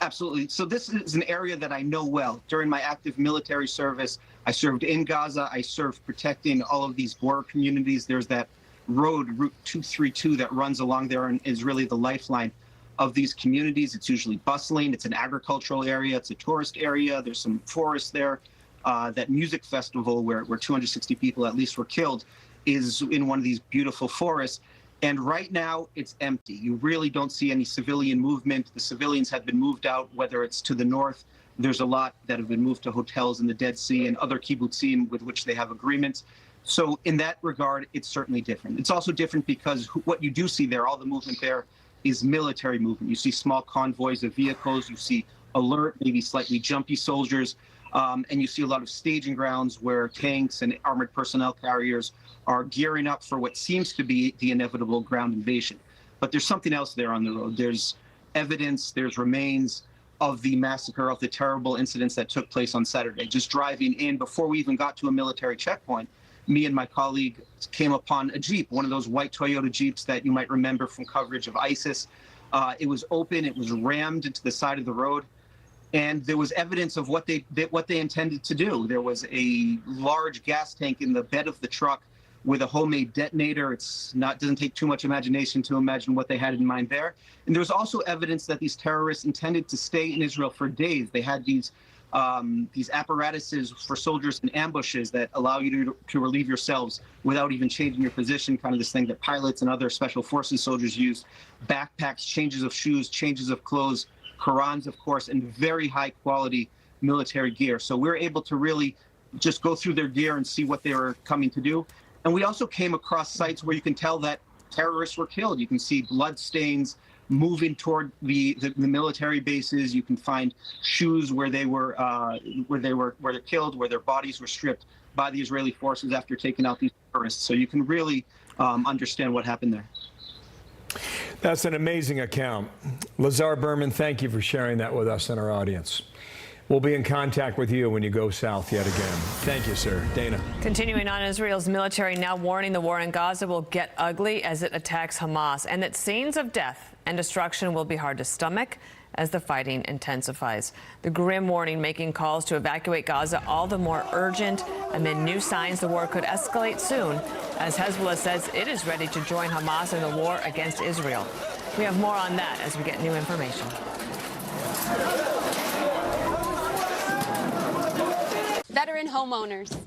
Absolutely. So this is an area that I know well. During my active military service, I served in Gaza. I served protecting all of these border communities. There's that road, Route 232, that runs along there and is really the lifeline of these communities. It's usually bustling. It's an agricultural area. It's a tourist area. There's some forests there. That music festival where 260 people at least were killed is in one of these beautiful forests. And right now, it's empty. You really don't see any civilian movement. The civilians have been moved out, whether it's to the north. There's a lot that have been moved to hotels in the Dead Sea and other kibbutzim with which they have agreements. So in that regard, it's certainly different. It's also different because what you do see there, all the movement there, is military movement. You see small convoys of vehicles. You see alert, maybe slightly jumpy soldiers. And you see a lot of staging grounds where tanks and armored personnel carriers are gearing up for what seems to be the inevitable ground invasion. But there's something else there on the road. There's evidence, there's remains of the massacre, of the terrible incidents that took place on Saturday. Just driving in, before we even got to a military checkpoint, me and my colleague came upon a Jeep, one of those white Toyota Jeeps that you might remember from coverage of ISIS. It was open, it was rammed into the side of the road. And there was evidence of what they intended to do. There was a large gas tank in the bed of the truck with a homemade detonator. Doesn't take too much imagination to imagine what they had in mind there. And there was also evidence that these terrorists intended to stay in Israel for days. They had these these apparatuses for soldiers in ambushes that allow you to relieve yourselves without even changing your position, kind of this thing that pilots and other special forces soldiers use, backpacks, changes of shoes, changes of clothes, Qurans, of course, and very high quality military gear. So we're able to really just go through their gear and see what they were coming to do. And we also came across sites where you can tell that terrorists were killed. You can see blood stains moving toward the military bases. You can find shoes where they're killed, where their bodies were stripped by the Israeli forces after taking out these terrorists. So you can really understand what happened there. That's an amazing account. Lazar Berman, thank you for sharing that with us and our audience. We'll be in contact with you when you go south yet again. Thank you, sir. Dana. Continuing on, Israel's military now warning the war in Gaza will get ugly as it attacks Hamas, and that scenes of death and destruction will be hard to stomach as the fighting intensifies. The grim warning making calls to evacuate Gaza all the more urgent amid new signs the war could escalate soon, as Hezbollah says it is ready to join Hamas in the war against Israel. We have more on that as we get new information. Veteran homeowners.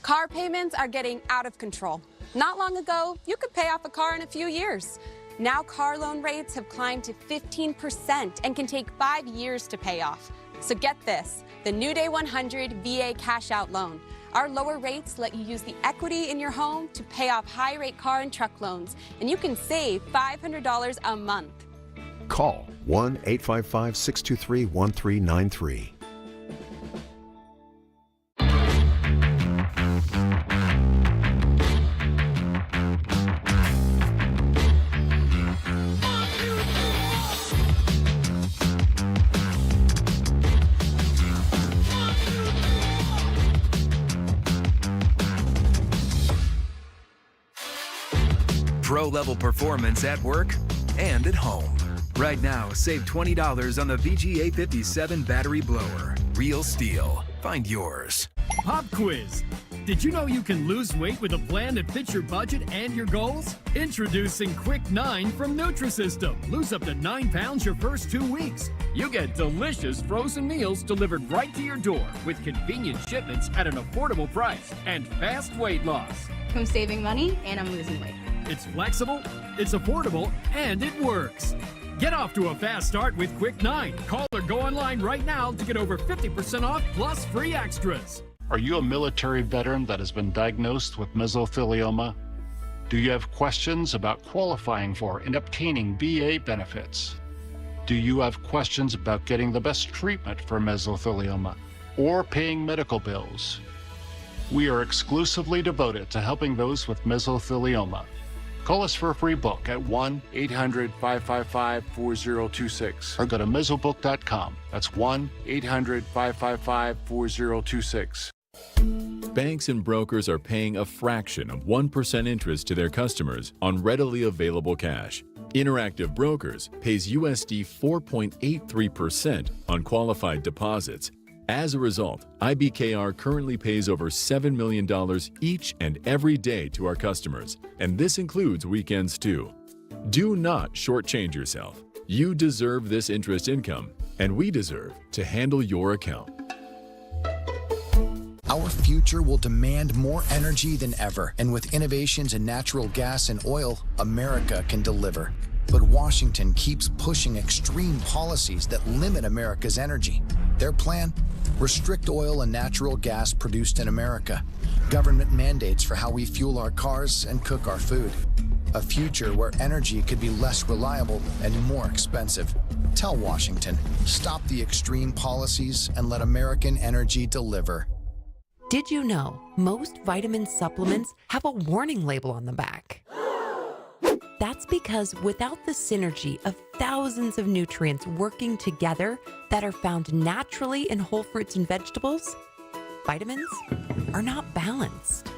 Car payments are getting out of control. Not long ago, you could pay off a car in a few years. Now car loan rates have climbed to 15% and can take 5 years to pay off. So get this, the New Day 100 VA cash out loan. Our lower rates let you use the equity in your home to pay off high-rate car and truck loans, and you can save $500 a month. Call 1-855-623-1393. Pro-level performance at work and at home. Right now, save $20 on the VGA57 battery blower. Real steel. Find yours. Pop quiz. Did you know you can lose weight with a plan that fits your budget and your goals? Introducing Quick 9 from Nutrisystem. Lose up to 9 pounds your first 2 weeks. You get delicious frozen meals delivered right to your door with convenient shipments at an affordable price and fast weight loss. I'm saving money and I'm losing weight. It's flexible, it's affordable, and it works. Get off to a fast start with Quick 9. Call or go online right now to get over 50% off plus free extras. Are you a military veteran that has been diagnosed with mesothelioma? Do you have questions about qualifying for and obtaining VA benefits? Do you have questions about getting the best treatment for mesothelioma or paying medical bills? We are exclusively devoted to helping those with mesothelioma. Call us for a free book at 1-800-555-4026 or go to mesobook.com. That's 1-800-555-4026. Banks and brokers are paying a fraction of 1% interest to their customers on readily available cash. Interactive Brokers pays USD 4.83% on qualified deposits. As a result, IBKR currently pays over $7 million each and every day to our customers, and this includes weekends too. Do not shortchange yourself. You deserve this interest income, and we deserve to handle your account. Our future will demand more energy than ever, and with innovations in natural gas and oil, America can deliver. But Washington keeps pushing extreme policies that limit America's energy. Their plan? Restrict oil and natural gas produced in America. Government mandates for how we fuel our cars and cook our food. A future where energy could be less reliable and more expensive. Tell Washington, stop the extreme policies and let American energy deliver. Did you know most vitamin supplements have a warning label on the back? That's because without the synergy of thousands of nutrients working together that are found naturally in whole fruits and vegetables, vitamins are not balanced.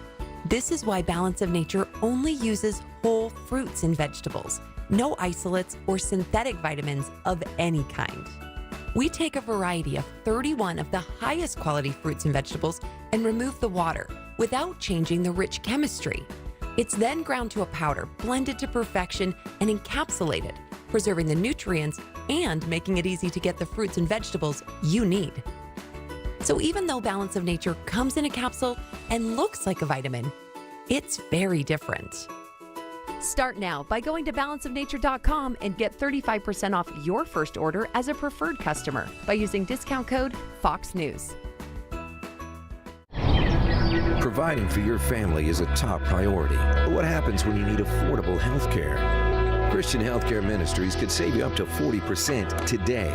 This is why Balance of Nature only uses whole fruits and vegetables, no isolates or synthetic vitamins of any kind. We take a variety of 31 of the highest quality fruits and vegetables and remove the water without changing the rich chemistry. It's then ground to a powder, blended to perfection, and encapsulated, preserving the nutrients and making it easy to get the fruits and vegetables you need. So even though Balance of Nature comes in a capsule and looks like a vitamin, it's very different. Start now by going to balanceofnature.com and get 35% off your first order as a preferred customer by using discount code Fox News. Providing for your family is a top priority. But what happens when you need affordable health care? Christian Healthcare Ministries could save you up to 40% today.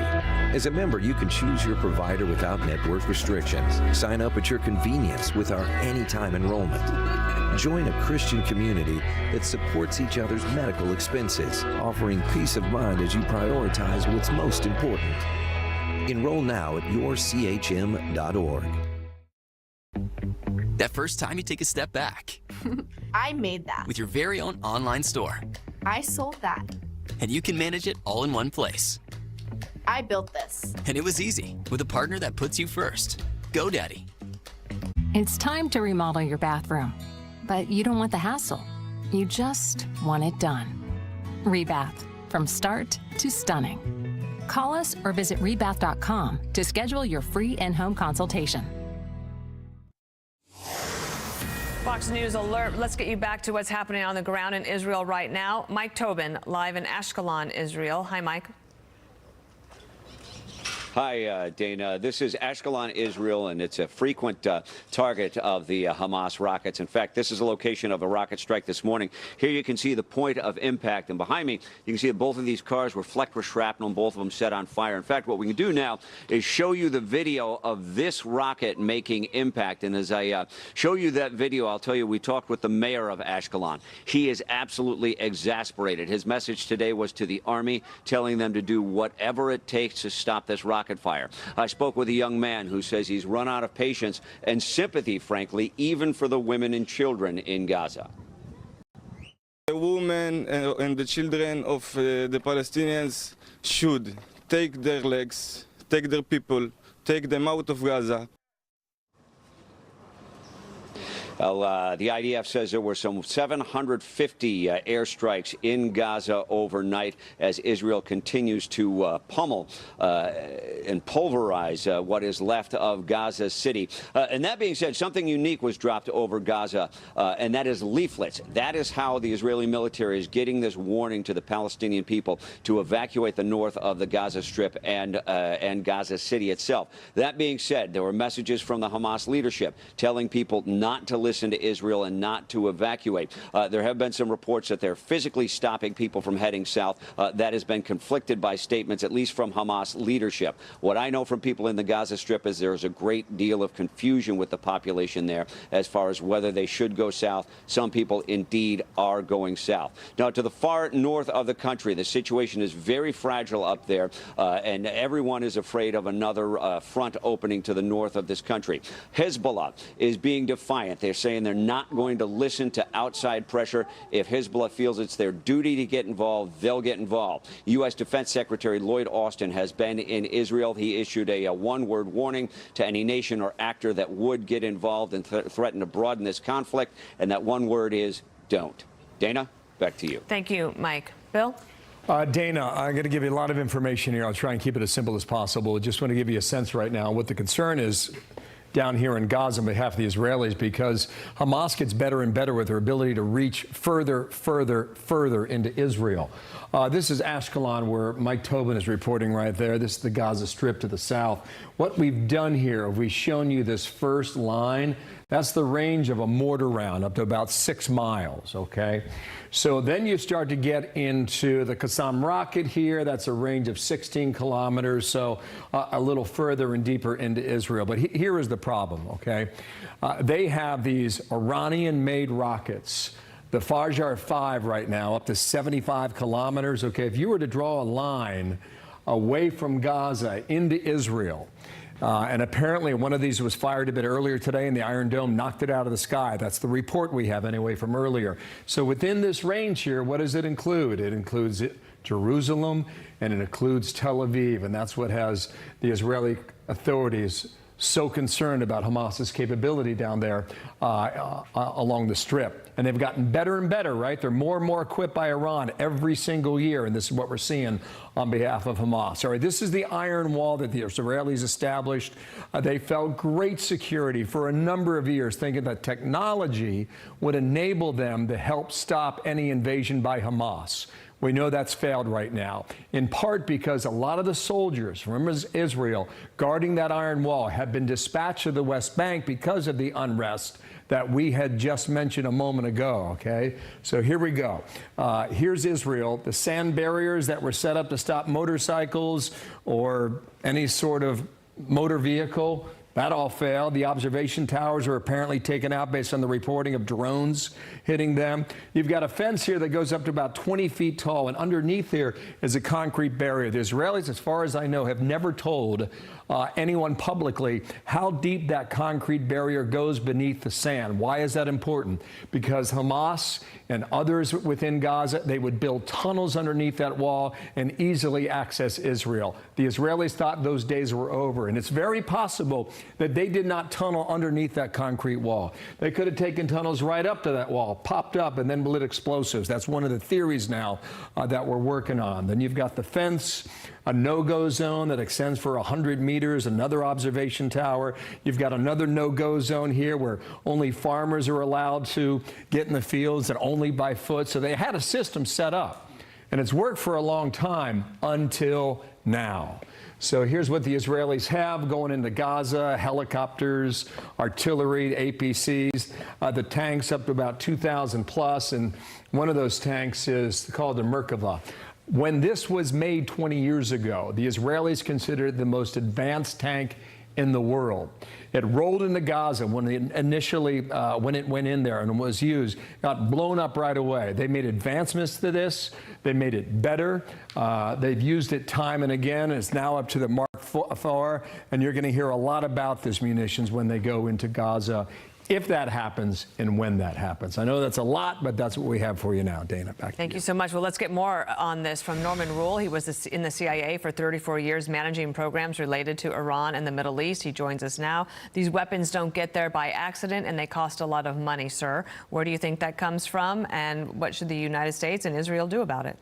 As a member, you can choose your provider without network restrictions. Sign up at your convenience with our anytime enrollment. Join a Christian community that supports each other's medical expenses, offering peace of mind as you prioritize what's most important. Enroll now at yourchm.org. That first time you take a step back. I made that. With your very own online store. I sold that. And you can manage it all in one place. I built this. And it was easy with a partner that puts you first. GoDaddy. It's time to remodel your bathroom, but you don't want the hassle. You just want it done. Rebath, from start to stunning. Call us or visit rebath.com to schedule your free in-home consultation. Fox News alert. Let's get you back to what's happening on the ground in Israel right now. Mike Tobin, live in Ashkelon, Israel. Hi, Mike. Hi, Dana. This is Ashkelon, Israel, and it's a frequent target of the Hamas rockets. In fact, this is a location of a rocket strike this morning. Here you can see the point of impact, and behind me, you can see that both of these cars were flecked with shrapnel, and both of them set on fire. In fact, what we can do now is show you the video of this rocket making impact. And as I show you that video, I'll tell you, we talked with the mayor of Ashkelon. He is absolutely exasperated. His message today was to the army, telling them to do whatever it takes to stop this rocket fire. I spoke with a young man who says he's run out of patience and sympathy, frankly, even for the women and children in Gaza. The women and the children of the Palestinians should take their legs, take their people, take them out of Gaza. Well, the IDF says there were some 750 airstrikes in Gaza overnight as Israel continues to pummel and pulverize what is left of Gaza City. And that being said, something unique was dropped over Gaza, and that is leaflets. That is how the Israeli military is getting this warning to the Palestinian people to evacuate the north of the Gaza Strip and Gaza City itself. That being said, there were messages from the Hamas leadership telling people not to listen to Israel and not to evacuate. There have been some reports that they're physically stopping people from heading south. That has been conflicted by statements, at least from Hamas leadership. What I know from people in the Gaza Strip is there's a great deal of confusion with the population there as far as whether they should go south. Some people indeed are going south. Now, to the far north of the country, the situation is very fragile up there, and everyone is afraid of another front opening to the north of this country. Hezbollah is being defiant. They're saying they're not going to listen to outside pressure. If Hezbollah feels it's their duty to get involved, they'll get involved. U.S. Defense Secretary Lloyd Austin has been in Israel. He issued a one-word warning to any nation or actor that would get involved and threaten to broaden this conflict, and that one word is don't. Dana, back to you. Thank you, Mike. Bill? Dana, I'm going to give you a lot of information here. I'll try and keep it as simple as possible. I just want to give you a sense right now what the concern is down here in Gaza on behalf of the Israelis, because Hamas gets better and better with their ability to reach further into Israel. This is Ashkelon, where Mike Tobin is reporting right there. This is the Gaza Strip to the south. What we've done here, we've shown you this first line. That's the range of a mortar round, up to about 6 miles, okay? So then you start to get into the Qassam rocket here. That's a range of 16 kilometers, so a little further and deeper into Israel. But here is the problem, okay? They have these Iranian-made rockets. The Fajar 5 right now, up to 75 kilometers, okay? If you were to draw a line away from Gaza into Israel, and apparently one of these was fired a bit earlier today, and the Iron Dome knocked it out of the sky. That's the report we have anyway from earlier. So within this range here, what does it include? It includes Jerusalem, and it includes Tel Aviv, and that's what has the Israeli authorities so concerned about Hamas's capability down there along the Strip. And they've gotten better and better, right? They're more and more equipped by Iran every single year, and this is what we're seeing on behalf of Hamas. All right, this is the iron wall that the Israelis established. They felt great security for a number of years, thinking that technology would enable them to help stop any invasion by Hamas. We know that's failed right now, in part because a lot of the soldiers from Israel guarding that iron wall have been dispatched to the West Bank because of the unrest that we had just mentioned a moment ago, okay? So here we go. Here's Israel. The sand barriers that were set up to stop motorcycles or any sort of motor vehicle, that all failed. The observation towers were apparently taken out based on the reporting of drones hitting them. You've got a fence here that goes up to about 20 feet tall, and underneath here is a concrete barrier. The Israelis, as far as I know, have never told anyone publicly how deep that concrete barrier goes beneath the sand. Why is that important? Because Hamas and others within Gaza, they would build tunnels underneath that wall and easily access Israel. The Israelis thought those days were over, and it's very possible that they did not tunnel underneath that concrete wall. They could have taken tunnels right up to that wall, popped up, and then lit explosives. That's one of the theories now that we're working on. Then you've got the fence, a no-go zone that extends for 100 meters, another observation tower. You've got another no-go zone here where only farmers are allowed to get in the fields and only by foot. So they had a system set up, and it's worked for a long time until now. So here's what the Israelis have going into Gaza: helicopters, artillery, APCs, the tanks up to about 2,000 plus, and one of those tanks is called the Merkava. When this was made 20 years ago, the Israelis considered it the most advanced tank in the world. It rolled into Gaza when it initially, when it went in there and was used, got blown up right away. They made advancements to this. They made it better. They've used it time and again. It's now up to the Mark IV, and you're going to hear a lot about this munitions when they go into Gaza, if that happens and when that happens. I know that's a lot, but that's what we have for you now. Dana, back to you. Thank you so much. Well, let's get more on this from Norman Rule. He was in the CIA for 34 years, managing programs related to Iran and the Middle East. He joins us now. These weapons don't get there by accident, and they cost a lot of money, sir. Where do you think that comes from, and what should the United States and Israel do about it?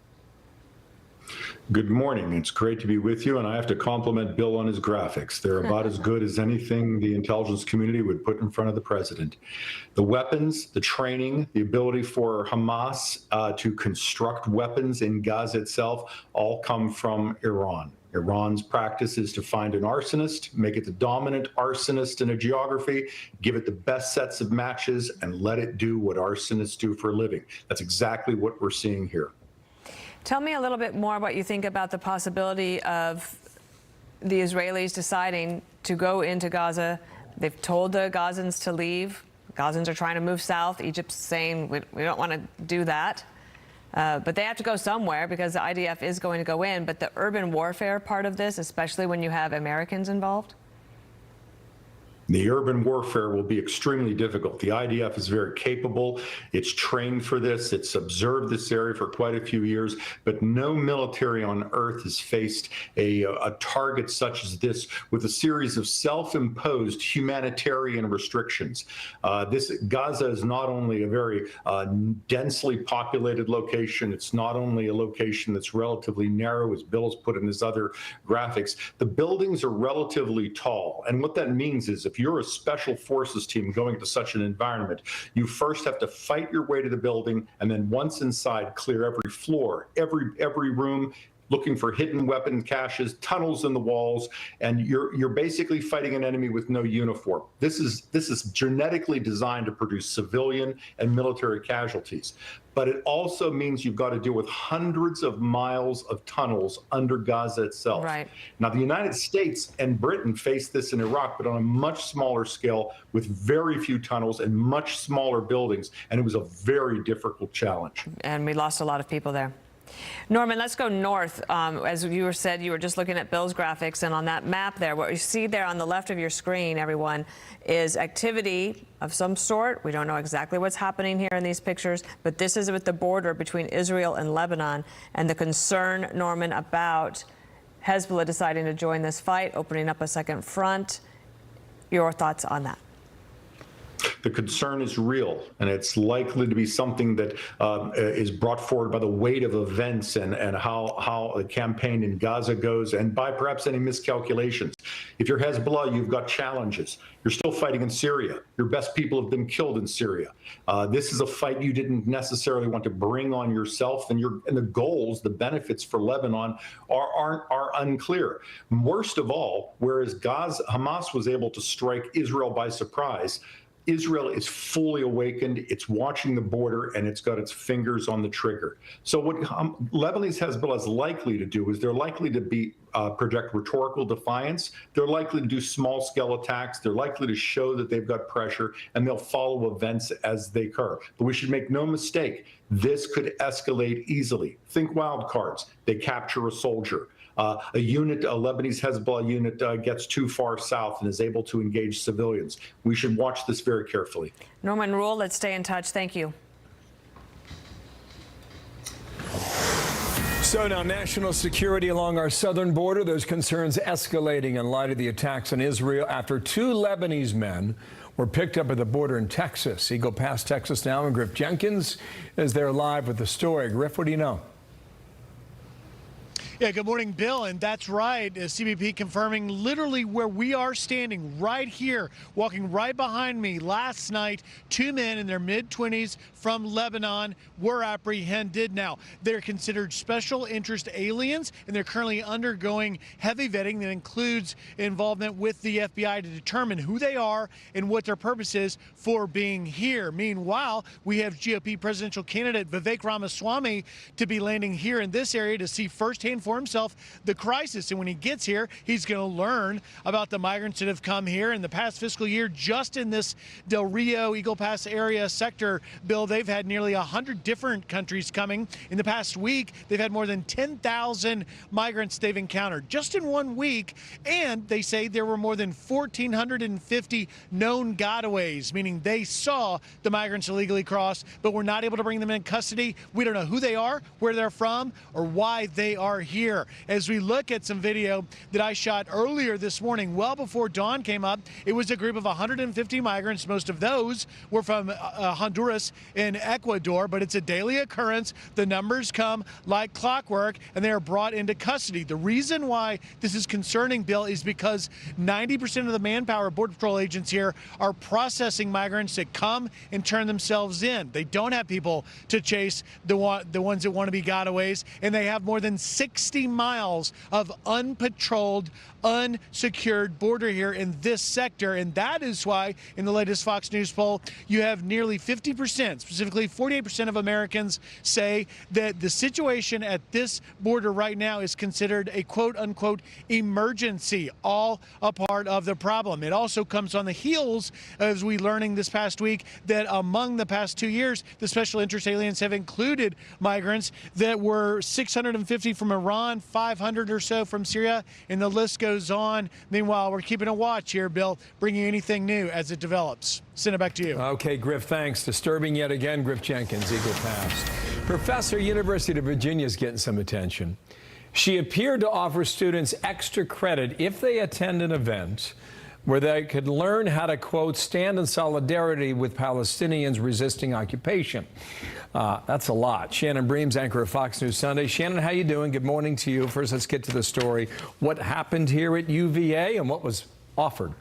Good morning. It's great to be with you, and I have to compliment Bill on his graphics. They're about as good as anything the intelligence community would put in front of the president. The weapons, the training, the ability for Hamas to construct weapons in Gaza itself all come from Iran. Iran's practice is to find an arsonist, make it the dominant arsonist in a geography, give it the best sets of matches, and let it do what arsonists do for a living. That's exactly what we're seeing here. Tell me a little bit more what you think about the possibility of the Israelis deciding to go into Gaza. They've told the Gazans to leave. Gazans are trying to move south. Egypt's saying we don't want to do that. But they have to go somewhere because the IDF is going to go in. But the urban warfare part of this, especially when you have Americans involved? The urban warfare will be extremely difficult. The IDF is very capable. It's trained for this. It's observed this area for quite a few years, but no military on earth has faced a target such as this with a series of self-imposed humanitarian restrictions. Gaza is not only a very densely populated location. It's not only a location that's relatively narrow, as Bill has put in his other graphics. The buildings are relatively tall, and what that means is if you're a special forces team going to such an environment, you first have to fight your way to the building, and then once inside, clear every floor, every room, looking for hidden weapon caches, tunnels in the walls, and you're basically fighting an enemy with no uniform. This is genetically designed to produce civilian and military casualties. But it also means you've got to deal with hundreds of miles of tunnels under Gaza itself. Right. Now, the United States and Britain faced this in Iraq, but on a much smaller scale with very few tunnels and much smaller buildings, and it was a very difficult challenge. And we lost a lot of people there. Norman, let's go north. As you said, you were just looking at Bill's graphics, and on that map there, what you see there on the left of your screen, everyone, is activity of some sort. We don't know exactly what's happening here in these pictures, but this is with the border between Israel and Lebanon, and the concern, Norman, about Hezbollah deciding to join this fight, opening up a second front. Your thoughts on that? The concern is real, and it's likely to be something that is brought forward by the weight of events and how the campaign in Gaza goes, and by perhaps any miscalculations. If you're Hezbollah, you've got challenges. You're still fighting in Syria. Your best people have been killed in Syria. This is a fight you didn't necessarily want to bring on yourself, and the goals, the benefits for Lebanon are unclear. Worst of all, whereas Hamas was able to strike Israel by surprise, Israel is fully awakened, it's watching the border, and it's got its fingers on the trigger. So what Lebanese Hezbollah is likely to do is they're likely to project rhetorical defiance, they're likely to do small-scale attacks, they're likely to show that they've got pressure, and they'll follow events as they occur. But we should make no mistake, this could escalate easily. Think wild cards. They capture a soldier. A Lebanese Hezbollah unit gets too far south and is able to engage civilians. We should watch this very carefully. Norman Rule, let's stay in touch. Thank you. So now national security along our southern border, those concerns escalating in light of the attacks on Israel after 2 Lebanese men were picked up at the border in Texas. Eagle Pass, Texas now, and Griff Jenkins is there live with the story. Griff, what do you know? Yeah, good morning, Bill. And that's right. CBP confirming literally where we are standing right here, walking right behind me. Last night, 2 men in their mid-20s from Lebanon were apprehended. Now, they're considered special interest aliens, and they're currently undergoing heavy vetting that includes involvement with the FBI to determine who they are and what their purpose is for being here. Meanwhile, we have GOP presidential candidate Vivek Ramaswamy to be landing here in this area to see firsthand for himself the crisis. And when he gets here, he's going to learn about the migrants that have come here in the past fiscal year. Just in this Del Rio, Eagle Pass area sector, Bill, they've had nearly 100 different countries coming. In the past week, they've had more than 10,000 migrants they've encountered just in 1 week. And they say there were more than 1,450 known gotaways, meaning they saw the migrants illegally cross, but were not able to bring them in custody. We don't know who they are, where they're from, or why they are here. As we look at some video that I shot earlier this morning, well before dawn came up, it was a group of 150 migrants. Most of those were from Honduras and Ecuador, but it's a daily occurrence. The numbers come like clockwork, and they are brought into custody. The reason why this is concerning, Bill, is because 90% of the manpower Border Patrol agents here are processing migrants that come and turn themselves in. They don't have people to chase the ones that want to be gotaways, and they have more than 60 miles of unpatrolled, unsecured border here in this sector. And that is why in the latest Fox News poll, you have nearly 50%, specifically 48% of Americans say that the situation at this border right now is considered a quote unquote emergency, all a part of the problem. It also comes on the heels, as we learning this past week, that among the past 2 years, the special interest aliens have included migrants that were 650 from Iran, 500 or so from Syria, and the list goes on. Meanwhile, we're keeping a watch here, Bill, bringing anything new as it develops. Send it back to you. Okay, Griff, thanks. Disturbing yet again, Griff Jenkins, Eagle Pass. Professor, University of Virginia is getting some attention. She appeared to offer students extra credit if they attend an event where they could learn how to, quote, stand in solidarity with Palestinians resisting occupation. That's a lot. Shannon Breams, anchor of Fox News Sunday. Shannon, how you doing? Good morning to you. First, let's get to the story. What happened here at UVA and what was offered?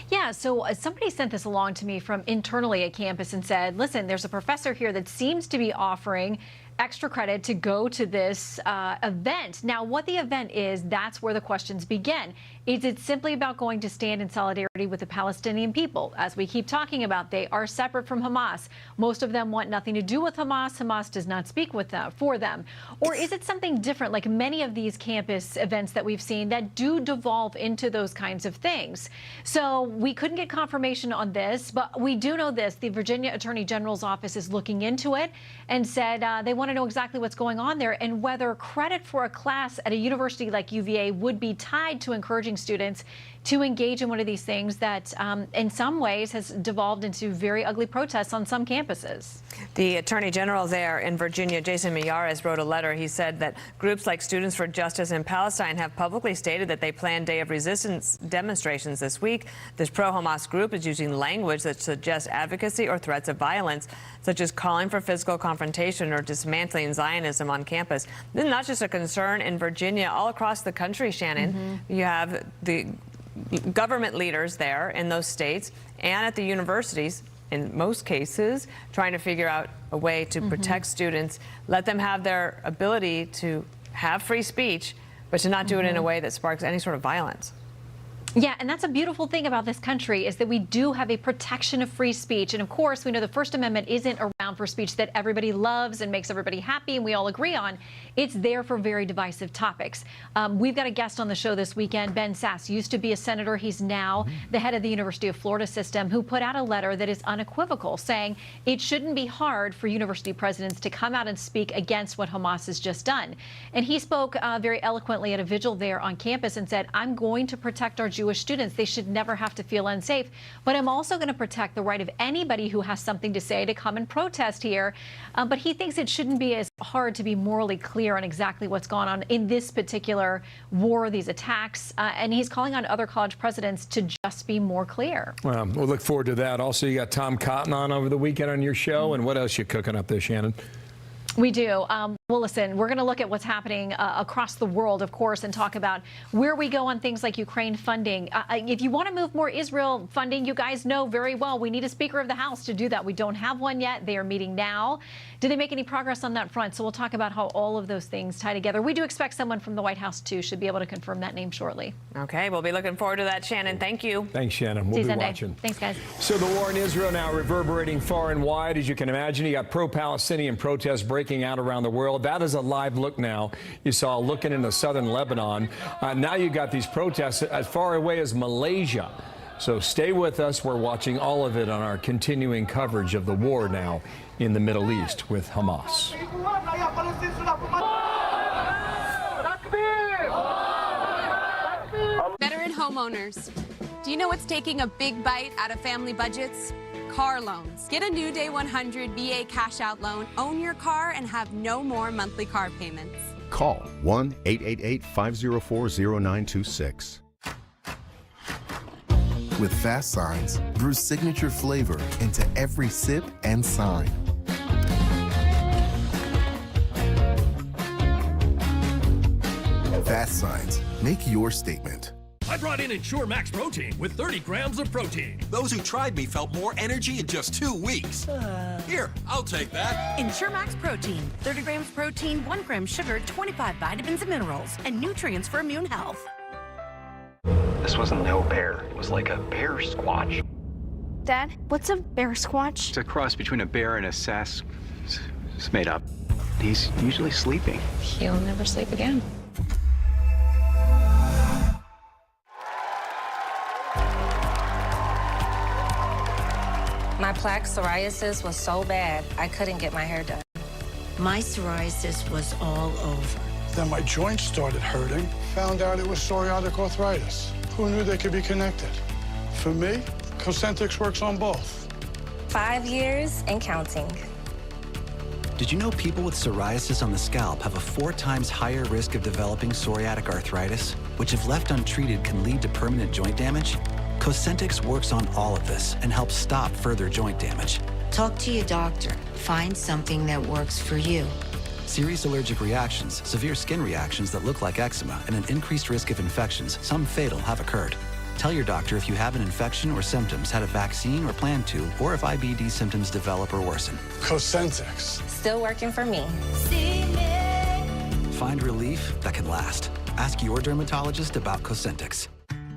Yeah, so somebody sent this along to me from internally at campus and said, listen, there's a professor here that seems to be offering extra credit to go to this event. Now, what the event is, that's where the questions begin. Is it simply about going to stand in solidarity with the Palestinian people? As we keep talking about, they are separate from Hamas. Most of them want nothing to do with Hamas. Hamas does not speak with them, for them. Or is it something different, like many of these campus events that we've seen that do devolve into those kinds of things? So we couldn't get confirmation on this, but we do know this. The Virginia Attorney General's office is looking into it and said they want to know exactly what's going on there and whether credit for a class at a university like UVA would be tied to encouraging students to engage in one of these things that in some ways has devolved into very ugly protests on some campuses. The Attorney General there in Virginia, Jason Miyares, wrote a letter. He said that groups like Students for Justice in Palestine have publicly stated that they plan Day of Resistance demonstrations this week. This pro-Hamas group is using language that suggests advocacy or threats of violence, such as calling for physical confrontation or dismantling Zionism on campus. This is not just a concern in Virginia, all across the country, Shannon. You have the government leaders there in those states and at the universities, in most cases, trying to figure out a way to protect students, let them have their ability to have free speech, but to not do it in a way that sparks any sort of violence. Yeah, and that's a beautiful thing about this country is that we do have a protection of free speech. And of course, we know the First Amendment isn't around for speech that everybody loves and makes everybody happy and we all agree on. It's there for very divisive topics. We've got a guest on the show this weekend. Ben Sasse used to be a senator. He's now the head of the University of Florida system, who put out a letter that is unequivocal, saying it shouldn't be hard for university presidents to come out and speak against what Hamas has just done. And he spoke very eloquently at a vigil there on campus and said, I'm going to protect our Jewish students. They should never have to feel unsafe. But I'm also going to protect the right of anybody who has something to say to come and protest here. But he thinks it shouldn't be as hard to be morally clear on exactly what's gone on in this particular war, these attacks. And he's calling on other college presidents to just be more clear. Well, we'll look forward to that. Also, you got Tom Cotton on over the weekend on your show. And what else you cooking up there, Shannon? We do. Well, listen, we're going to look at what's happening across the world, of course, and talk about where we go on things like Ukraine funding. If you want to move more Israel funding, you guys know very well we need a Speaker of the House to do that. We don't have one yet. They are meeting now. Did they make any progress on that front? So we'll talk about how all of those things tie together. We do expect someone from the White House, too, should be able to confirm that name shortly. Okay, we'll be looking forward to that, Shannon. Thank you. Thanks, Shannon. We'll be watching. Thanks, guys. So the war in Israel now reverberating far and wide. As you can imagine, you got pro-Palestinian protests breaking out around the world. That is a live look now. You saw looking into southern Lebanon. Now you got these protests as far away as Malaysia. So stay with us. We're watching all of it on our continuing coverage of the war now in the Middle East with Hamas. Veteran homeowners, do you know what's taking a big bite out of family budgets? Car loans. Get a new Day 100 VA cash out loan, own your car, and have no more monthly car payments. Call 1-888-504-0926. With Fast Signs, brew's signature flavor into every sip and sign. Fast Signs. Make your statement. I brought in Ensure Max Protein with 30 grams of protein. Those who tried me felt more energy in just 2 weeks. Here, I'll take that. Ensure Max Protein. 30 grams protein, 1 gram sugar, 25 vitamins and minerals, and nutrients for immune health. This wasn't no bear. It was like a bear squatch. Dad, what's a bear squatch? It's a cross between a bear and a Sass. It's made up. He's usually sleeping. He'll never sleep again. My plaque psoriasis was so bad, I couldn't get my hair done. My psoriasis was all over. Then my joints started hurting. Found out it was psoriatic arthritis. Who knew they could be connected? For me, Cosentix works on both. 5 years and counting. Did you know people with psoriasis on the scalp have a 4 times higher risk of developing psoriatic arthritis, which if left untreated can lead to permanent joint damage? Cosentix works on all of this and helps stop further joint damage. Talk to your doctor. Find something that works for you. Serious allergic reactions, severe skin reactions that look like eczema, and an increased risk of infections, some fatal, have occurred. Tell your doctor if you have an infection or symptoms, had a vaccine or plan to, or if IBD symptoms develop or worsen. Cosentix. Still working for me. Find relief that can last. Ask your dermatologist about Cosentix.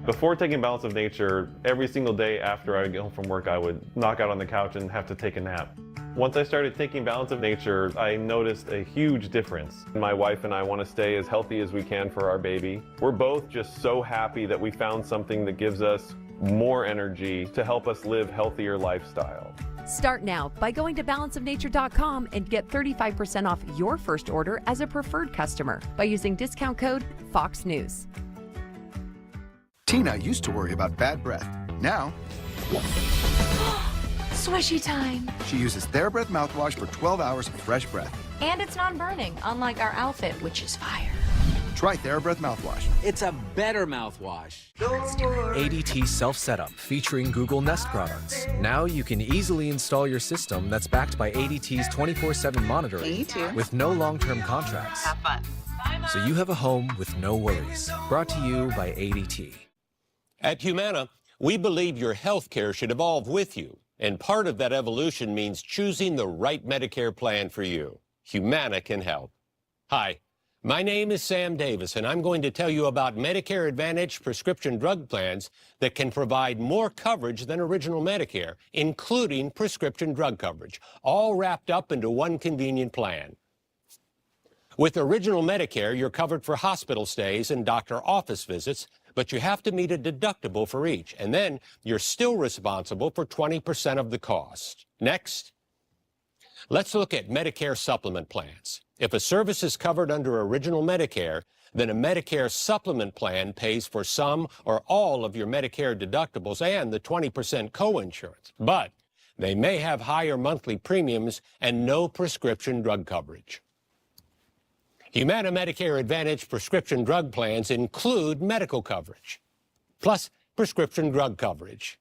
Before taking Balance of Nature, every single day after I would get home from work, I would knock out on the couch and have to take a nap. Once I started taking Balance of Nature, I noticed a huge difference. My wife and I want to stay as healthy as we can for our baby. We're both just so happy that we found something that gives us more energy to help us live healthier lifestyle. Start now by going to balanceofnature.com and get 35% off your first order as a preferred customer by using discount code FOX News. Tina used to worry about bad breath. Now, Swishy time. she uses TheraBreath mouthwash for 12 hours of fresh breath. And it's non-burning, unlike our outfit, which is fire. Try TheraBreath mouthwash. It's a better mouthwash. ADT Self-Setup featuring Google Nest products. Now you can easily install your system that's backed by ADT's 24/7 monitoring with no long-term contracts. Have fun. So you have a home with no worries. Brought to you by ADT. At Humana, we believe your health care should evolve with you. And part of that evolution means choosing the right Medicare plan for you. Humana can help. Hi. My name is Sam Davis, and I'm going to tell you about Medicare Advantage prescription drug plans that can provide more coverage than original Medicare, including prescription drug coverage, all wrapped up into one convenient plan. With original Medicare, you're covered for hospital stays and doctor office visits, but you have to meet a deductible for each, and then you're still responsible for 20% of the cost. Next, let's look at Medicare supplement plans. If a service is covered under original Medicare, then a Medicare supplement plan pays for some or all of your Medicare deductibles and the 20% coinsurance. But they may have higher monthly premiums and no prescription drug coverage. Humana Medicare Advantage prescription drug plans include medical coverage, plus prescription drug coverage,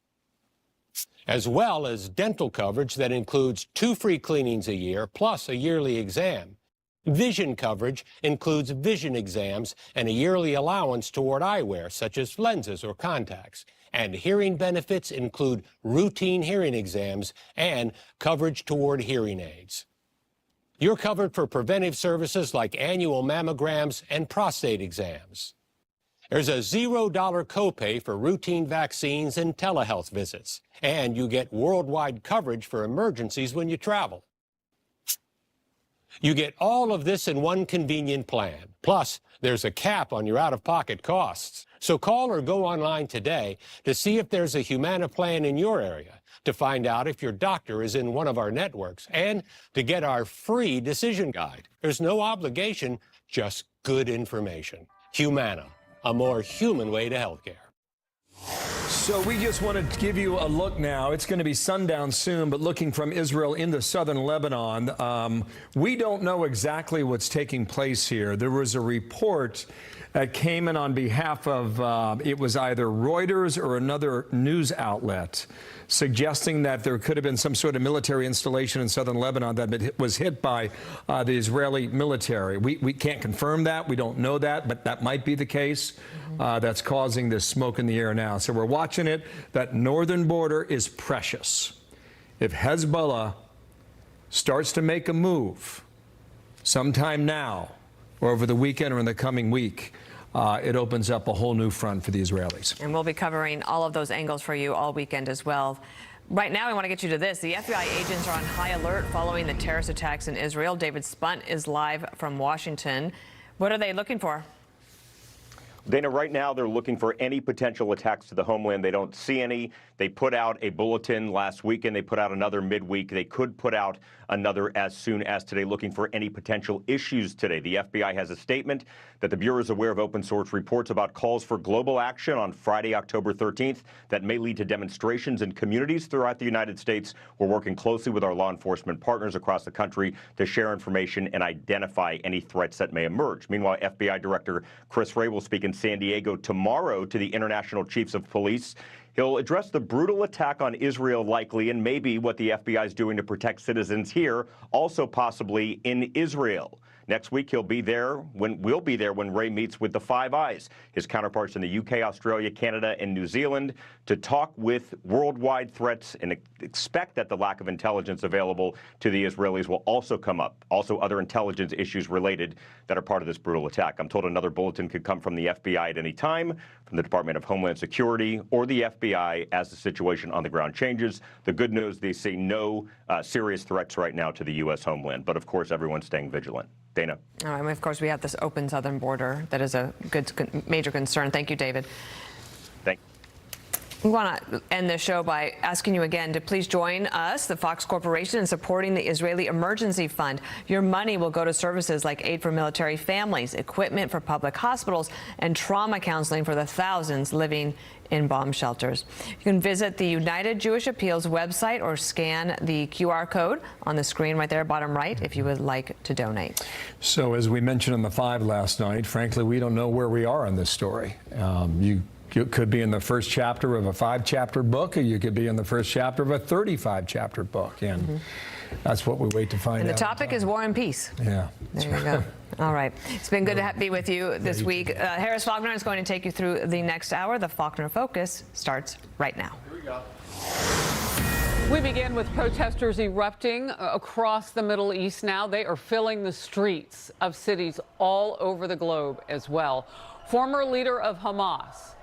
as well as dental coverage that includes 2 free cleanings a year plus a yearly exam. Vision coverage includes vision exams and a yearly allowance toward eyewear, such as lenses or contacts. And hearing benefits include routine hearing exams and coverage toward hearing aids. You're covered for preventive services like annual mammograms and prostate exams. There's a $0 copay for routine vaccines and telehealth visits. And you get worldwide coverage for emergencies when you travel. You get all of this in one convenient plan. Plus, there's a cap on your out-of-pocket costs. So call or go online today to see if there's a Humana plan in your area, to find out if your doctor is in one of our networks, and to get our free decision guide. There's no obligation, just good information. Humana, a more human way to healthcare. So we just want to give you a look now. It's going to be sundown soon, but looking from Israel into southern Lebanon, we don't know exactly what's taking place here. There was a report that came in on behalf of, it was either Reuters or another news outlet, suggesting that there could have been some sort of military installation in southern Lebanon that was hit by the Israeli military. We can't confirm that. We don't know that, but that might be the case. That's causing this smoke in the air now. So we're watching it. That northern border is precious. If Hezbollah starts to make a move sometime now or over the weekend or in the coming week, it opens up a whole new front for the Israelis. And we'll be covering all of those angles for you all weekend as well. Right now, we want to get you to this. The FBI agents are on high alert following the terrorist attacks in Israel. David Spunt is live from Washington. What are they looking for? Dana, right now they're looking for any potential attacks to the homeland. They don't see any. They put out a bulletin last week, and they put out another midweek. They could put out another as soon as today, looking for any potential issues today. The FBI has a statement that the Bureau is aware of open source reports about calls for global action on Friday, October 13th, that may lead to demonstrations in communities throughout the United States. We're working closely with our law enforcement partners across the country to share information and identify any threats that may emerge. Meanwhile, FBI Director Chris Wray will speak in San Diego tomorrow to the International Chiefs of Police. He'll address the brutal attack on Israel likely, and maybe what the FBI is doing to protect citizens here, also possibly in Israel. Next week, we'll be there when Wray meets with the Five Eyes, his counterparts in the UK, Australia, Canada, and New Zealand, to talk with worldwide threats and expect that the lack of intelligence available to the Israelis will also come up. Also, other intelligence issues related that are part of this brutal attack. I'm told another bulletin could come from the FBI at any time, from the Department of Homeland Security or the FBI as the situation on the ground changes. The good news, they see no serious threats right now to the U.S. homeland. But, of course, everyone's staying vigilant. Dana. And of course, we have this open southern border that is a major concern. Thank you, David. Thank you. We want to end the show by asking you again to please join us, the Fox Corporation, in supporting the Israeli Emergency Fund. Your money will go to services like aid for military families, equipment for public hospitals, and trauma counseling for the thousands living in bomb shelters. You can visit the United Jewish Appeals website or scan the QR code on the screen right there, bottom right, if you would like to donate. So as we mentioned in the 5 last night, frankly, we don't know where we are in this story. You could be in the first chapter of a 5-chapter book, or you could be in the first chapter of a 35-chapter book. And that's what we wait to find out. And the topic is war and peace. Yeah. There you go. All right. It's been good to be with you this week. Harris Faulkner is going to take you through the next hour. The Faulkner Focus starts right now. Here we go. We begin with protesters erupting across the Middle East now. They are filling the streets of cities all over the globe as well. Former leader of Hamas,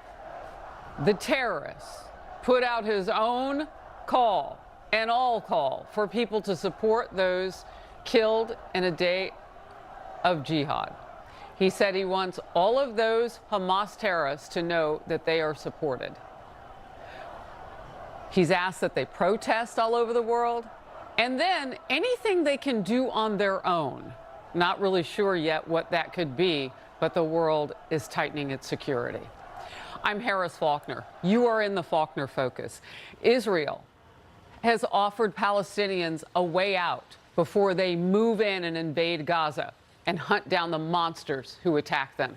the terrorist, put out his own call, an all call, for people to support those killed in a day of jihad. He said he wants all of those Hamas terrorists to know that they are supported. He's asked that they protest all over the world, and then anything they can do on their own. Not really sure yet what that could be, but the world is tightening its security. I'm Harris Faulkner. You are in the Faulkner Focus. Israel has offered Palestinians a way out before they move in and invade Gaza and hunt down the monsters who attack them.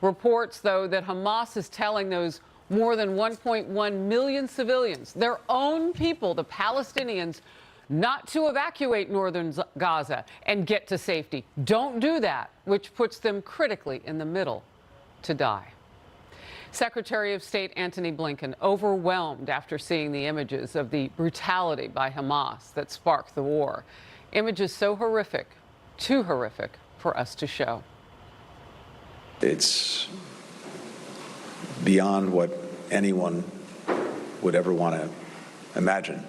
Reports, though, that Hamas is telling those more than 1.1 million civilians, their own people, the Palestinians, not to evacuate northern Gaza and get to safety. Don't do that, which puts them critically in the middle to die. Secretary of State Antony Blinken overwhelmed after seeing the images of the brutality by Hamas that sparked the war. Images so horrific, too horrific for us to show. It's beyond what anyone would ever want to imagine,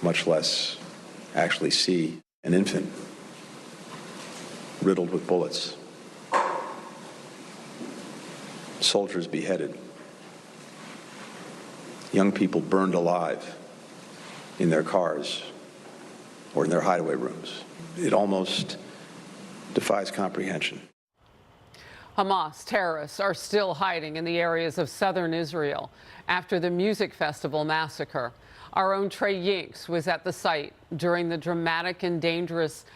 much less actually see an infant riddled with bullets, soldiers beheaded, young people burned alive in their cars or in their hideaway rooms. It almost defies comprehension. Hamas terrorists are still hiding in the areas of southern Israel after the music festival massacre. Our own Trey Yinks was at the site during the dramatic and dangerous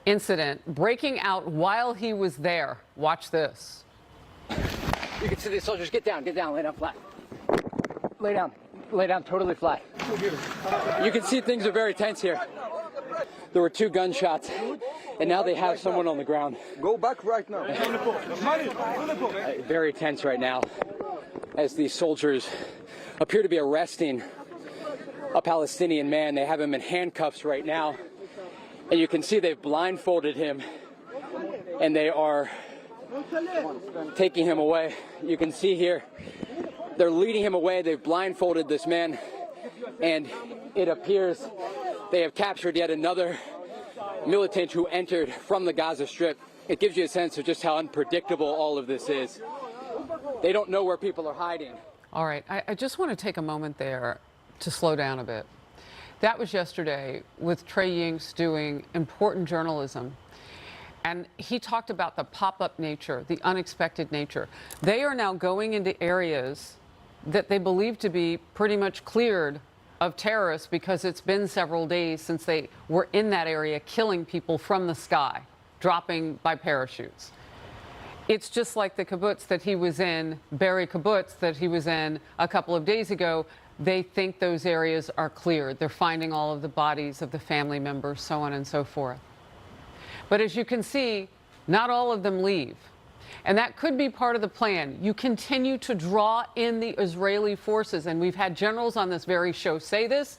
incident, breaking out while he was there. Watch this. You can see the soldiers. Get down, lay down flat. Lay down totally flat. You can see things are very tense here. There were 2 gunshots, and now they have someone on the ground. Go back right now. Very tense right now as these soldiers appear to be arresting a Palestinian man. They have him in handcuffs right now, and you can see they've blindfolded him, and they are taking him away. You can see here they're leading him away. They've blindfolded this man, and it appears they have captured yet another militant who entered from the Gaza Strip. It gives you a sense of just how unpredictable all of this is. They don't know where people are hiding. All right, I just want to take a moment there to slow down a bit. That was yesterday with Trey Yinks doing important journalism. And he talked about the pop-up nature, the unexpected nature. They are now going into areas that they believe to be pretty much cleared of terrorists because it's been several days since they were in that area killing people from the sky, dropping by parachutes. It's just like the kibbutz that he was in, Berry Kibbutz, that he was in a couple of days ago. They think those areas are cleared. They're finding all of the bodies of the family members, so on and so forth. But as you can see, not all of them leave. And that could be part of the plan. You continue to draw in the Israeli forces, and we've had generals on this very show say this.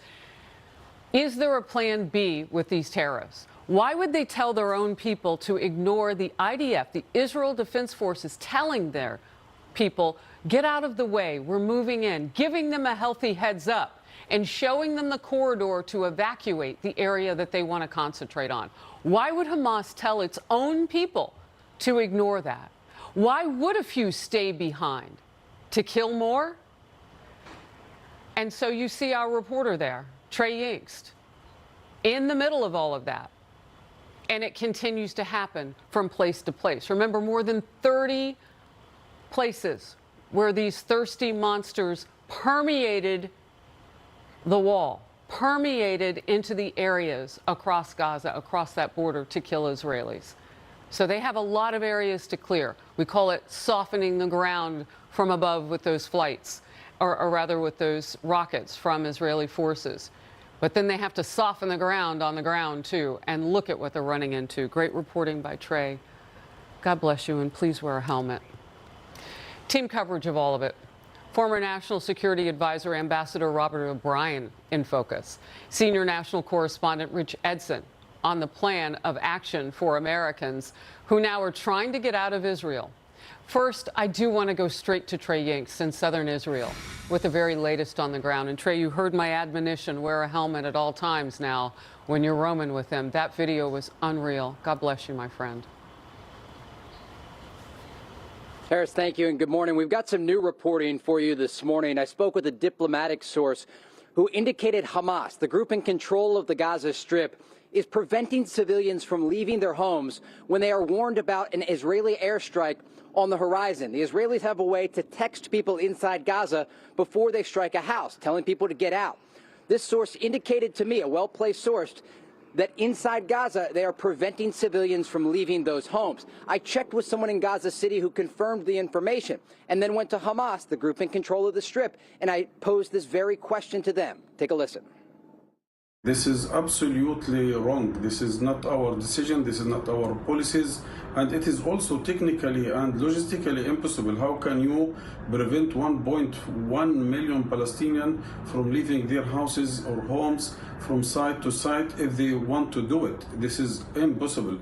Is there a plan B with these terrorists? Why would they tell their own people to ignore the IDF, the Israel Defense Forces, telling their people, get out of the way, we're moving in, giving them a healthy heads up, and showing them the corridor to evacuate the area that they want to concentrate on? Why would Hamas tell its own people to ignore that? Why would a few stay behind? To kill more? And so you see our reporter there, Trey Yingst, in the middle of all of that. And it continues to happen from place to place. Remember, more than 30 places where these thirsty monsters permeated the wall, permeated into the areas across Gaza, across that border to kill Israelis. So they have a lot of areas to clear. We call it softening the ground from above with those flights, or rather with those rockets from Israeli forces. But then they have to soften the ground on the ground, too, and look at what they're running into. Great reporting by Trey. God bless you, and please wear a helmet. Team coverage of all of it. Former National Security Advisor Ambassador Robert O'Brien in focus. Senior National Correspondent Rich Edson on the plan of action for Americans who now are trying to get out of Israel. First, I do want to go straight to Trey Yingst in southern Israel with the very latest on the ground. And Trey, you heard my admonition, wear a helmet at all times now when you're roaming with him. That video was unreal. God bless you, my friend. Harris, thank you and good morning. We've got some new reporting for you this morning. I spoke with a diplomatic source who indicated Hamas, the group in control of the Gaza Strip, is preventing civilians from leaving their homes when they are warned about an Israeli airstrike on the horizon. The Israelis have a way to text people inside Gaza before they strike a house, telling people to get out. This source indicated to me, a well-placed source, that inside Gaza, they are preventing civilians from leaving those homes. I checked with someone in Gaza City who confirmed the information and then went to Hamas, the group in control of the Strip, and I posed this very question to them. Take a listen. This is absolutely wrong. This is not our decision. This is not our policies. And it is also technically and logistically impossible. How can you prevent 1.1 million Palestinians from leaving their houses or homes from site to site if they want to do it? This is impossible.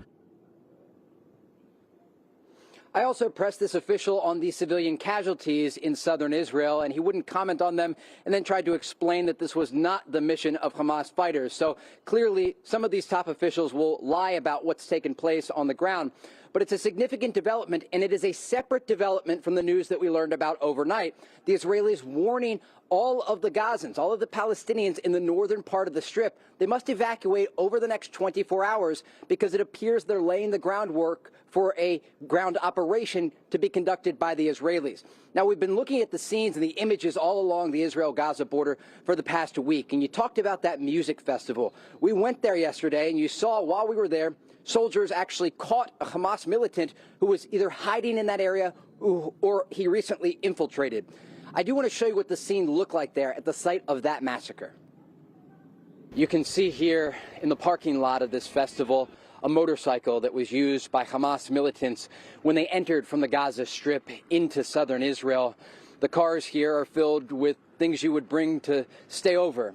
I also pressed this official on the civilian casualties in southern Israel, and he wouldn't comment on them, and then tried to explain that this was not the mission of Hamas fighters. So clearly, some of these top officials will lie about what's taken place on the ground. But it's a significant development, and it is a separate development from the news that we learned about overnight. The Israelis warning all of the Gazans, all of the Palestinians in the northern part of the Strip, they must evacuate over the next 24 hours because it appears they're laying the groundwork for a ground operation to be conducted by the Israelis. Now, we've been looking at the scenes and the images all along the Israel-Gaza border for the past week, and you talked about that music festival. We went there yesterday, and you saw while we were there, soldiers actually caught a Hamas militant who was either hiding in that area or he recently infiltrated. I do want to show you what the scene looked like there at the site of that massacre. You can see here in the parking lot of this festival a motorcycle that was used by Hamas militants when they entered from the Gaza Strip into southern Israel. The cars here are filled with things you would bring to stay over: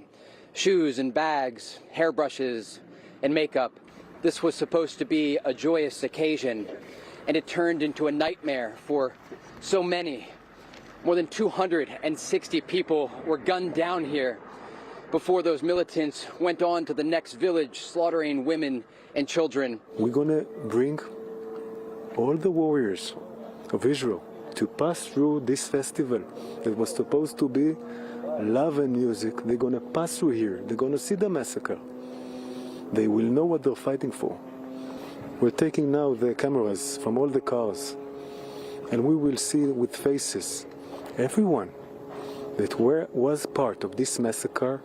shoes and bags, hairbrushes and makeup. This was supposed to be a joyous occasion, and it turned into a nightmare for so many. More than 260 people were gunned down here before those militants went on to the next village, slaughtering women and children. We're going to bring all the warriors of Israel to pass through this festival that was supposed to be love and music. They're going to pass through here. They're going to see the massacre. They will know what they're fighting for. We're taking now the cameras from all the cars, and we will see with faces everyone that was part of this massacre.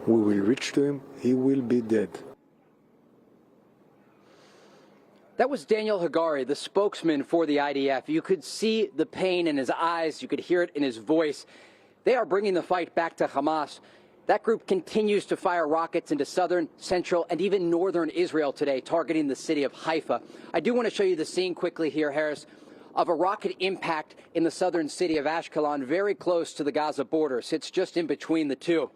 We will reach to him. He will be dead. That was Daniel Hagari, the spokesman for the IDF. You could see the pain in his eyes. You could hear it in his voice. They are bringing the fight back to Hamas. That group continues to fire rockets into southern, central, and even northern Israel today, targeting the city of Haifa. I do want to show you the scene quickly here, Harris, of a rocket impact in the southern city of Ashkelon, very close to the Gaza border. Sits just in between the two.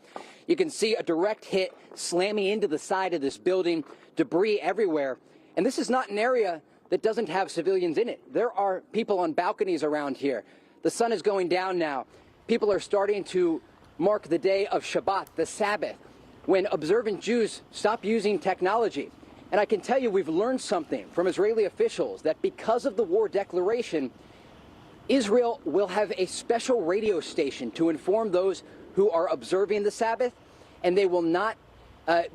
You can see a direct hit slamming into the side of this building, debris everywhere. And this is not an area that doesn't have civilians in it. There are people on balconies around here. The sun is going down now. People are starting to mark the day of Shabbat, the Sabbath, when observant Jews stop using technology. And I can tell you we've learned something from Israeli officials, that because of the war declaration, Israel will have a special radio station to inform those who are observing the Sabbath, and they will not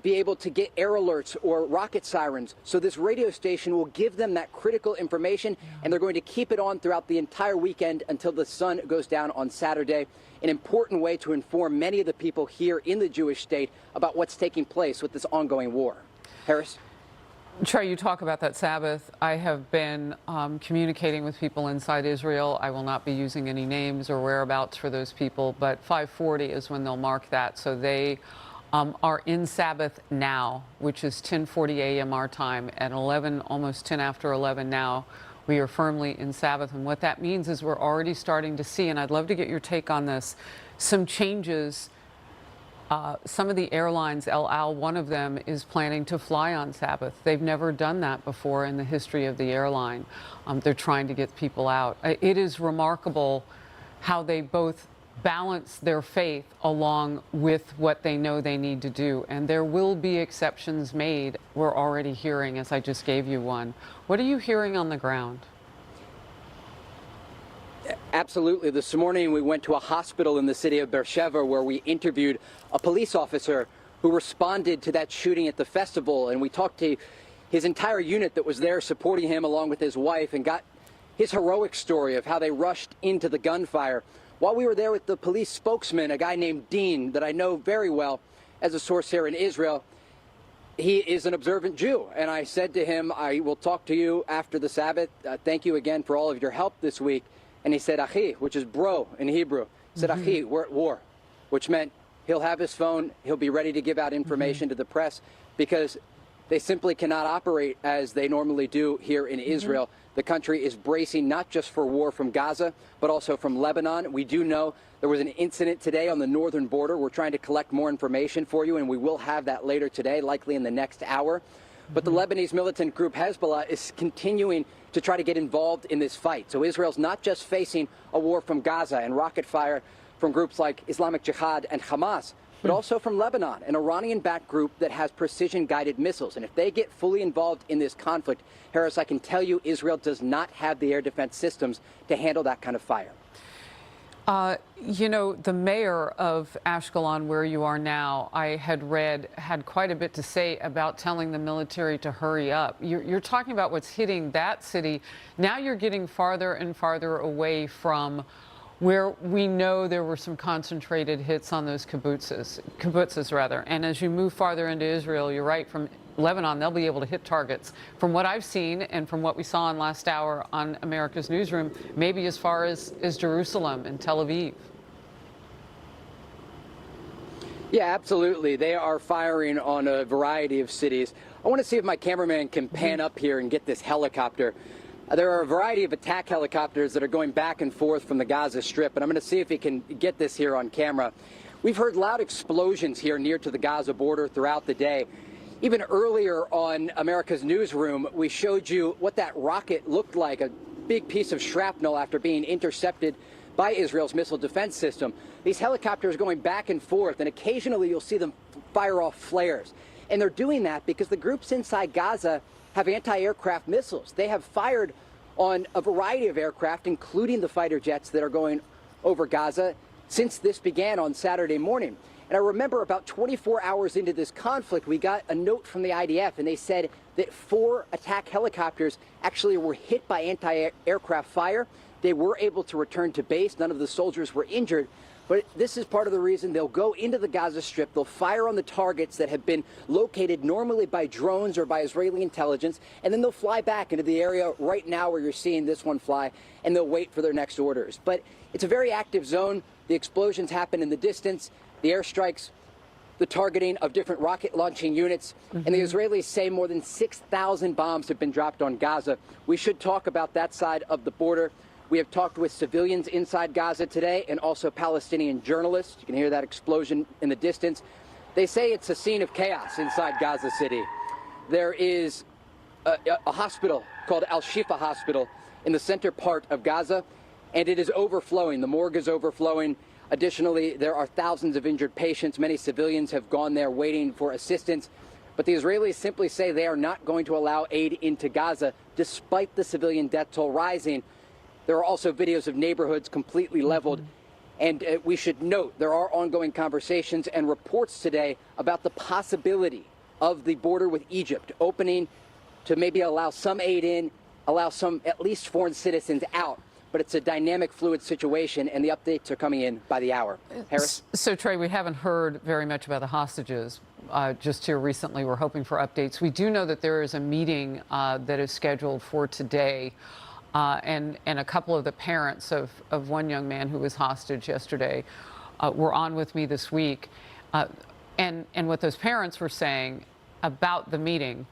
be able to get air alerts or rocket sirens. So this radio station will give them that critical information, and they're going to keep it on throughout the entire weekend until the sun goes down on Saturday. An important way to inform many of the people here in the Jewish state about what's taking place with this ongoing war. Harris? Trey, you talk about that Sabbath. I have been communicating with people inside Israel. I will not be using any names or whereabouts for those people, but 5:40 is when they'll mark that. So they are in Sabbath now, which is 10:40 a.m. our time. At 11, almost 10 after 11 now, we are firmly in Sabbath. And what that means is we're already starting to see, and I'd love to get your take on this, some changes. Some of the airlines, El Al, one of them, is planning to fly on Sabbath. They've never done that before in the history of the airline. They're trying to get people out. It is remarkable how they both balance their faith along with what they know they need to do. And there will be exceptions made. We're already hearing, as I just gave you one. What are you hearing on the ground? Absolutely. This morning we went to a hospital in the city of Beersheba where we interviewed a police officer who responded to that shooting at the festival, and we talked to his entire unit that was there supporting him along with his wife and got his heroic story of how they rushed into the gunfire. While we were there with the police spokesman, a guy named Dean that I know very well as a source here in Israel, he is an observant Jew, and I said to him, I will talk to you after the Sabbath. Thank you again for all of your help this week. And he said, Achi, which is bro in Hebrew. He said, Achi, we're at war, which meant he'll have his phone, he'll be ready to give out information to the press, because they simply cannot operate as they normally do here in Israel. The country is bracing not just for war from Gaza, but also from Lebanon. We do know there was an incident today on the northern border. We're trying to collect more information for you, and we will have that later today, likely in the next hour. But the Lebanese militant group Hezbollah is continuing to try to get involved in this fight. So Israel's not just facing a war from Gaza and rocket fire from groups like Islamic Jihad and Hamas, but also from Lebanon, an Iranian-backed group that has precision-guided missiles. And if they get fully involved in this conflict, Harris, I can tell you Israel does not have the air defense systems to handle that kind of fire. You know, the mayor of Ashkelon, where you are now, I had read, had quite a bit to say about telling the military to hurry up. You're talking about what's hitting that city. Now you're getting farther and farther away from where we know there were some concentrated hits on those kibbutzes rather. And as you move farther into Israel, you're right, from Lebanon, they'll be able to hit targets. From what I've seen and from what we saw in last hour on America's Newsroom, maybe as far as Jerusalem and Tel Aviv. Yeah, absolutely. They are firing on a variety of cities. I want to see if my cameraman can pan up here and get this helicopter. There are a variety of attack helicopters that are going back and forth from the Gaza Strip, and I'm going to see if he can get this here on camera. We've heard loud explosions here near to the Gaza border throughout the day. Even earlier on America's Newsroom, we showed you what that rocket looked like, a big piece of shrapnel after being intercepted by Israel's missile defense system. These helicopters going back and forth, and occasionally you'll see them fire off flares. And they're doing that because the groups inside Gaza have anti-aircraft missiles. They have fired on a variety of aircraft, including the fighter jets that are going over Gaza, since this began on Saturday morning. And I remember about 24 hours into this conflict, we got a note from the IDF, and they said that 4 attack helicopters actually were hit by anti-aircraft fire. They were able to return to base. None of the soldiers were injured. But this is part of the reason they'll go into the Gaza Strip. They'll fire on the targets that have been located normally by drones or by Israeli intelligence, and then they'll fly back into the area right now where you're seeing this one fly, and they'll wait for their next orders. But it's a very active zone. The explosions happen in the distance, the airstrikes, the targeting of different rocket launching units, and the Israelis say more than 6,000 bombs have been dropped on Gaza. We should talk about that side of the border. We have talked with civilians inside Gaza today and also Palestinian journalists. You can hear that explosion in the distance. They say it's a scene of chaos inside Gaza City. There is a hospital called Al-Shifa Hospital in the center part of Gaza, and it is overflowing. The morgue is overflowing. Additionally, there are thousands of injured patients. Many civilians have gone there waiting for assistance. But the Israelis simply say they are not going to allow aid into Gaza, despite the civilian death toll rising. There are also videos of neighborhoods completely leveled. And we should note there are ongoing conversations and reports today about the possibility of the border with Egypt opening to maybe allow some aid in, allow some at least foreign citizens out. But it's a dynamic, fluid situation, and the updates are coming in by the hour. Harris? So, Trey, we haven't heard very much about the hostages. Just here recently, we're hoping for updates. We do know that there is a meeting that is scheduled for today. And a couple of the parents of one young man who was hostage yesterday were on with me this week. And what those parents were saying about the meeting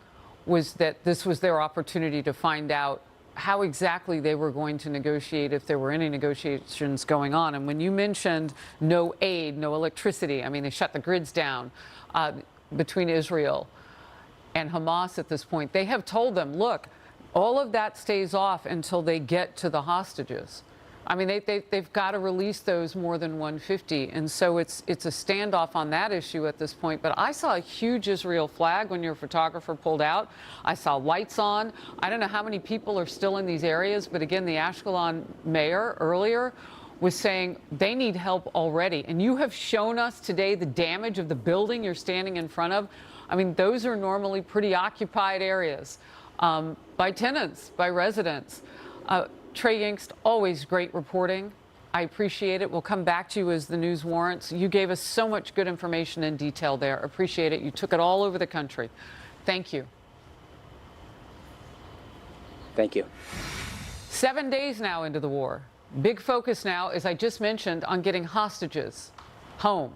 was that this was their opportunity to find out how exactly they were going to negotiate, if there were any negotiations going on. And when you mentioned no aid, no electricity, I mean, they shut the grids down between Israel and Hamas at this point. They have told them, look, all of that stays off until they get to the hostages. I mean, they've got to release those more than 150. And so it's a standoff on that issue at this point. But I saw a huge Israel flag when your photographer pulled out. I saw lights on. I don't know how many people are still in these areas. But again, the Ashkelon mayor earlier was saying they need help already. And you have shown us today the damage of the building you're standing in front of. I mean, those are normally pretty occupied areas by tenants, by residents. Trey Yingst, always great reporting. I appreciate it. We'll come back to you as the news warrants. You gave us so much good information and detail there. Appreciate it. You took it all over the country. Thank you. Thank you. 7 days now into the war. Big focus now, as I just mentioned, on getting hostages home,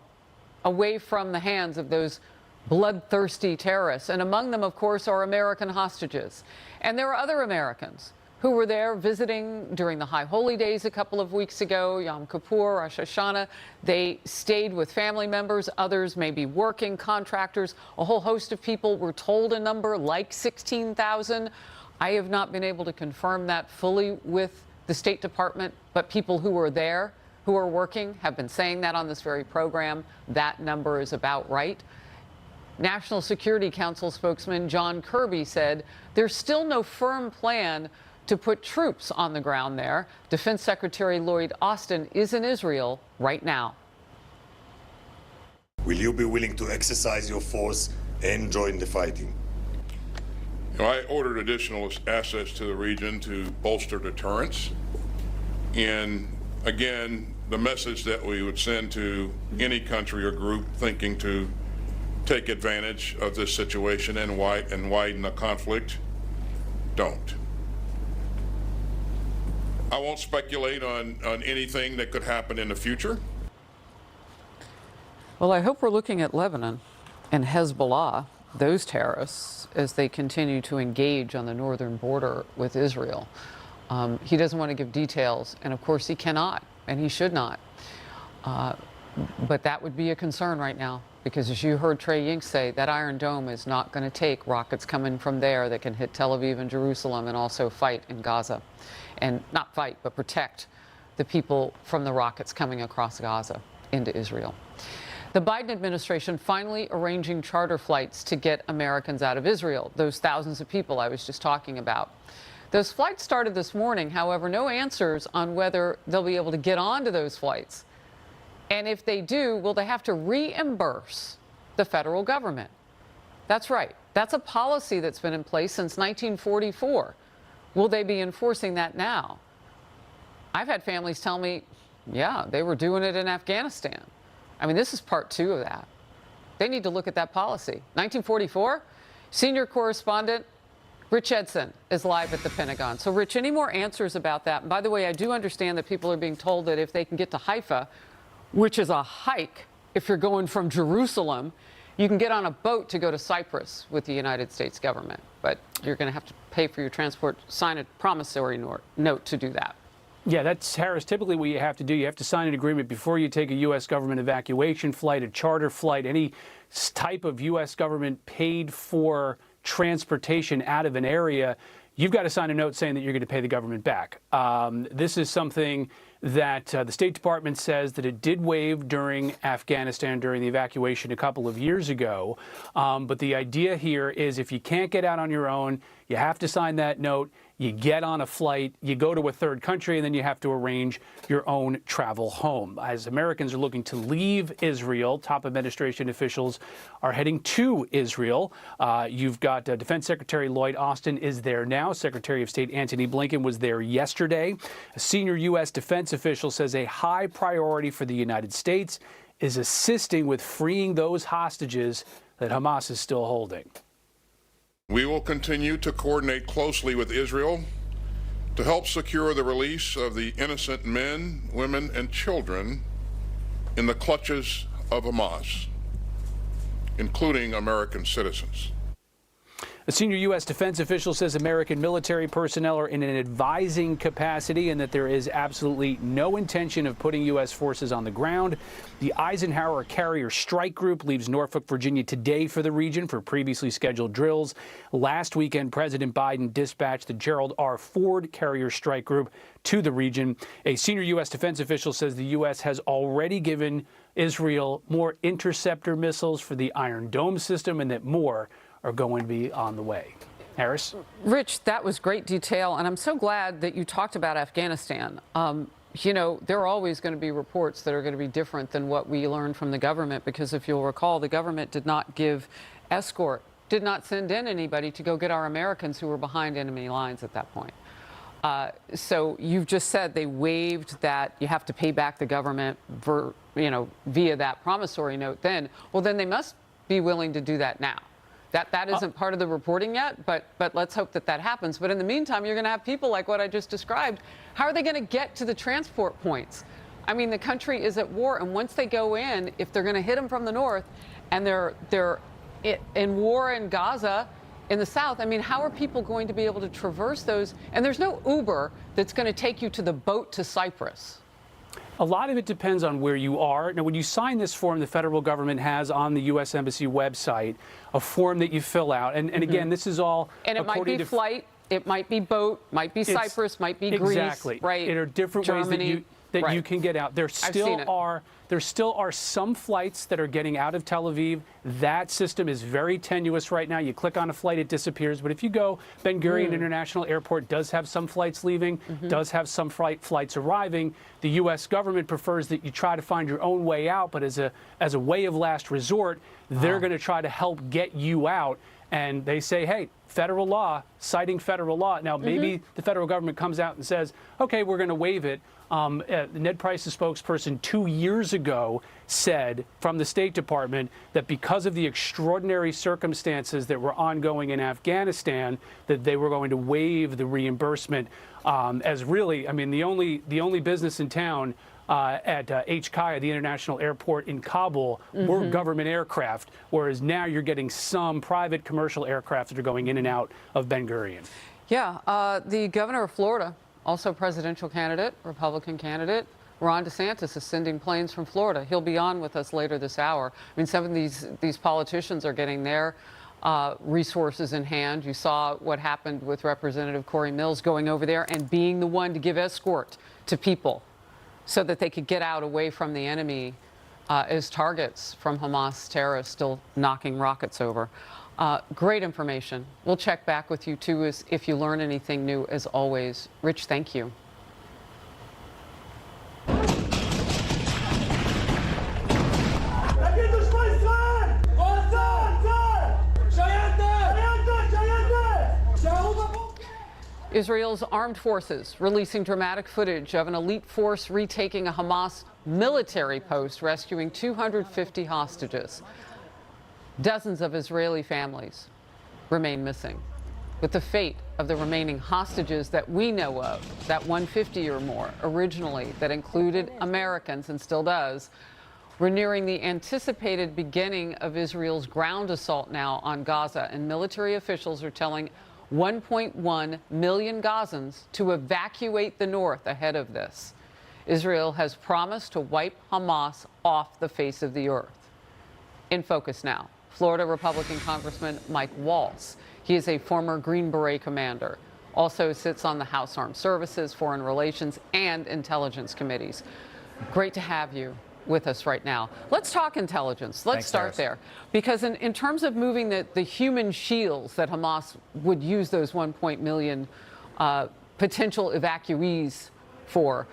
away from the hands of those bloodthirsty terrorists. And among them, of course, are American hostages. And there are other Americans who were there visiting during the High Holy Days a couple of weeks ago, Yom Kippur, Rosh Hashanah. They stayed with family members. Others may be working, contractors, a whole host of people. We're told a number like 16,000. I have not been able to confirm that fully with the State Department, but people who are there, who are working, have been saying that on this very program. That number is about right. National Security Council spokesman John Kirby said there's still no firm plan to put troops on the ground there. Defense Secretary Lloyd Austin is in Israel right now. Will you be willing to exercise your force and join the fighting? I ordered additional assets to the region to bolster deterrence. And again, the message that we would send to any country or group thinking to take advantage of this situation and widen the conflict, don't. I won't speculate on anything that could happen in the future. Well, I hope we're looking at Lebanon and Hezbollah, those terrorists, as they continue to engage on the northern border with Israel. He doesn't want to give details, and of course he cannot, and he should not. But that would be a concern right now, because as you heard Trey Yingst say, that Iron Dome is not going to take rockets coming from there that can hit Tel Aviv and Jerusalem and also fight in Gaza. And not fight, but protect the people from the rockets coming across Gaza into Israel. The Biden administration finally arranging charter flights to get Americans out of Israel, those thousands of people I was just talking about. Those flights started this morning, however, no answers on whether they'll be able to get onto those flights. And if they do, will they have to reimburse the federal government? That's right. That's a policy that's been in place since 1944. Will they be enforcing that now? I've had families tell me, yeah, they were doing it in Afghanistan. I mean, this is part 2 of that. They need to look at that policy. 1944, senior correspondent Rich Edson is live at the Pentagon. So, Rich, any more answers about that? And by the way, I do understand that people are being told that if they can get to Haifa, which is a hike if you're going from Jerusalem, you can get on a boat to go to Cyprus with the United States government. But you're going to have to pay for your transport, sign a promissory note to do that. Yeah, that's, Harris, typically what you have to do. You have to sign an agreement before you take a U.S. government evacuation flight, a charter flight, any type of U.S. government paid for transportation out of an area. You've got to sign a note saying that you're going to pay the government back. This is something that the State Department says that it did waive during Afghanistan during the evacuation a couple of years ago. But the idea here is if you can't get out on your own, you have to sign that note. You get on a flight, you go to a third country, and then you have to arrange your own travel home. As Americans are looking to leave Israel, top administration officials are heading to Israel. You've got Defense Secretary Lloyd Austin is there now. Secretary of State Antony Blinken was there yesterday. A senior U.S. defense official says a high priority for the United States is assisting with freeing those hostages that Hamas is still holding. We will continue to coordinate closely with Israel to help secure the release of the innocent men, women, and children in the clutches of Hamas, including American citizens. A senior U.S. defense official says American military personnel are in an advising capacity and that there is absolutely no intention of putting U.S. forces on the ground. The Eisenhower Carrier Strike Group leaves Norfolk, Virginia today for the region for previously scheduled drills. Last weekend, President Biden dispatched the Gerald R. Ford Carrier Strike Group to the region. A senior U.S. defense official says the U.S. has already given Israel more interceptor missiles for the Iron Dome system and that more are going to be on the way. Harris? Rich, that was great detail, and I'm so glad that you talked about Afghanistan. You know, there are always going to be reports that are going to be different than what we learned from the government, because if you'll recall, the government did not give escort, did not send in anybody to go get our Americans who were behind enemy lines at that point. So you've just said they waived that you have to pay back the government via that promissory note then. Well, then they must be willing to do that now. That isn't part of the reporting yet, but let's hope that that happens. But in the meantime, you're going to have people like what I just described. How are they going to get to the transport points? I mean, the country is at war, and once they go in, if they're going to hit them from the north, and they're in war in Gaza, in the south, I mean, how are people going to be able to traverse those? And there's no Uber that's going to take you to the boat to Cyprus. A lot of it depends on where you are. Now, when you sign this form, the federal government has on the U.S. Embassy website a form that you fill out. And again, this is all and it might be flight, it might be boat, might be Cyprus, might be Greece. Exactly. Right. There are different Germany, ways that you can get out. There still are some flights that are getting out of Tel Aviv. That system is very tenuous right now. You click on a flight, it disappears. But if you go, Ben Gurion International Airport does have some flights leaving, does have some flights arriving. The U.S. government prefers that you try to find your own way out, but as a way of last resort, they're going to try to help get you out. And they say, hey, federal law, citing federal law. Now, maybe the federal government comes out and says, okay, we're going to waive it. Ned Price's spokesperson 2 years ago said from the State Department that because of the extraordinary circumstances that were ongoing in Afghanistan, that they were going to waive the reimbursement as really, I mean, the only business in town at HKIA, the international airport in Kabul, were government aircraft, whereas now you're getting some private commercial aircraft that are going in and out of Ben Gurion. Yeah, the governor of Florida, also presidential candidate, Republican candidate, Ron DeSantis is sending planes from Florida. He'll be on with us later this hour. I mean, some of these politicians are getting their resources in hand. You saw what happened with Representative Corey Mills going over there and being the one to give escort to people so that they could get out away from the enemy as targets from Hamas terrorists still knocking rockets over. Great information. We'll check back with you, too, if you learn anything new, as always. Rich, thank you. Israel's armed forces releasing dramatic footage of an elite force retaking a Hamas military post, rescuing 250 hostages. Dozens of Israeli families remain missing, with the fate of the remaining hostages that we know of, that 150 or more originally that included Americans and still does. We're nearing the anticipated beginning of Israel's ground assault now on Gaza, and military officials are telling 1.1 million Gazans to evacuate the north ahead of this. Israel has promised to wipe Hamas off the face of the earth. In focus now, Florida Republican Congressman Mike Waltz. He is a former Green Beret commander, also sits on the House Armed Services, Foreign Relations, and Intelligence Committees. Great to have you with us right now. Let's talk intelligence. Let's start there. Because in terms of moving the human shields that Hamas would use those 1.1 million potential evacuees for.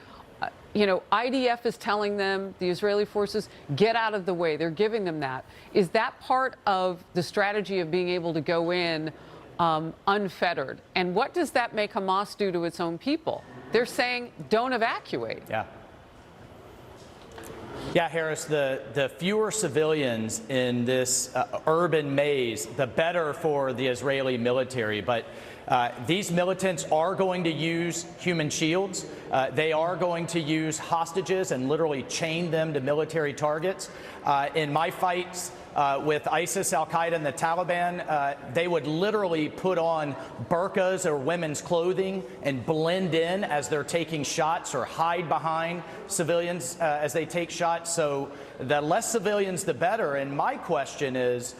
You know, IDF is telling them, the Israeli forces, get out of the way. They're giving them that. Is that part of the strategy of being able to go in unfettered? And what does that make Hamas do to its own people? They're saying, don't evacuate. Yeah, Harris, the fewer civilians in this urban maze, the better for the Israeli military. But these militants are going to use human shields. They are going to use hostages and literally chain them to military targets. In my fights with ISIS, Al-Qaeda, and the Taliban, they would literally put on burqas or women's clothing and blend in as they're taking shots, or hide behind civilians as they take shots. So the less civilians, the better. And my question is,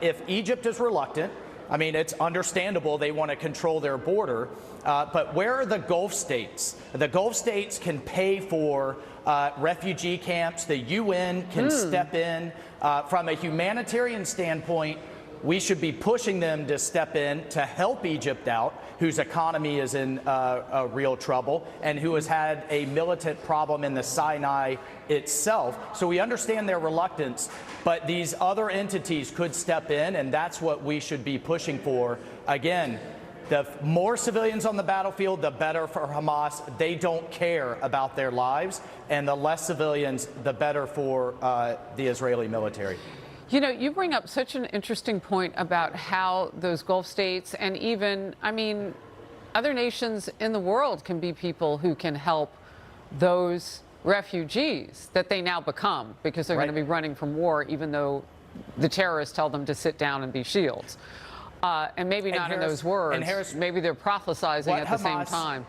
if Egypt is reluctant, I mean, it's understandable they want to control their border, but where are the Gulf states? The Gulf states can pay for refugee camps. The UN can step in. From a humanitarian standpoint, we should be pushing them to step in to help Egypt out, whose economy is in real trouble and who has had a militant problem in the Sinai itself. So we understand their reluctance, but these other entities could step in, and that's what we should be pushing for. Again, the more civilians on the battlefield, the better for Hamas. They don't care about their lives, and the less civilians, the better for the Israeli military. You know, you bring up such an interesting point about how those Gulf states and even, I mean, other nations in the world can be people who can help those refugees that they now become, because they're going to be running from war, even though the terrorists tell them to sit down and be shields. And maybe not in those words. Maybe they're prophesizing at the same time.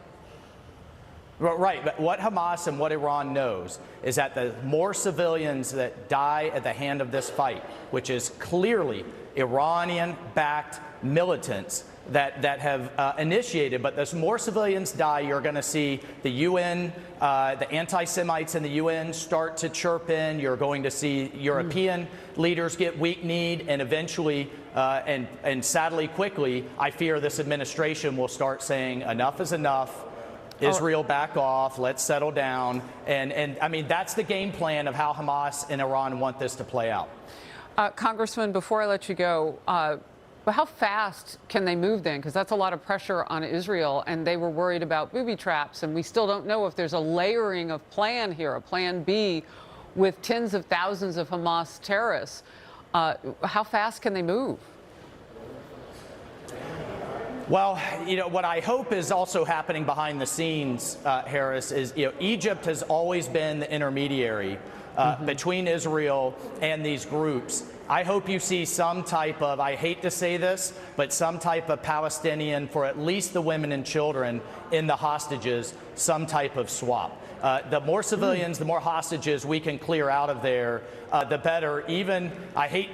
Right, but what Hamas and what Iran knows is that the more civilians that die at the hand of this fight, which is clearly Iranian-backed militants that have initiated, but as more civilians die, you're going to see the UN, the anti-Semites in the UN start to chirp in. You're going to see European leaders get weak-kneed, and eventually, and sadly quickly, I fear this administration will start saying enough is enough. Israel, back off, let's settle down. And I mean, that's the game plan of how Hamas and Iran want this to play out. Congressman, before I let you go, but how fast can they move then? Because that's a lot of pressure on Israel, and they were worried about booby traps, and we still don't know if there's a layering of plan here, a plan B with tens of thousands of Hamas terrorists. How fast can they move? Well, you know, what I hope is also happening behind the scenes, Harris, is, you know, Egypt has always been the intermediary between Israel and these groups. I hope you see some type of, I hate to say this, but some type of Palestinian, for at least the women and children in the hostages, some type of swap. The more civilians, the more hostages we can clear out of there, the better. Even, I hate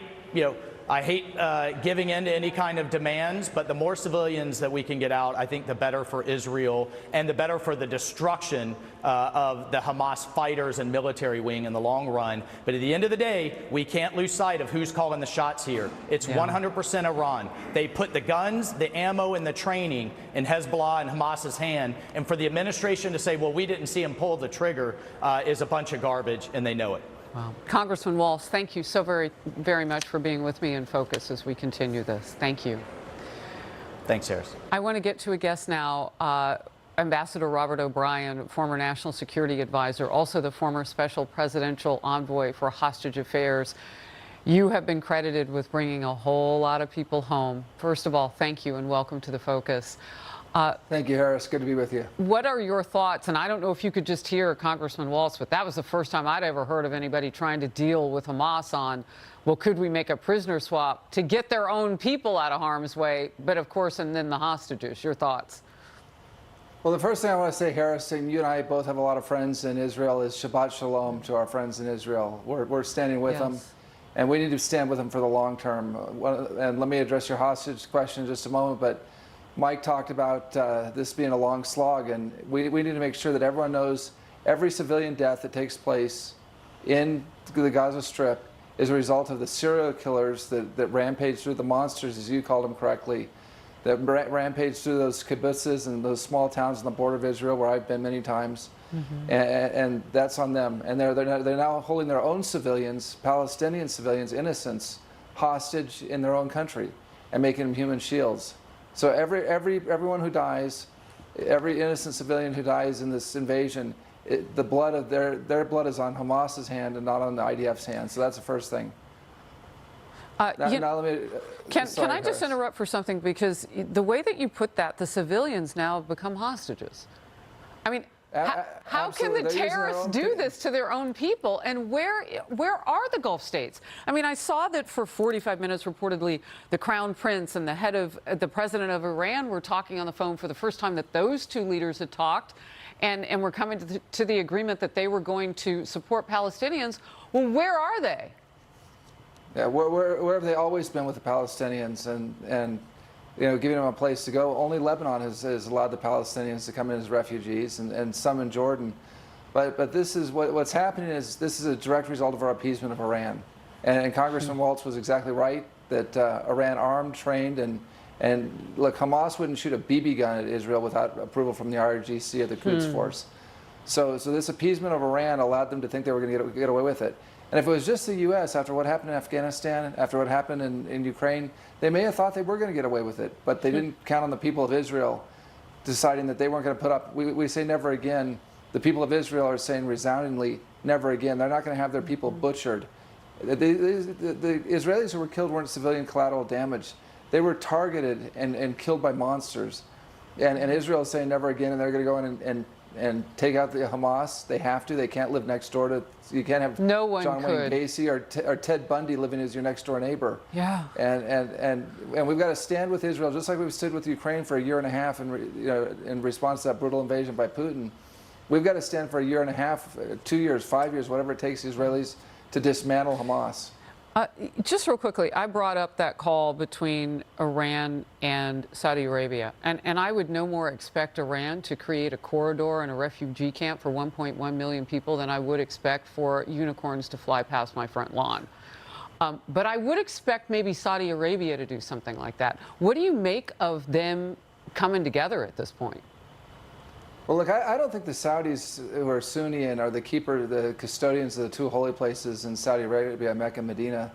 giving in to any kind of demands, but the more civilians that we can get out, I think the better for Israel and the better for the destruction of the Hamas fighters and military wing in the long run. But at the end of the day, we can't lose sight of who's calling the shots here. It's 100% Iran. They put the guns, the ammo, and the training in Hezbollah and Hamas's hand. And for the administration to say, well, we didn't see him pull the trigger is a bunch of garbage, and they know it. Wow. Congressman Walz, thank you so very, very much for being with me in focus as we continue this. Thank you. Thanks, Harris. I want to get to a guest now, Ambassador Robert O'Brien, former National Security Advisor, also the former Special Presidential Envoy for Hostage Affairs. You have been credited with bringing a whole lot of people home. First of all, thank you and welcome to the Focus. Thank you, Harris. Good to be with you. What are your thoughts? And I don't know if you could just hear Congressman Walz, but that was the first time I'd ever heard of anybody trying to deal with Hamas on, well, could we make a prisoner swap to get their own people out of harm's way? But of course, and then the hostages. Your thoughts? Well, the first thing I want to say, Harris, and you and I both have a lot of friends in Israel, is Shabbat Shalom to our friends in Israel. We're standing with them, and we need to stand with them for the long term. And let me address your hostage question in just a moment, but Mike talked about this being a long slog, and we need to make sure that everyone knows every civilian death that takes place in the Gaza Strip is a result of the serial killers that rampage through, the monsters, as you called them correctly, that rampaged through those kibbutzes and those small towns on the border of Israel, where I've been many times. And that's on them. And they're now holding their own civilians, Palestinian civilians, innocents, hostage in their own country and making them human shields. So everyone who dies, every innocent civilian who dies in this invasion, the blood of their blood is on Hamas's hand and not on the IDF's hand. So that's the first thing. Can I just interrupt for something? Because the way that you put that, the civilians now have become hostages. I mean, how can the terrorists do this to their own people? And where are the Gulf states? I mean, I saw that for 45 minutes, reportedly, the Crown Prince and the president of Iran were talking on the phone for the first time that those two leaders had talked, and were coming to the agreement that they were going to support Palestinians. Well, where are they? Yeah, where have they always been with the Palestinians, and giving them a place to go? Only Lebanon has allowed the Palestinians to come in as refugees, and some in Jordan. But this is what's happening is this is a direct result of our appeasement of Iran. And Congressman Waltz was exactly right that Iran armed, trained, and look, Hamas wouldn't shoot a BB gun at Israel without approval from the IRGC or the Quds Force. So this appeasement of Iran allowed them to think they were going to get away with it. And if it was just the U.S., after what happened in Afghanistan, after what happened in Ukraine, they may have thought they were going to get away with it. But they didn't count on the people of Israel deciding that they weren't going to put up. We say never again. The people of Israel are saying resoundingly, never again. They're not going to have their people butchered. The Israelis who were killed weren't civilian collateral damage. They were targeted and killed by monsters. And Israel is saying never again, and they're going to go in and take out the Hamas. They have to. They can't live next door to. You can't have John Wayne Gacy or Ted Bundy living as your next door neighbor. Yeah. And we've got to stand with Israel, just like we've stood with Ukraine for a year and a half in response to that brutal invasion by Putin. We've got to stand for a year and a half, 2 years, 5 years, whatever it takes the Israelis to dismantle Hamas. Just real quickly, I brought up that call between Iran and Saudi Arabia, and I would no more expect Iran to create a corridor and a refugee camp for 1.1 million people than I would expect for unicorns to fly past my front lawn. But I would expect maybe Saudi Arabia to do something like that. What do you make of them coming together at this point? Well, look, I don't think the Saudis who are Sunni and are the custodians of the two holy places in Saudi Arabia, Mecca and Medina,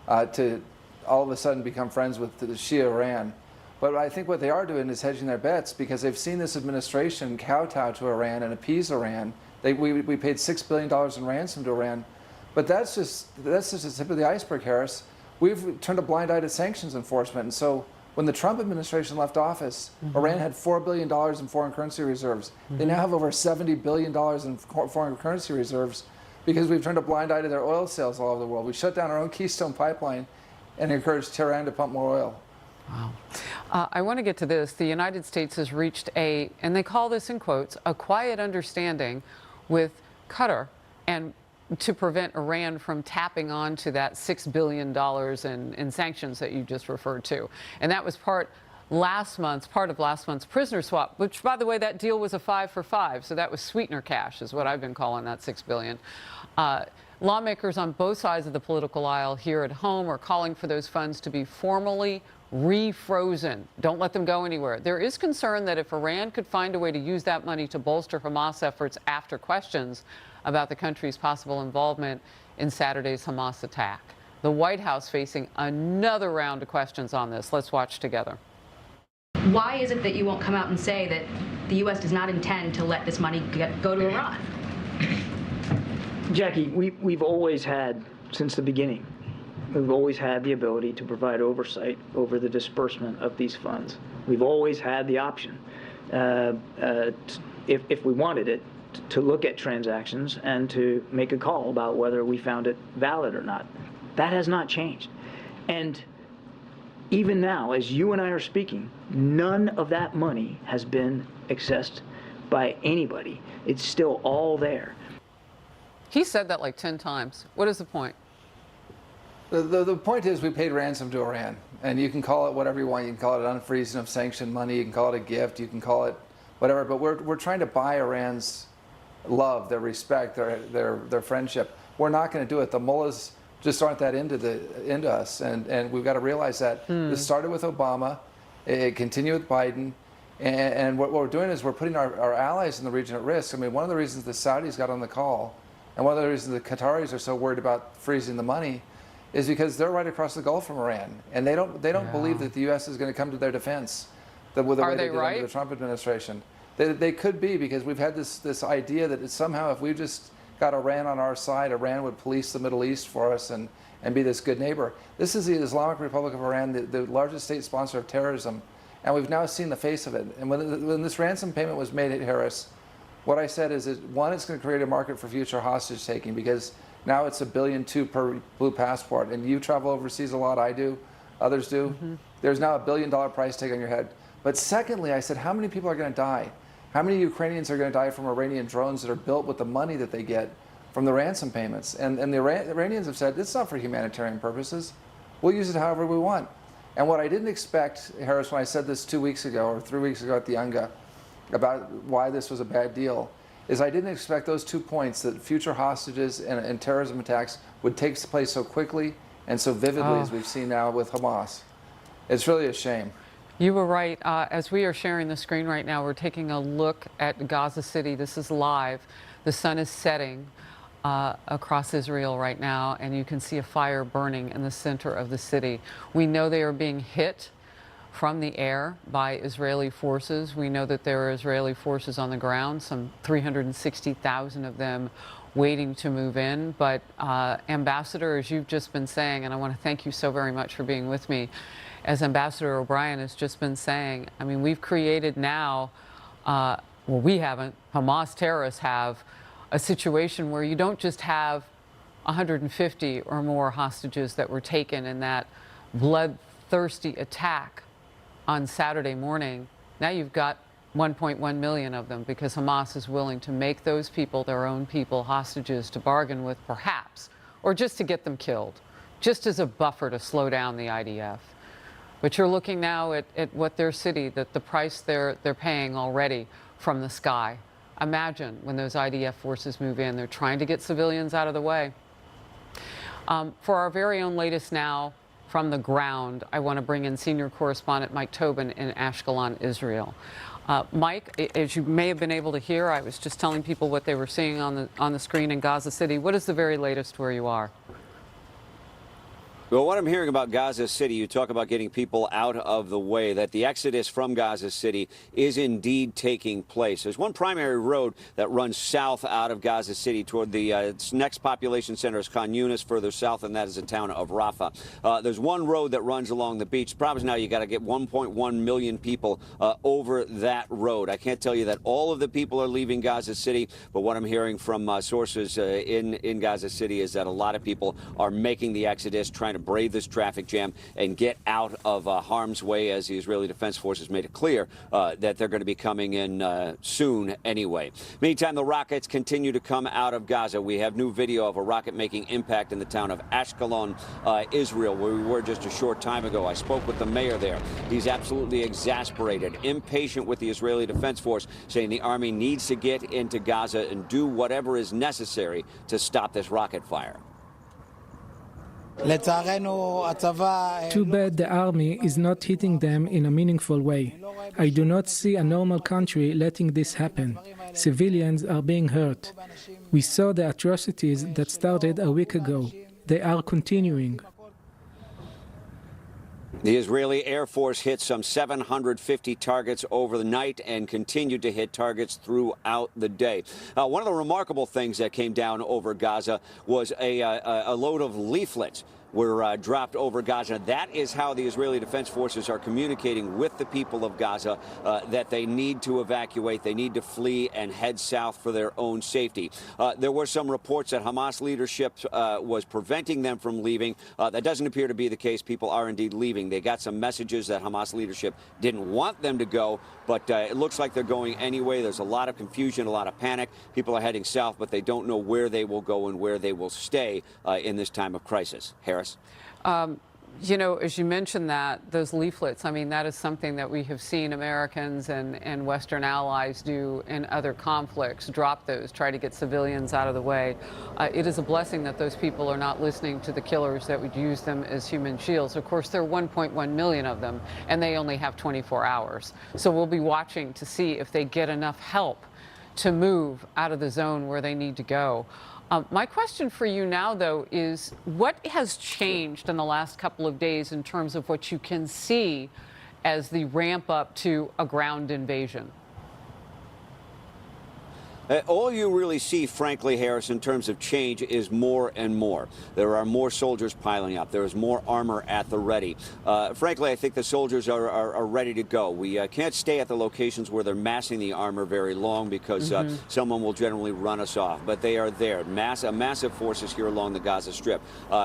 to all of a sudden become friends with the Shia Iran. But I think what they are doing is hedging their bets, because they've seen this administration kowtow to Iran and appease Iran. We paid $6 billion in ransom to Iran. But that's just the tip of the iceberg, Harris. We've turned a blind eye to sanctions enforcement. And so when the Trump administration left office, Iran had $4 billion in foreign currency reserves. They now have over $70 billion in foreign currency reserves because we've turned a blind eye to their oil sales all over the world. We shut down our own Keystone pipeline and encouraged Tehran to pump more oil. Wow. I want to get to this. The United States has reached and they call this in quotes, a quiet understanding with Qatar, and to prevent Iran from tapping on to that $6 billion in sanctions that you just referred to. And that was part of last month's prisoner swap, which, by the way, that deal was a 5 for 5. So that was sweetener cash is what I've been calling that $6 billion. Lawmakers on both sides of the political aisle here at home are calling for those funds to be formally refrozen. Don't let them go anywhere. There is concern that if Iran could find a way to use that money to bolster Hamas efforts after questions about the country's possible involvement in Saturday's Hamas attack. The White House facing another round of questions on this. Let's watch together. Why is it that you won't come out and say that the U.S. does not intend to let this money go to Iran? Jackie, we've always had, since the beginning, we've always had the ability to provide oversight over the disbursement of these funds. We've always had the option, if we wanted it, to look at transactions and to make a call about whether we found it valid or not. That has not changed. And even now, as you and I are speaking, none of that money has been accessed by anybody. It's still all there. He said that like 10 times. What is the point? The point is we paid ransom to Iran. And you can call it whatever you want. You can call it an unfreezing of sanctioned money. You can call it a gift. You can call it whatever. But we're trying to buy Iran's love, their respect, their friendship. We're not going to do it. The mullahs just aren't that into us, and we've got to realize that. This started with Obama, continue with Biden. And what we're doing is we're putting our allies in the region at risk. I mean, one of the reasons the Saudis got on the call, and one of the reasons the Qataris are so worried about freezing the money, is because they're right across the Gulf from Iran, and they don't believe that the U.S. is going to come to their defense the way they did under the Trump administration. They could be, because we've had this idea that somehow if we just got Iran on our side, Iran would police the Middle East for us and be this good neighbor. This is the Islamic Republic of Iran, the largest state sponsor of terrorism, and we've now seen the face of it. And when this ransom payment was made at Harris, what I said is that, one, it's going to create a market for future hostage taking, because now it's $1.2 billion per blue passport, and you travel overseas a lot, I do, others do. There's now $1 billion price tag on your head. But secondly, I said, how many people are going to die? How many Ukrainians are going to die from Iranian drones that are built with the money that they get from the ransom payments? And the Iranians have said, it's not for humanitarian purposes. We'll use it however we want. And what I didn't expect, Harris, when I said this 2 weeks ago or 3 weeks ago at the UNGA about why this was a bad deal, is I didn't expect those 2 points, that future hostages and terrorism attacks would take place so quickly and so vividly as we've seen now with Hamas. It's really a shame. You were right. As we are sharing the screen right now, we're taking a look at Gaza City. This is live. The sun is setting across Israel right now, and you can see a fire burning in the center of the city. We know they are being hit from the air by Israeli forces. We know that there are Israeli forces on the ground, some 360,000 of them waiting to move in. But Ambassador, as you've just been saying, and I want to thank you so very much for being with me, as Ambassador O'Brien has just been saying, I mean, we've created now, well, we haven't, Hamas terrorists have, a situation where you don't just have 150 or more hostages that were taken in that bloodthirsty attack on Saturday morning. Now you've got 1.1 million of them, because Hamas is willing to make those people, their own people, hostages to bargain with, perhaps, or just to get them killed, just as a buffer to slow down the IDF. But you're looking now at what their city, that the price they're paying already from the sky. Imagine when those IDF forces move in, they're trying to get civilians out of the way. For our very own latest now from the ground, I want to bring in senior correspondent Mike Tobin in Ashkelon, Israel. Mike, as you may have been able to hear, I was just telling people what they were seeing on the screen in Gaza City. What is the very latest where you are? Well, what I'm hearing about Gaza City, you talk about getting people out of the way, that the exodus from Gaza City is indeed taking place. There's one primary road that runs south out of Gaza City toward the next population center is Khan Yunis, further south, and that is the town of Rafah. There's one road that runs along the beach. The problem is now you got to get 1.1 million people over that road. I can't tell you that all of the people are leaving Gaza City, but what I'm hearing from sources in Gaza City is that a lot of people are making the exodus, trying to brave this traffic jam and get out of harm's way, as the Israeli Defense Forces made it clear that they're going to be coming in soon anyway. Meantime, the rockets continue to come out of Gaza. We have new video of a rocket making impact in the town of Ashkelon, Israel, where we were just a short time ago. I spoke with the mayor there. He's absolutely exasperated, impatient with the Israeli Defense Force, saying the army needs to get into Gaza and do whatever is necessary to stop this rocket fire. Too bad the army is not hitting them in a meaningful way. I do not see a normal country letting this happen. Civilians are being hurt. We saw the atrocities that started a week ago. They are continuing. The Israeli Air Force hit some 750 targets over the night and continued to hit targets throughout the day. One of the remarkable things that came down over Gaza was a load of leaflets were dropped over Gaza. That is how the Israeli Defense Forces are communicating with the people of Gaza that they need to evacuate, they need to flee and head south for their own safety. There were some reports that Hamas leadership was preventing them from leaving. That doesn't appear to be the case. People are indeed leaving. They got some messages that Hamas leadership didn't want them to go, but it looks like they're going anyway. There's a lot of confusion, a lot of panic. People are heading south, but they don't know where they will go and where they will stay in this time of crisis. Harris? You know, as you mentioned that, those leaflets, I mean, that is something that we have seen Americans and Western allies do in other conflicts, drop those, try to get civilians out of the way. It is a blessing that those people are not listening to the killers that would use them as human shields. Of course, there are 1.1 million of them, and they only have 24 hours. So we'll be watching to see if they get enough help to move out of the zone where they need to go. My question for you now, though, is what has changed in the last couple of days in terms of what you can see as the ramp up to a ground invasion? All you really see, frankly, Harris, in terms of change is more and more. There are more soldiers piling up. There is more armor at the ready. Frankly, I think the soldiers are ready to go. We can't stay at the locations where they're massing the armor very long because someone will generally run us off. But they are there. Massive forces here along the Gaza Strip.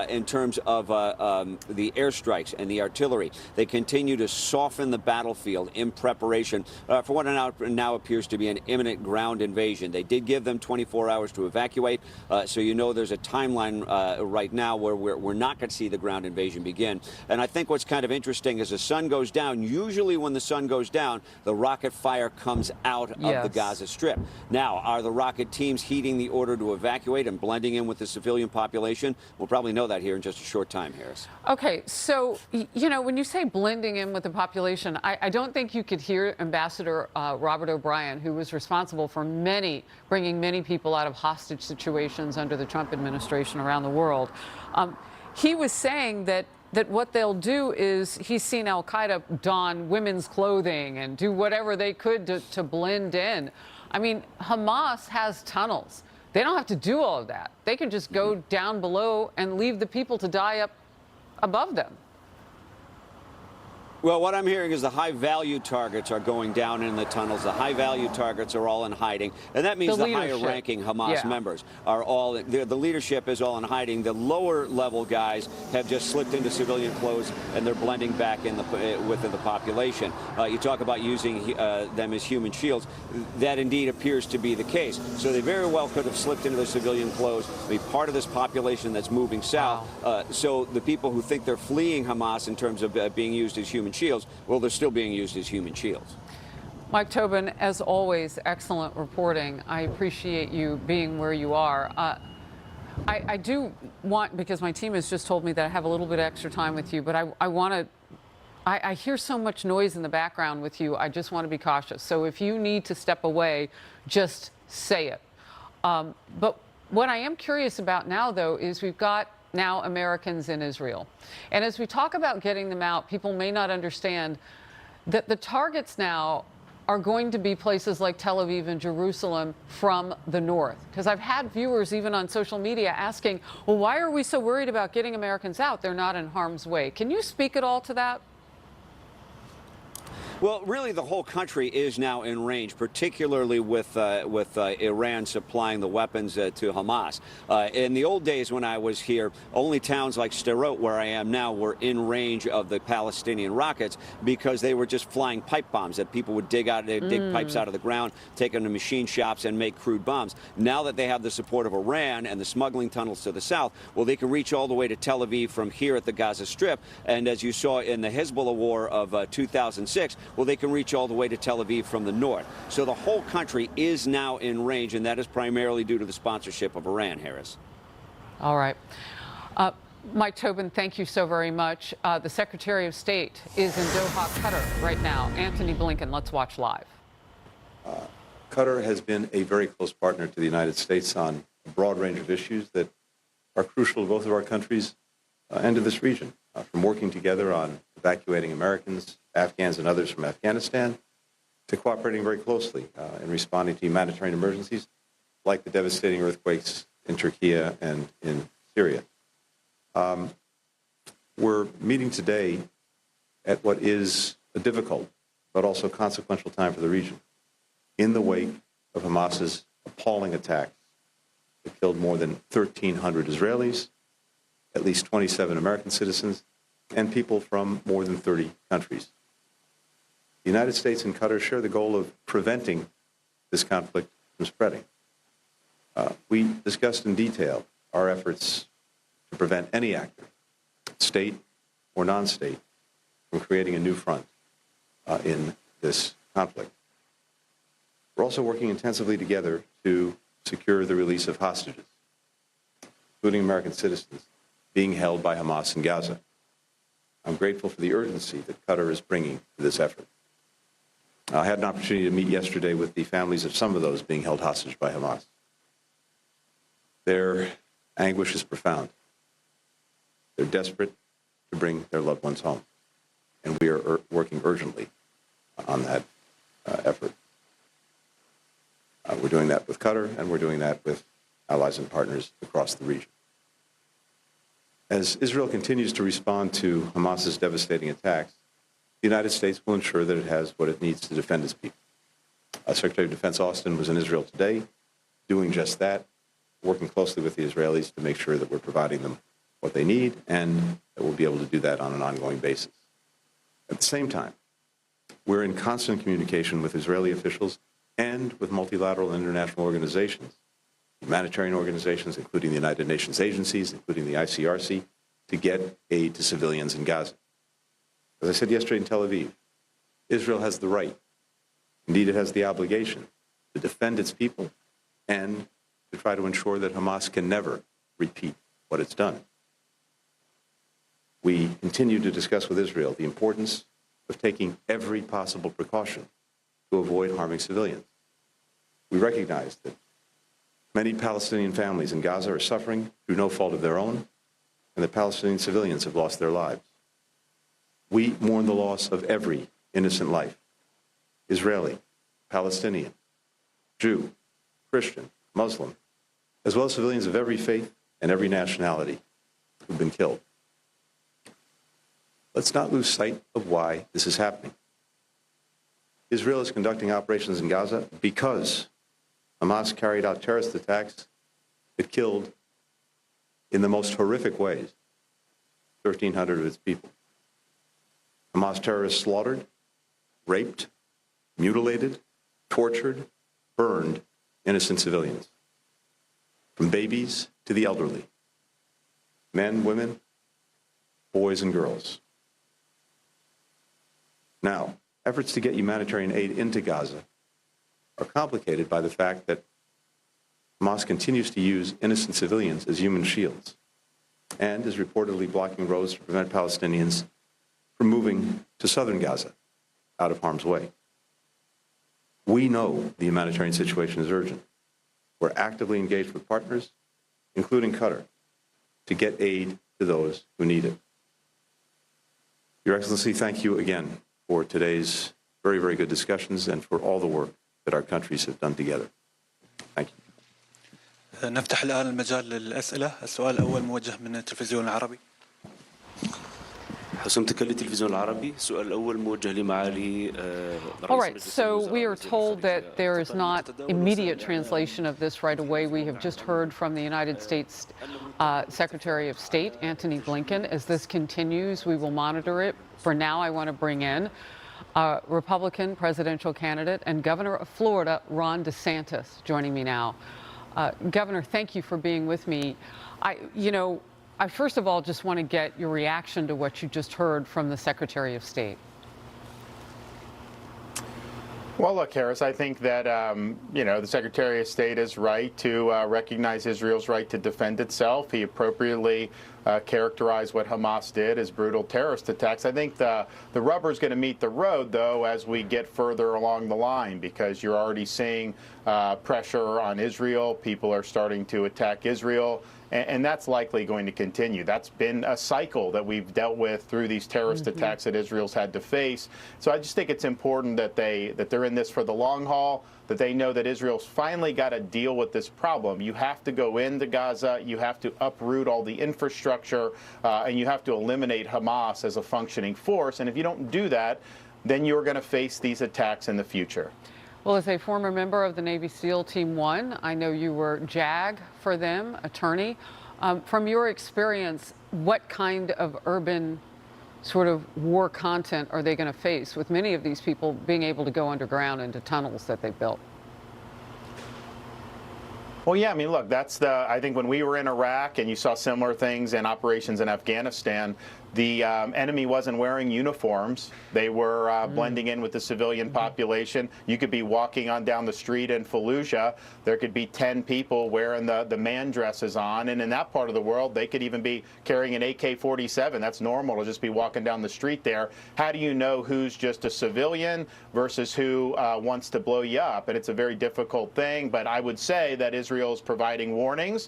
In terms of the airstrikes and the artillery, they continue to soften the battlefield in preparation for what now appears to be an imminent ground invasion. They did give them 24 hours to evacuate, so you know there's a timeline right now where we're not going to see the ground invasion begin. And I think what's kind of interesting is the sun goes down. Usually when the sun goes down, the rocket fire comes out of the Gaza Strip. Now, are the rocket teams heeding the order to evacuate and blending in with the civilian population? We'll probably know that here in just a short time, Harris. Okay, so, you know, when you say blending in with the population, I don't think you could hear Ambassador Robert O'Brien, who was responsible for bringing many people out of hostage situations under the Trump administration around the world. He was saying that what they'll do is, he's seen al-Qaeda don women's clothing and do whatever they could to blend in. I mean, Hamas has tunnels. They don't have to do all of that. They can just go down below and leave the people to die up above them. Well, what I'm hearing is the high-value targets are going down in the tunnels. The high-value targets are all in hiding. And that means the higher-ranking Hamas members are all, the leadership is all in hiding. The lower-level guys have just slipped into civilian clothes, and they're blending back in within the population. You talk about using them as human shields. That indeed appears to be the case. So they very well could have slipped into their civilian clothes, be part of this population that's moving south. So the people who think they're fleeing Hamas in terms of being used as human shields, well, they're still being used as human shields. Mike Tobin, as always, excellent reporting. I appreciate you being where you are. I do want, because my team has just told me that I have a little bit extra time with you, but I want to, I hear so much noise in the background with you. I just want to be cautious. So if you need to step away, just say it. But what I am curious about now, though, is we've got now Americans in Israel. And as we talk about getting them out, people may not understand that the targets now are going to be places like Tel Aviv and Jerusalem from the north. Because I've had viewers even on social media asking, well, why are we so worried about getting Americans out? They're not in harm's way. Can you speak at all to that? Well, really, the whole country is now in range, particularly with Iran supplying the weapons to Hamas. In the old days when I was here, only towns like Sderot, where I am now, were in range of the Palestinian rockets because they were just flying pipe bombs that people would dig pipes out of the ground, take them to machine shops, and make crude bombs. Now that they have the support of Iran and the smuggling tunnels to the south, well, they can reach all the way to Tel Aviv from here at the Gaza Strip. And as you saw in the Hezbollah war of 2006, well, they can reach all the way to Tel Aviv from the north. So the whole country is now in range, and that is primarily due to the sponsorship of Iran, Harris. All right. Mike Tobin, thank you so very much. The Secretary of State is in Doha, Qatar right now. Antony Blinken, let's watch live. Qatar has been a very close partner to the United States on a broad range of issues that are crucial to both of our countries and to this region, from working together on evacuating Americans, Afghans, and others from Afghanistan, to cooperating very closely in responding to humanitarian emergencies like the devastating earthquakes in Turkey and in Syria. We're meeting today at what is a difficult but also consequential time for the region, in the wake of Hamas's appalling attacks that killed more than 1,300 Israelis, at least 27 American citizens, and people from more than 30 countries. The United States and Qatar share the goal of preventing this conflict from spreading. We discussed in detail our efforts to prevent any actor, state, or non-state, from creating a new front in this conflict. We're also working intensively together to secure the release of hostages, including American citizens, being held by Hamas in Gaza. I'm grateful for the urgency that Qatar is bringing to this effort. I had an opportunity to meet yesterday with the families of some of those being held hostage by Hamas. Their anguish is profound. They're desperate to bring their loved ones home, and we are working urgently on that effort. We're doing that with Qatar, and we're doing that with allies and partners across the region. As Israel continues to respond to Hamas's devastating attacks, the United States will ensure that it has what it needs to defend its people. Secretary of Defense Austin was in Israel today, doing just that, working closely with the Israelis to make sure that we're providing them what they need and that we'll be able to do that on an ongoing basis. At the same time, we're in constant communication with Israeli officials and with multilateral and international organizations, humanitarian organizations, including the United Nations agencies, including the ICRC, to get aid to civilians in Gaza. As I said yesterday in Tel Aviv, Israel has the right, indeed it has the obligation, to defend its people and to try to ensure that Hamas can never repeat what it's done. We continue to discuss with Israel the importance of taking every possible precaution to avoid harming civilians. We recognize that many Palestinian families in Gaza are suffering through no fault of their own, and that Palestinian civilians have lost their lives. We mourn the loss of every innocent life, Israeli, Palestinian, Jew, Christian, Muslim, as well as civilians of every faith and every nationality who've been killed. Let's not lose sight of why this is happening. Israel is conducting operations in Gaza because Hamas carried out terrorist attacks that killed, in the most horrific ways, 1,300 of its people. Hamas terrorists slaughtered, raped, mutilated, tortured, burned innocent civilians, from babies to the elderly, men, women, boys, and girls. Now, efforts to get humanitarian aid into Gaza are complicated by the fact that Hamas continues to use innocent civilians as human shields and is reportedly blocking roads to prevent Palestinians from moving to southern Gaza out of harm's way. We know the humanitarian situation is urgent. We're actively engaged with partners, including Qatar, to get aid to those who need it. Your Excellency, thank you again for today's very, very good discussions and for all the work that our countries have done together. Thank you. نفتح الآن المجال للأسئلة. السؤال الأول موجه من التلفزيون العربي. حسمتك التلفزيون العربي. السؤال الأول موجه لمعالي All right, so we are told that there is not immediate translation of this right away. We have just heard from the United States Secretary of State, Antony Blinken. As this continues, we will monitor it. For now, I want to bring in Republican presidential candidate and Governor of Florida, Ron DeSantis, joining me now. Governor, thank you for being with me. I first of all just want to get your reaction to what you just heard from the Secretary of State. Well, look, Harris, I think that, the Secretary of State is right to recognize Israel's right to defend itself. He appropriately characterized what Hamas did as brutal terrorist attacks. I think the rubber is going to meet the road, though, as we get further along the line, because you're already seeing pressure on Israel. People are starting to attack Israel. And that's likely going to continue. That's been a cycle that we've dealt with through these terrorist attacks that Israel's had to face. So I just think it's important that they're in this for the long haul, that they know that Israel's finally got to deal with this problem. You have to go into Gaza, you have to uproot all the infrastructure, and you have to eliminate Hamas as a functioning force. And if you don't do that, then you're going to face these attacks in the future. Well, as a former member of the Navy SEAL Team 1, I know you were JAG for them, attorney. From your experience, what kind of urban sort of war content are they going to face with many of these people being able to go underground into tunnels that they built? Well, yeah, I mean, look, I think when we were in Iraq and you saw similar things in operations in Afghanistan, the enemy wasn't wearing uniforms. They were blending in with the civilian population. You could be walking on down the street in Fallujah. There could be 10 people wearing the man dresses on. And in that part of the world, they could even be carrying an AK-47. That's normal to just be walking down the street there. How do you know who's just a civilian versus who wants to blow you up? And it's a very difficult thing. But I would say that Israel is providing warnings.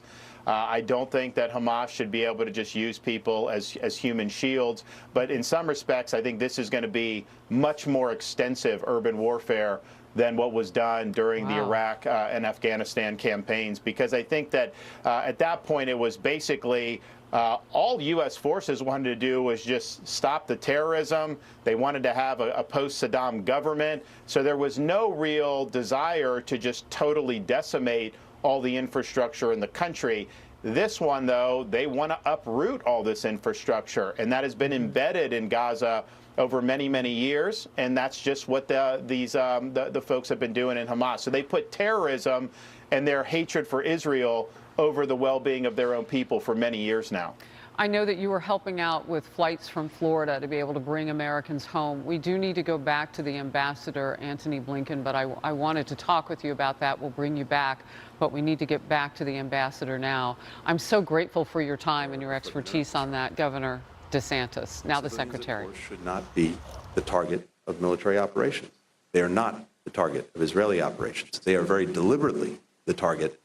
I don't think that Hamas should be able to just use people as human shields. But in some respects, I think this is going to be much more extensive urban warfare than what was done during the Iraq and Afghanistan campaigns, because I think that at that point it was basically all U.S. forces wanted to do was just stop the terrorism. They wanted to have a post-Saddam government. So there was no real desire to just totally decimate all the infrastructure in the country. This one, though, they want to uproot all this infrastructure, and that has been embedded in Gaza over many, many years, and that's just what the folks have been doing in Hamas. So they put terrorism and their hatred for Israel over the well-being of their own people for many years now. I know that you were helping out with flights from Florida to be able to bring Americans home. We do need to go back to the ambassador, Antony Blinken, but I wanted to talk with you about that. We'll bring you back, but we need to get back to the ambassador now. I'm so grateful for your time and your expertise on that, Governor DeSantis, now the Secretary. Should not be the target of military operations. They are not the target of Israeli operations. They are very deliberately the target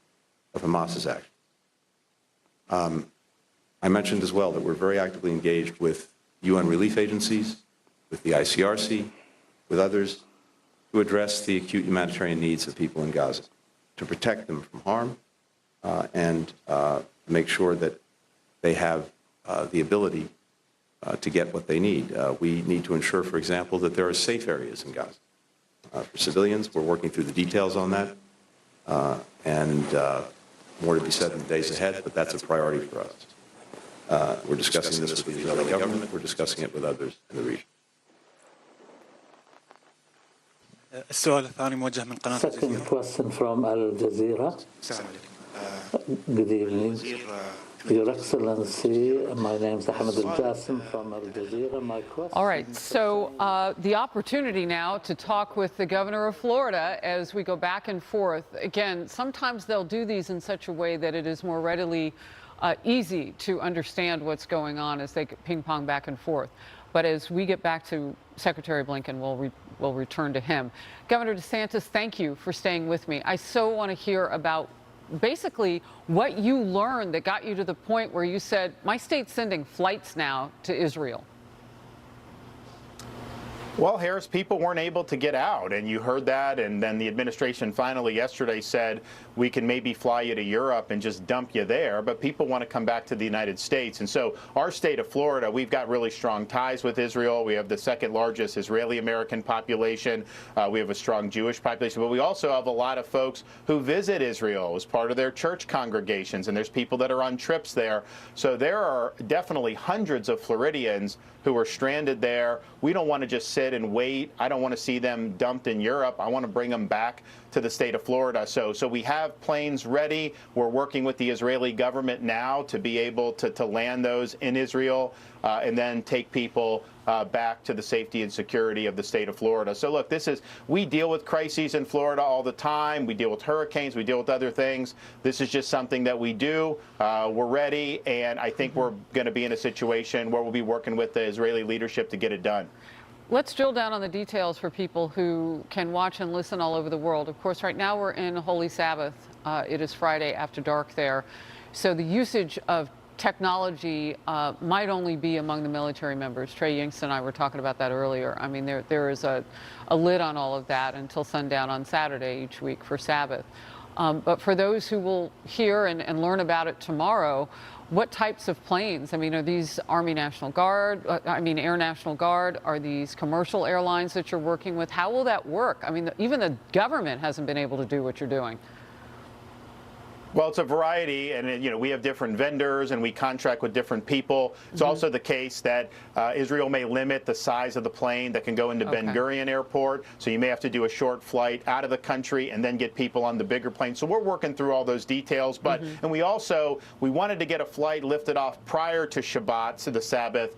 of Hamas's action. I mentioned as well that we're very actively engaged with UN relief agencies, with the ICRC, with others, to address the acute humanitarian needs of people in Gaza, to protect them from harm, and make sure that they have the ability to get what they need. We need to ensure, for example, that there are safe areas in Gaza. For civilians, we're working through the details on that, and more to be said in the days ahead, but that's a priority for us. We're discussing this with the Israeli government. We're discussing it with others in the region. السؤال الثاني موجه من قناة Second question from Al Jazeera. Good evening. Your Excellency, my name is Ahmed Al Jassim from Al Jazeera. My question. All right, so the opportunity now to talk with the governor of Florida as we go back and forth. Again, sometimes they'll do these in such a way that it is more readily easy to understand what's going on as they ping pong back and forth. But as we get back to Secretary Blinken, we'll return to him. Governor DeSantis, thank you for staying with me. I so want to hear about basically what you learned that got you to the point where you said, my state's sending flights now to Israel. Well, Harris, people weren't able to get out, and you heard that, and then the administration finally yesterday said we can maybe fly you to Europe and just dump you there, but people want to come back to the United States. And so our state of Florida, we've got really strong ties with Israel. We have the second largest Israeli-American population. We have a strong Jewish population, but we also have a lot of folks who visit Israel as part of their church congregations, and there's people that are on trips there. So there are definitely hundreds of Floridians who are stranded there. We don't want to just sit and wait. I don't want to see them dumped in Europe. I want to bring them back to the state of Florida. So we have planes ready. We're working with the Israeli government now to be able to land those in Israel and then take people back to the safety and security of the state of Florida. So look, we deal with crises in Florida all the time. We deal with hurricanes. We deal with other things. This is just something that we do. We're ready, and I think we're going to be in a situation where we'll be working with the Israeli leadership to get it done. Let's drill down on the details for people who can watch and listen all over the world. Of course, right now we're in Holy Sabbath. It is Friday after dark there. So the usage of technology might only be among the military members. Trey Yingst and I were talking about that earlier. I mean, there is a lid on all of that until sundown on Saturday each week for Sabbath. But for those who will hear and learn about it tomorrow, what types of planes? I mean, are these Army National Guard, Air National Guard? Are these commercial airlines that you're working with? How will that work? I mean, even the government hasn't been able to do what you're doing. Well, yeah, I mean, look, that's the I think when we were in Iraq and you saw similar things in operations in Afghanistan, the enemy wasn't wearing uniforms. They were blending in with the civilian population. You could be walking on down the street in Fallujah. There could be 10 people wearing the man dresses on. And in that part of the world, they were not just sit and wait. I don't want to see them dumped in Europe. I want to bring them back to the state of Florida. So we have planes ready. We're working with the Israeli government now to be able to Well, it's a variety, and we have different vendors, and we contract with different people. It's also the case that Israel may limit the size of the plane that can go into Ben Gurion Airport, so you may have to do a short flight out of the country and then get people on the bigger plane. So we're working through all those details, but and we wanted to get a flight lifted off prior to Shabbat, so the Sabbath.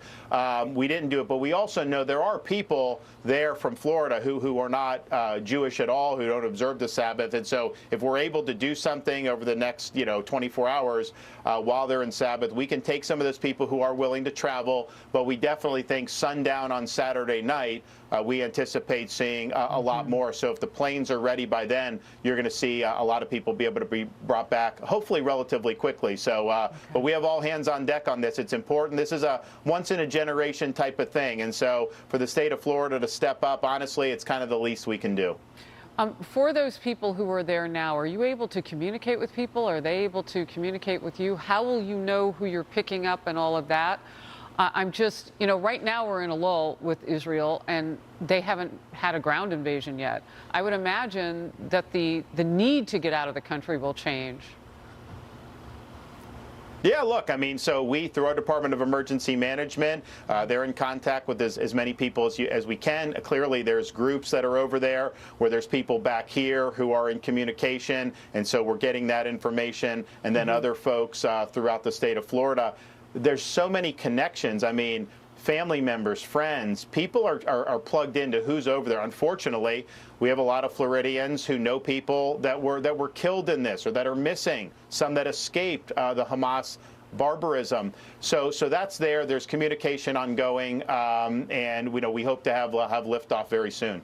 We didn't do it, but we also know there are people there from Florida who are not Jewish at all, who don't observe the Sabbath, and so if we're able to do something over the next 24 hours while they're in Sabbath, we can take some of those people who are willing to travel, but we definitely think sundown on Saturday night we anticipate seeing a lot more. So if the planes are ready by then, you're going to see a lot of people be able to be brought back, hopefully relatively quickly. So, but we have all hands on deck on this. It's important. This is a once-in-a-generation type of thing. And so for the state of Florida to step up, honestly, it's kind of the least we can do. For those people who are there now, are you able to communicate with people? Are they able to communicate with you? How will you know who you're picking up and all of that? I'm just, right now we're in a lull with Israel, and they haven't had a ground invasion yet. I would imagine that the need to get out of the country will change. Yeah, look, so we, through our Department of Emergency Management, they're in contact with as many people as we can. Clearly, there's groups that are over there where there's people back here who are in communication, and so we're getting that information, and then other folks throughout the state of Florida. There's so many connections. Family members, friends, people are plugged into who's over there. Unfortunately, we have a lot of Floridians who know people that were killed in this or that are missing, some that escaped the Hamas barbarism. So that's there. There's communication ongoing, and we hope to have liftoff very soon.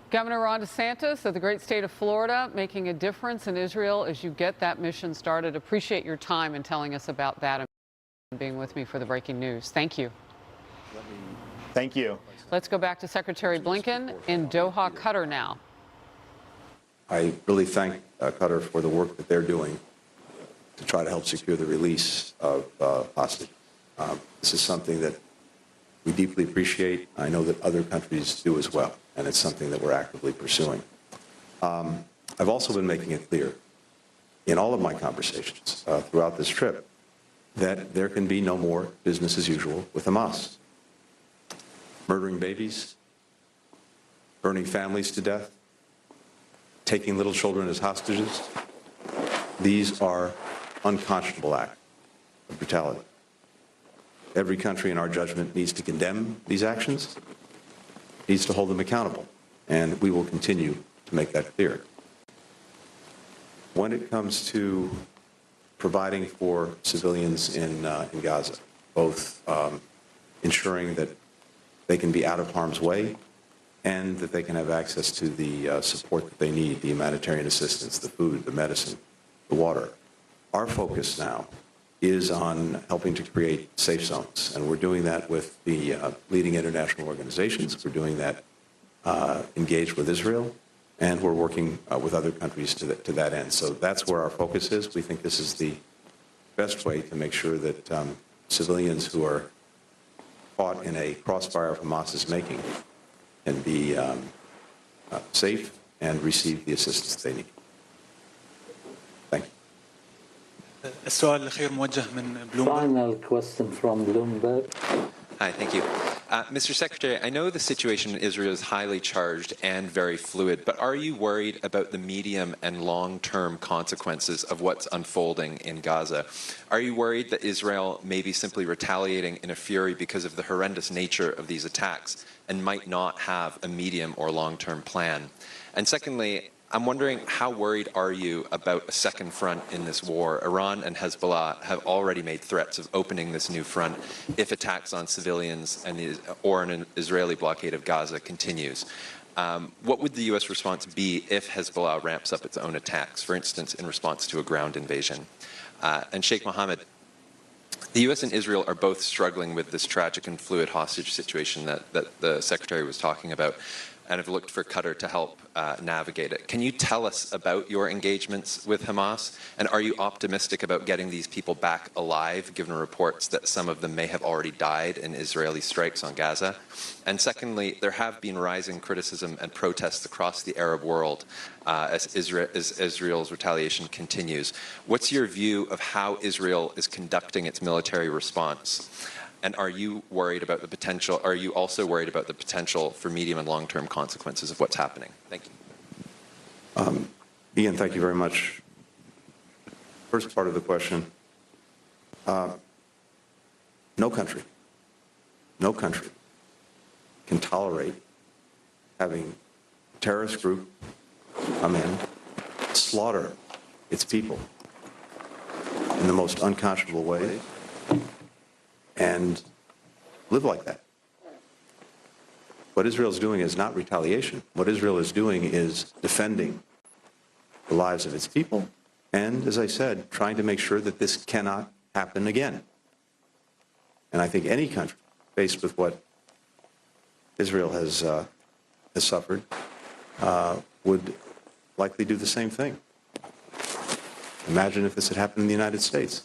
Governor Ron DeSantis of the great state of Florida, making a difference in Israel as you get that mission started. Appreciate your time and telling us about that and being with me for the breaking news. Thank you. Thank you. Let's go back to Secretary Blinken in Doha, Qatar now. I really thank Qatar for the work that they're doing to try to help secure the release of hostages. This is something that we deeply appreciate. I know that other countries do as well, and it's something that we're actively pursuing. I've also been making it clear in all of my conversations throughout this trip that there can be no more business as usual with Hamas. Murdering babies, burning families to death, taking little children as hostages. These are unconscionable acts of brutality. Every country, in our judgment, needs to condemn these actions, needs to hold them accountable, and we will continue to make that clear. When it comes to providing for civilians in Gaza, both ensuring that they can be out of harm's way and that they can have access to the support that they need, the humanitarian assistance, the food, the medicine, the water. Our focus now is on helping to create safe zones, and we're doing that with the leading international organizations. We're doing that engaged with Israel, and we're working with other countries to that end. So that's where our focus is. We think this is the best way to make sure that civilians who are caught in a crossfire of Hamas's making can be safe and receive the assistance they need. Thank you. السؤال الأخير موجه من بلومبرج. Final question from Bloomberg. Hi, thank you. Mr. Secretary, I know the situation in Israel is highly charged and very fluid, but are you worried about the medium and long-term consequences of what's unfolding in Gaza? Are you worried that Israel may be simply retaliating in a fury because of the horrendous nature of these attacks and might not have a medium or long-term plan? And secondly, I'm wondering, how worried are you about a second front in this war? Iran and Hezbollah have already made threats of opening this new front if attacks on civilians or an Israeli blockade of Gaza continues. What would the U.S. response be if Hezbollah ramps up its own attacks, for instance, in response to a ground invasion? And Sheikh Mohammed, the U.S. and Israel are both struggling with this tragic and fluid hostage situation that the Secretary was talking about. and have looked for Qatar to help navigate it. Can you tell us about your engagements with Hamas, and are you optimistic about getting these people back alive, given reports that some of them may have already died in Israeli strikes on Gaza? And secondly, there have been rising criticism and protests across the Arab world as Israel's retaliation continues. What's your view of how Israel is conducting its military response? And are you worried about the potential, are you also worried about the potential for medium and long-term consequences of what's happening? Thank you. Ian, thank you very much. First part of the question, no country can tolerate having a terrorist group come in, slaughter its people in the most unconscionable way, and live like that. What Israel is doing is not retaliation. What Israel is doing is defending the lives of its people and, as I said, trying to make sure that this cannot happen again. And I think any country faced with what Israel has suffered would likely do the same thing. Imagine if this had happened in the United States.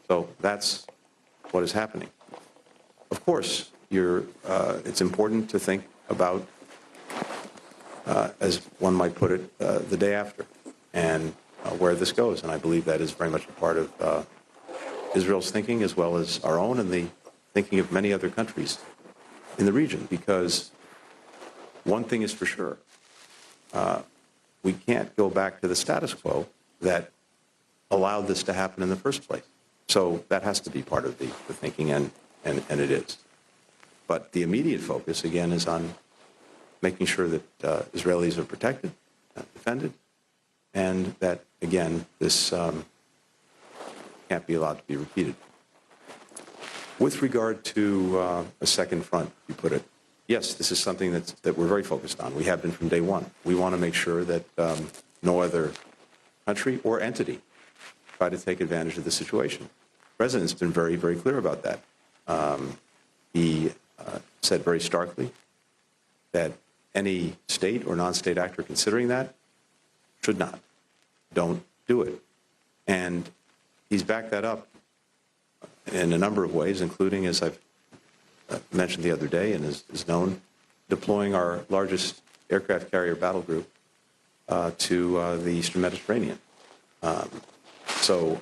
So that's what is happening. Of course, it's important to think about, as one might put it, the day after and where this goes. And I believe that is very much a part of Israel's thinking as well as our own and the thinking of many other countries in the region. Because one thing is for sure, we can't go back to the status quo that allowed this to happen in the first place. So that has to be part of the thinking, and it is. But the immediate focus, again, is on making sure that Israelis are protected, defended, and that, again, this can't be allowed to be repeated. With regard to a second front, you put it, yes, this is something that we're very focused on. We have been from day one. We want to make sure that no other country or entity try to take advantage of the situation. The President's been very, very clear about that. He said very starkly that any state or non-state actor considering that should not. Don't do it. And he's backed that up in a number of ways, including, as I've mentioned the other day and is known, deploying our largest aircraft carrier battle group to the Eastern Mediterranean. So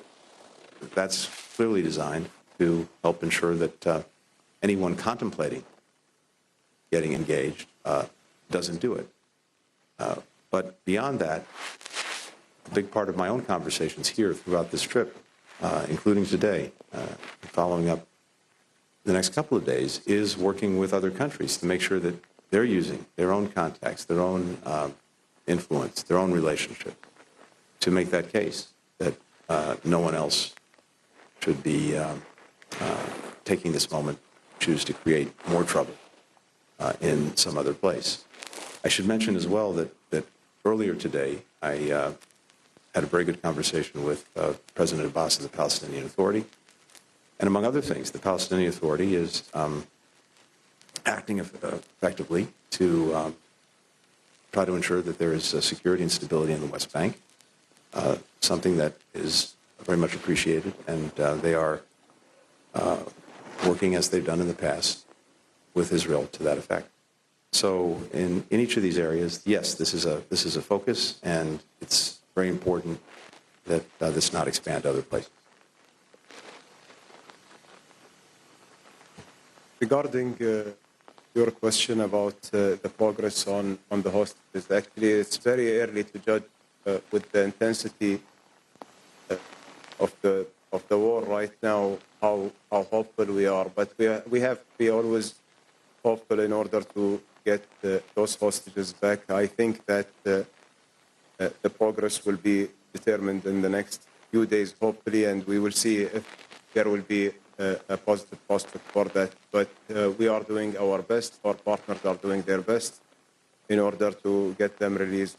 that's clearly designed to help ensure that anyone contemplating getting engaged doesn't do it. But beyond that, a big part of my own conversations here throughout this trip, including today, following up the next couple of days, is working with other countries to make sure that they're using their own contacts, their own influence, their own relationship to make that case that no one else should be taking this moment, choose to create more trouble in some other place. I should mention as well that earlier today, I had a very good conversation with President Abbas of the Palestinian Authority. And among other things, the Palestinian Authority is acting effectively to try to ensure that there is security and stability in the West Bank, something that is very much appreciated, and they are working as they've done in the past with Israel to that effect. So in each of these areas, yes, this is a focus, and it's very important that this not expand to other places. Regarding your question about the progress on the hostages, actually it's very early to judge with the intensity of the war right now how hopeful we are. But we have to be always hopeful in order to get those hostages back. I think that the progress will be determined in the next few days, hopefully, and we will see if there will be a positive prospect for that. But we are doing our best. Our partners are doing their best in order to get them released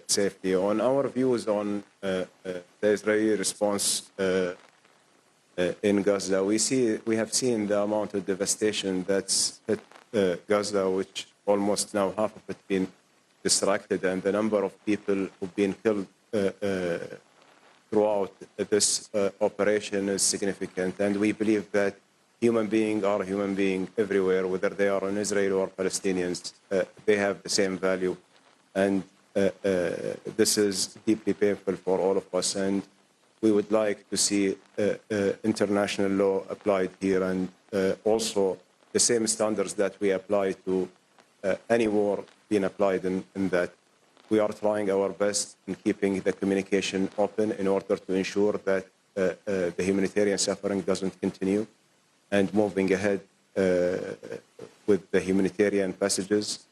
safely. On our views on the Israeli response in Gaza, we have seen the amount of devastation that's hit Gaza, which almost now half of it been distracted, and the number of people who've been killed throughout this operation is significant. And we believe that human beings are human beings everywhere, whether they are in Israel or Palestinians. They have the same value. And this is deeply painful for all of us. And we would like to see international law applied here, and also the same standards that we apply to any war being applied in that. We are trying our best in keeping the communication open in order to ensure that the humanitarian suffering doesn't continue, and moving ahead with the humanitarian passages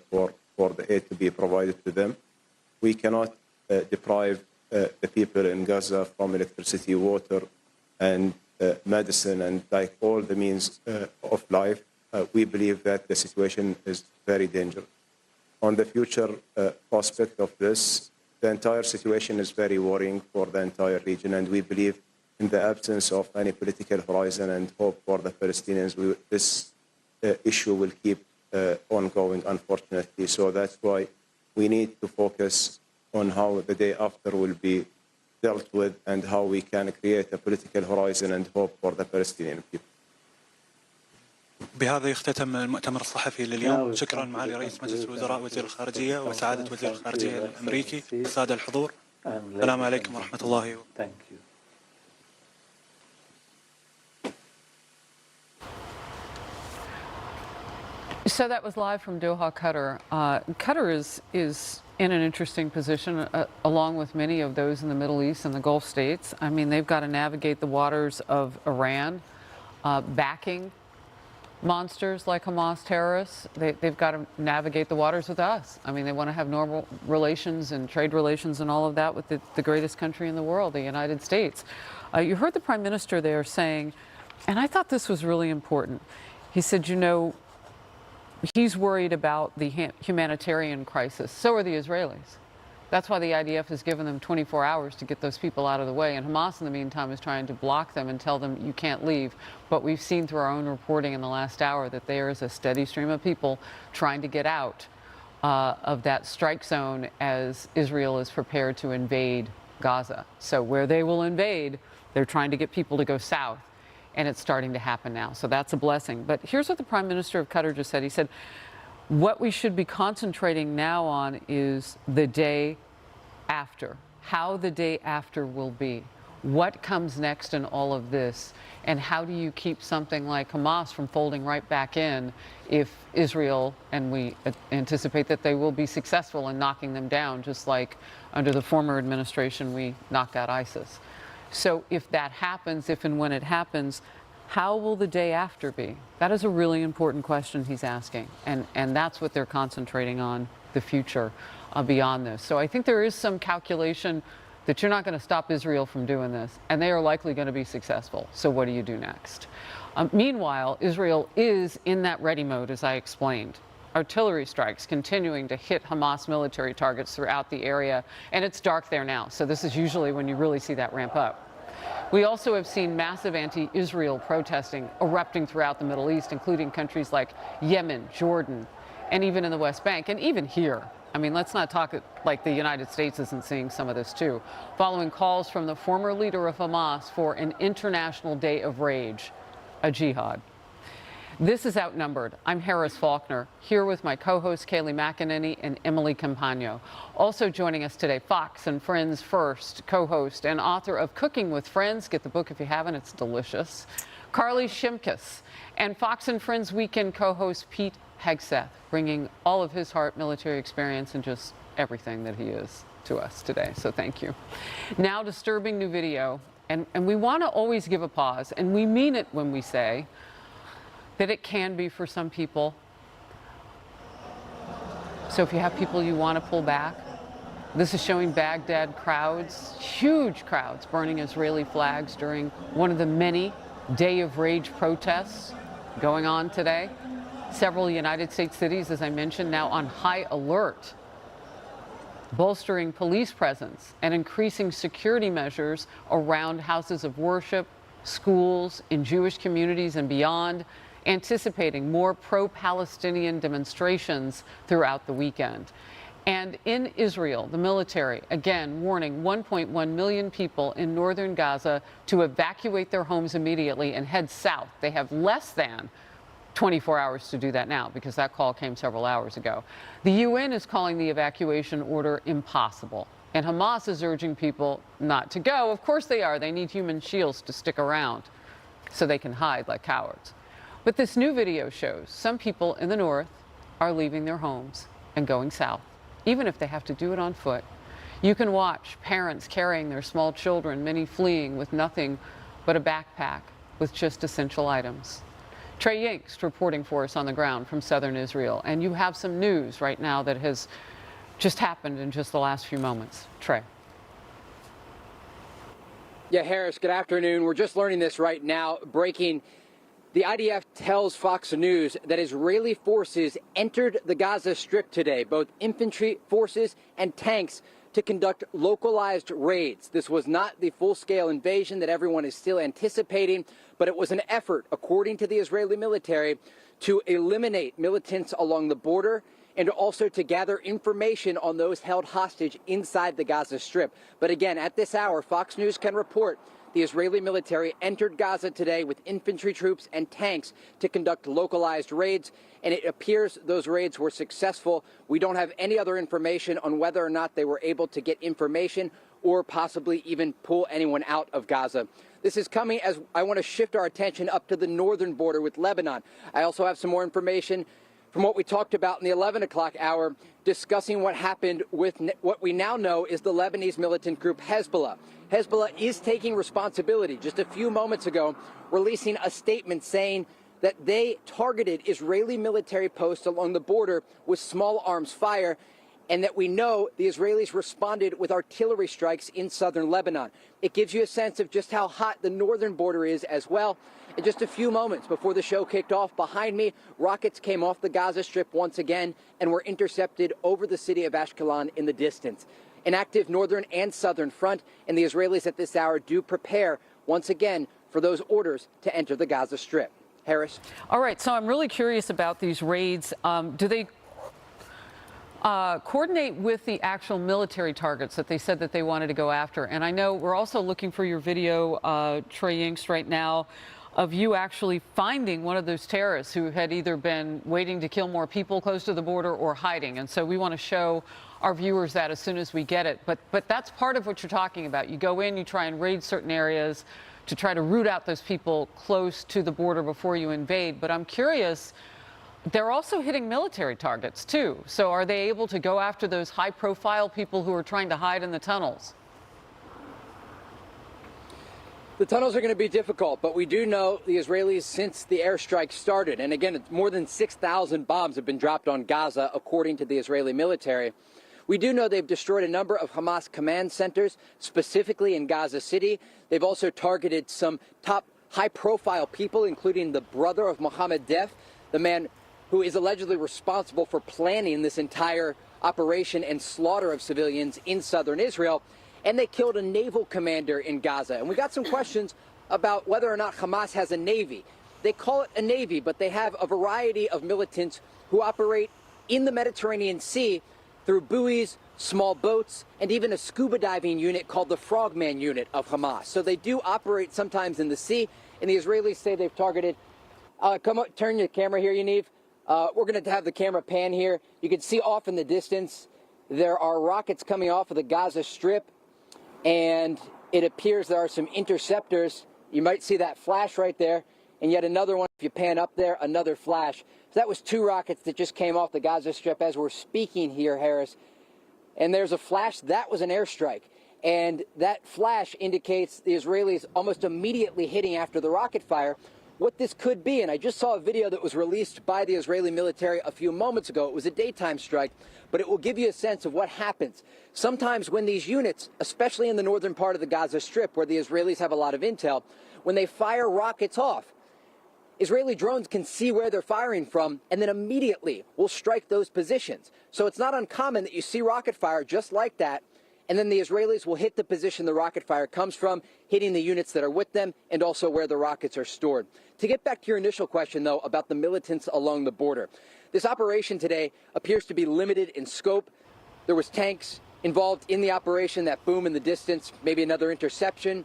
for the aid to be provided to them. We cannot deprive the people in Gaza from electricity, water, and medicine, and like all the means of life. We believe that the situation is very dangerous. On the future prospect of this, the entire situation is very worrying for the entire region, and we believe in the absence of any political horizon and hope for the Palestinians, this issue will keep ongoing, unfortunately. So that's why we need to focus on how the day after will be dealt with and how we can create a political horizon and hope for the Palestinian people. بهذا يختتم المؤتمر الصحفي لليوم. شكرا معالي رئيس مجلس الوزراء وزير الخارجية وسعادة وزير الخارجية الأمريكي السادة الحضور. السلام عليكم ورحمة الله وبركاته. So that was live from Doha, Qatar. Qatar is in an interesting position, along with many of those in the Middle East and the Gulf states. I mean, they've got to navigate the waters of Iran, backing monsters like Hamas terrorists. They've got to navigate the waters with us. I mean, they want to have normal relations and trade relations and all of that with the greatest country in the world, the United States. You heard the Prime Minister there saying, and I thought this was really important. He said, you know, he's worried about the humanitarian crisis. So are the Israelis. That's why the IDF has given them 24 hours to get those people out of the way. And Hamas, in the meantime, is trying to block them and tell them you can't leave. But we've seen through our own reporting in the last hour that there is a steady stream of people trying to get out of that strike zone as Israel is prepared to invade Gaza. So where they will invade, they're trying to get people to go south. And it's starting to happen now. So that's a blessing. But here's what the Prime Minister of Qatar just said. He said, what we should be concentrating now on is the day after, how the day after will be, what comes next in all of this, and how do you keep something like Hamas from folding right back in if Israel, and we anticipate that they will be successful in knocking them down, just like under the former administration we knocked out ISIS. So if that happens, if and when it happens, how will the day after be? That is a really important question he's asking. And that's what they're concentrating on, the future beyond this. So I think there is some calculation that you're not going to stop Israel from doing this. And they are likely going to be successful. So what do you do next? Meanwhile, Israel is in that ready mode, as I explained. Artillery strikes continuing to hit Hamas military targets throughout the area. And it's dark there now. So this is usually when you really see that ramp up. We also have seen massive anti-Israel protesting erupting throughout the Middle East, including countries like Yemen, Jordan, and even in the West Bank, and even here. I mean, let's not talk like the United States isn't seeing some of this too, following calls from the former leader of Hamas for an international day of rage, a jihad. This is Outnumbered. I'm Harris Faulkner, here with my co-hosts Kayleigh McEnany and Emily Campagno. Also joining us today, Fox and Friends First co-host and author of Cooking with Friends. Get the book if you haven't, it's delicious. Carly Shimkus, and Fox and Friends Weekend co-host Pete Hegseth, bringing all of his heart, military experience, and just everything that he is to us today. So thank you. Now, disturbing new video, and we want to always give a pause, and we mean it when we say that it can be for some people. So if you have people you want to pull back, this is showing Baghdad crowds, huge crowds, burning Israeli flags during one of the many Day of Rage protests going on today. Several United States cities, as I mentioned, now on high alert, bolstering police presence and increasing security measures around houses of worship, schools, in Jewish communities and beyond. anticipating more pro-Palestinian demonstrations throughout the weekend. And in Israel, the military, again, warning 1.1 million people in northern Gaza to evacuate their homes immediately and head south. They have less than 24 hours to do that now because that call came several hours ago. The UN is calling the evacuation order impossible. And Hamas is urging people not to go. Of course they are. They need human shields to stick around so they can hide like cowards. But this new video shows some people in the north are leaving their homes and going south, even if they have to do it on foot. You can watch parents carrying their small children, many fleeing with nothing but a backpack with just essential items. Trey Yingst reporting for us on the ground from southern Israel. And you have some news right now that has just happened in just the last few moments. Trey. Yeah, Harris, good afternoon. We're just learning this right now. Breaking. The IDF tells Fox News that Israeli forces entered the Gaza Strip today, both infantry forces and tanks, to conduct localized raids. This was not the full-scale invasion that everyone is still anticipating, but it was an effort, according to the Israeli military, to eliminate militants along the border and also to gather information on those held hostage inside the Gaza Strip. But again, at this hour, Fox News can report the Israeli military entered Gaza today with infantry troops and tanks to conduct localized raids, and it appears those raids were successful. We don't have any other information on whether or not they were able to get information or possibly even pull anyone out of Gaza. This is coming as I want to shift our attention up to the northern border with Lebanon. I also have some more information from what we talked about in the 11 o'clock hour, discussing what happened with what we now know is the Lebanese militant group Hezbollah. Hezbollah is taking responsibility. Just a few moments ago, releasing a statement saying that they targeted Israeli military posts along the border with small arms fire, and that we know the Israelis responded with artillery strikes in southern Lebanon. It gives you a sense of just how hot the northern border is as well. In just a few moments before the show kicked off, behind me, rockets came off the Gaza Strip once again and were intercepted over the city of Ashkelon in the distance. An active northern and southern front, and the Israelis at this hour do prepare once again for those orders to enter the Gaza Strip. Harris? All right, so I'm really curious about these raids. Do they coordinate with the actual military targets that they said that they wanted to go after? And I know we're also looking for your video, Trey Yingst, right now, of you actually finding one of those terrorists who had either been waiting to kill more people close to the border or hiding. And so we want to show our viewers that as soon as we get it. But that's part of what you're talking about. You go in, you try and raid certain areas to try to root out those people close to the border before you invade. But I'm curious, they're also hitting military targets too. So are they able to go after those high-profile people who are trying to hide in the tunnels? The tunnels are going to be difficult, but we do know the Israelis, since the airstrike started, and again, it's more than 6,000 bombs have been dropped on Gaza, according to the Israeli military. We do know they've destroyed a number of Hamas command centers, specifically in Gaza City. They've also targeted some top high-profile people, including the brother of Mohammed Deif, the man who is allegedly responsible for planning this entire operation and slaughter of civilians in southern Israel. And they killed a naval commander in Gaza. And we got some questions about whether or not Hamas has a navy. They call it a navy, but they have a variety of militants who operate in the Mediterranean Sea through buoys, small boats, and even a scuba diving unit called the Frogman unit of Hamas. So they do operate sometimes in the sea, and the Israelis say they've targeted. Come on, turn your camera here, Yaniv. We're going to have the camera pan here. You can see off in the distance, there are rockets coming off of the Gaza Strip. And it appears there are some interceptors. You might see that flash right there. And yet another one, if you pan up there, another flash. So that was 2 rockets that just came off the Gaza Strip as we're speaking here, Harris. And there's a flash. That was an airstrike. And that flash indicates the Israelis almost immediately hitting after the rocket fire what this could be. And I just saw a video that was released by the Israeli military a few moments ago. It was a daytime strike, but it will give you a sense of what happens. Sometimes when these units, especially in the northern part of the Gaza Strip, where the Israelis have a lot of intel, when they fire rockets off, Israeli drones can see where they're firing from and then immediately will strike those positions. So it's not uncommon that you see rocket fire just like that, and then the Israelis will hit the position the rocket fire comes from, hitting the units that are with them and also where the rockets are stored. To get back to your initial question, though, about the militants along the border, this operation today appears to be limited in scope. There was tanks involved in the operation, that boom in the distance, maybe another interception,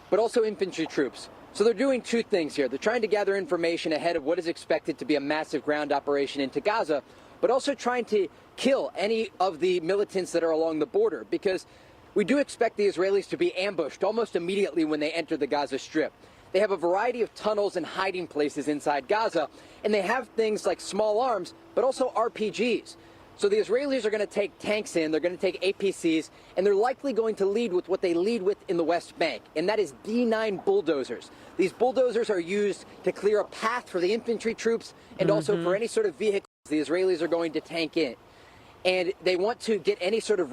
but also infantry troops. So they're doing two things here. They're trying to gather information ahead of what is expected to be a massive ground operation into Gaza, but also trying to kill any of the militants that are along the border, because we do expect the Israelis to be ambushed almost immediately when they enter the Gaza Strip. They have a variety of tunnels and hiding places inside Gaza, and they have things like small arms, but also RPGs. So the Israelis are going to take tanks in, they're going to take APCs, and they're likely going to lead with what they lead with in the West Bank, and that is D9 bulldozers. These bulldozers are used to clear a path for the infantry troops and also for any sort of vehicles the Israelis are going to tank in. And they want to get any sort of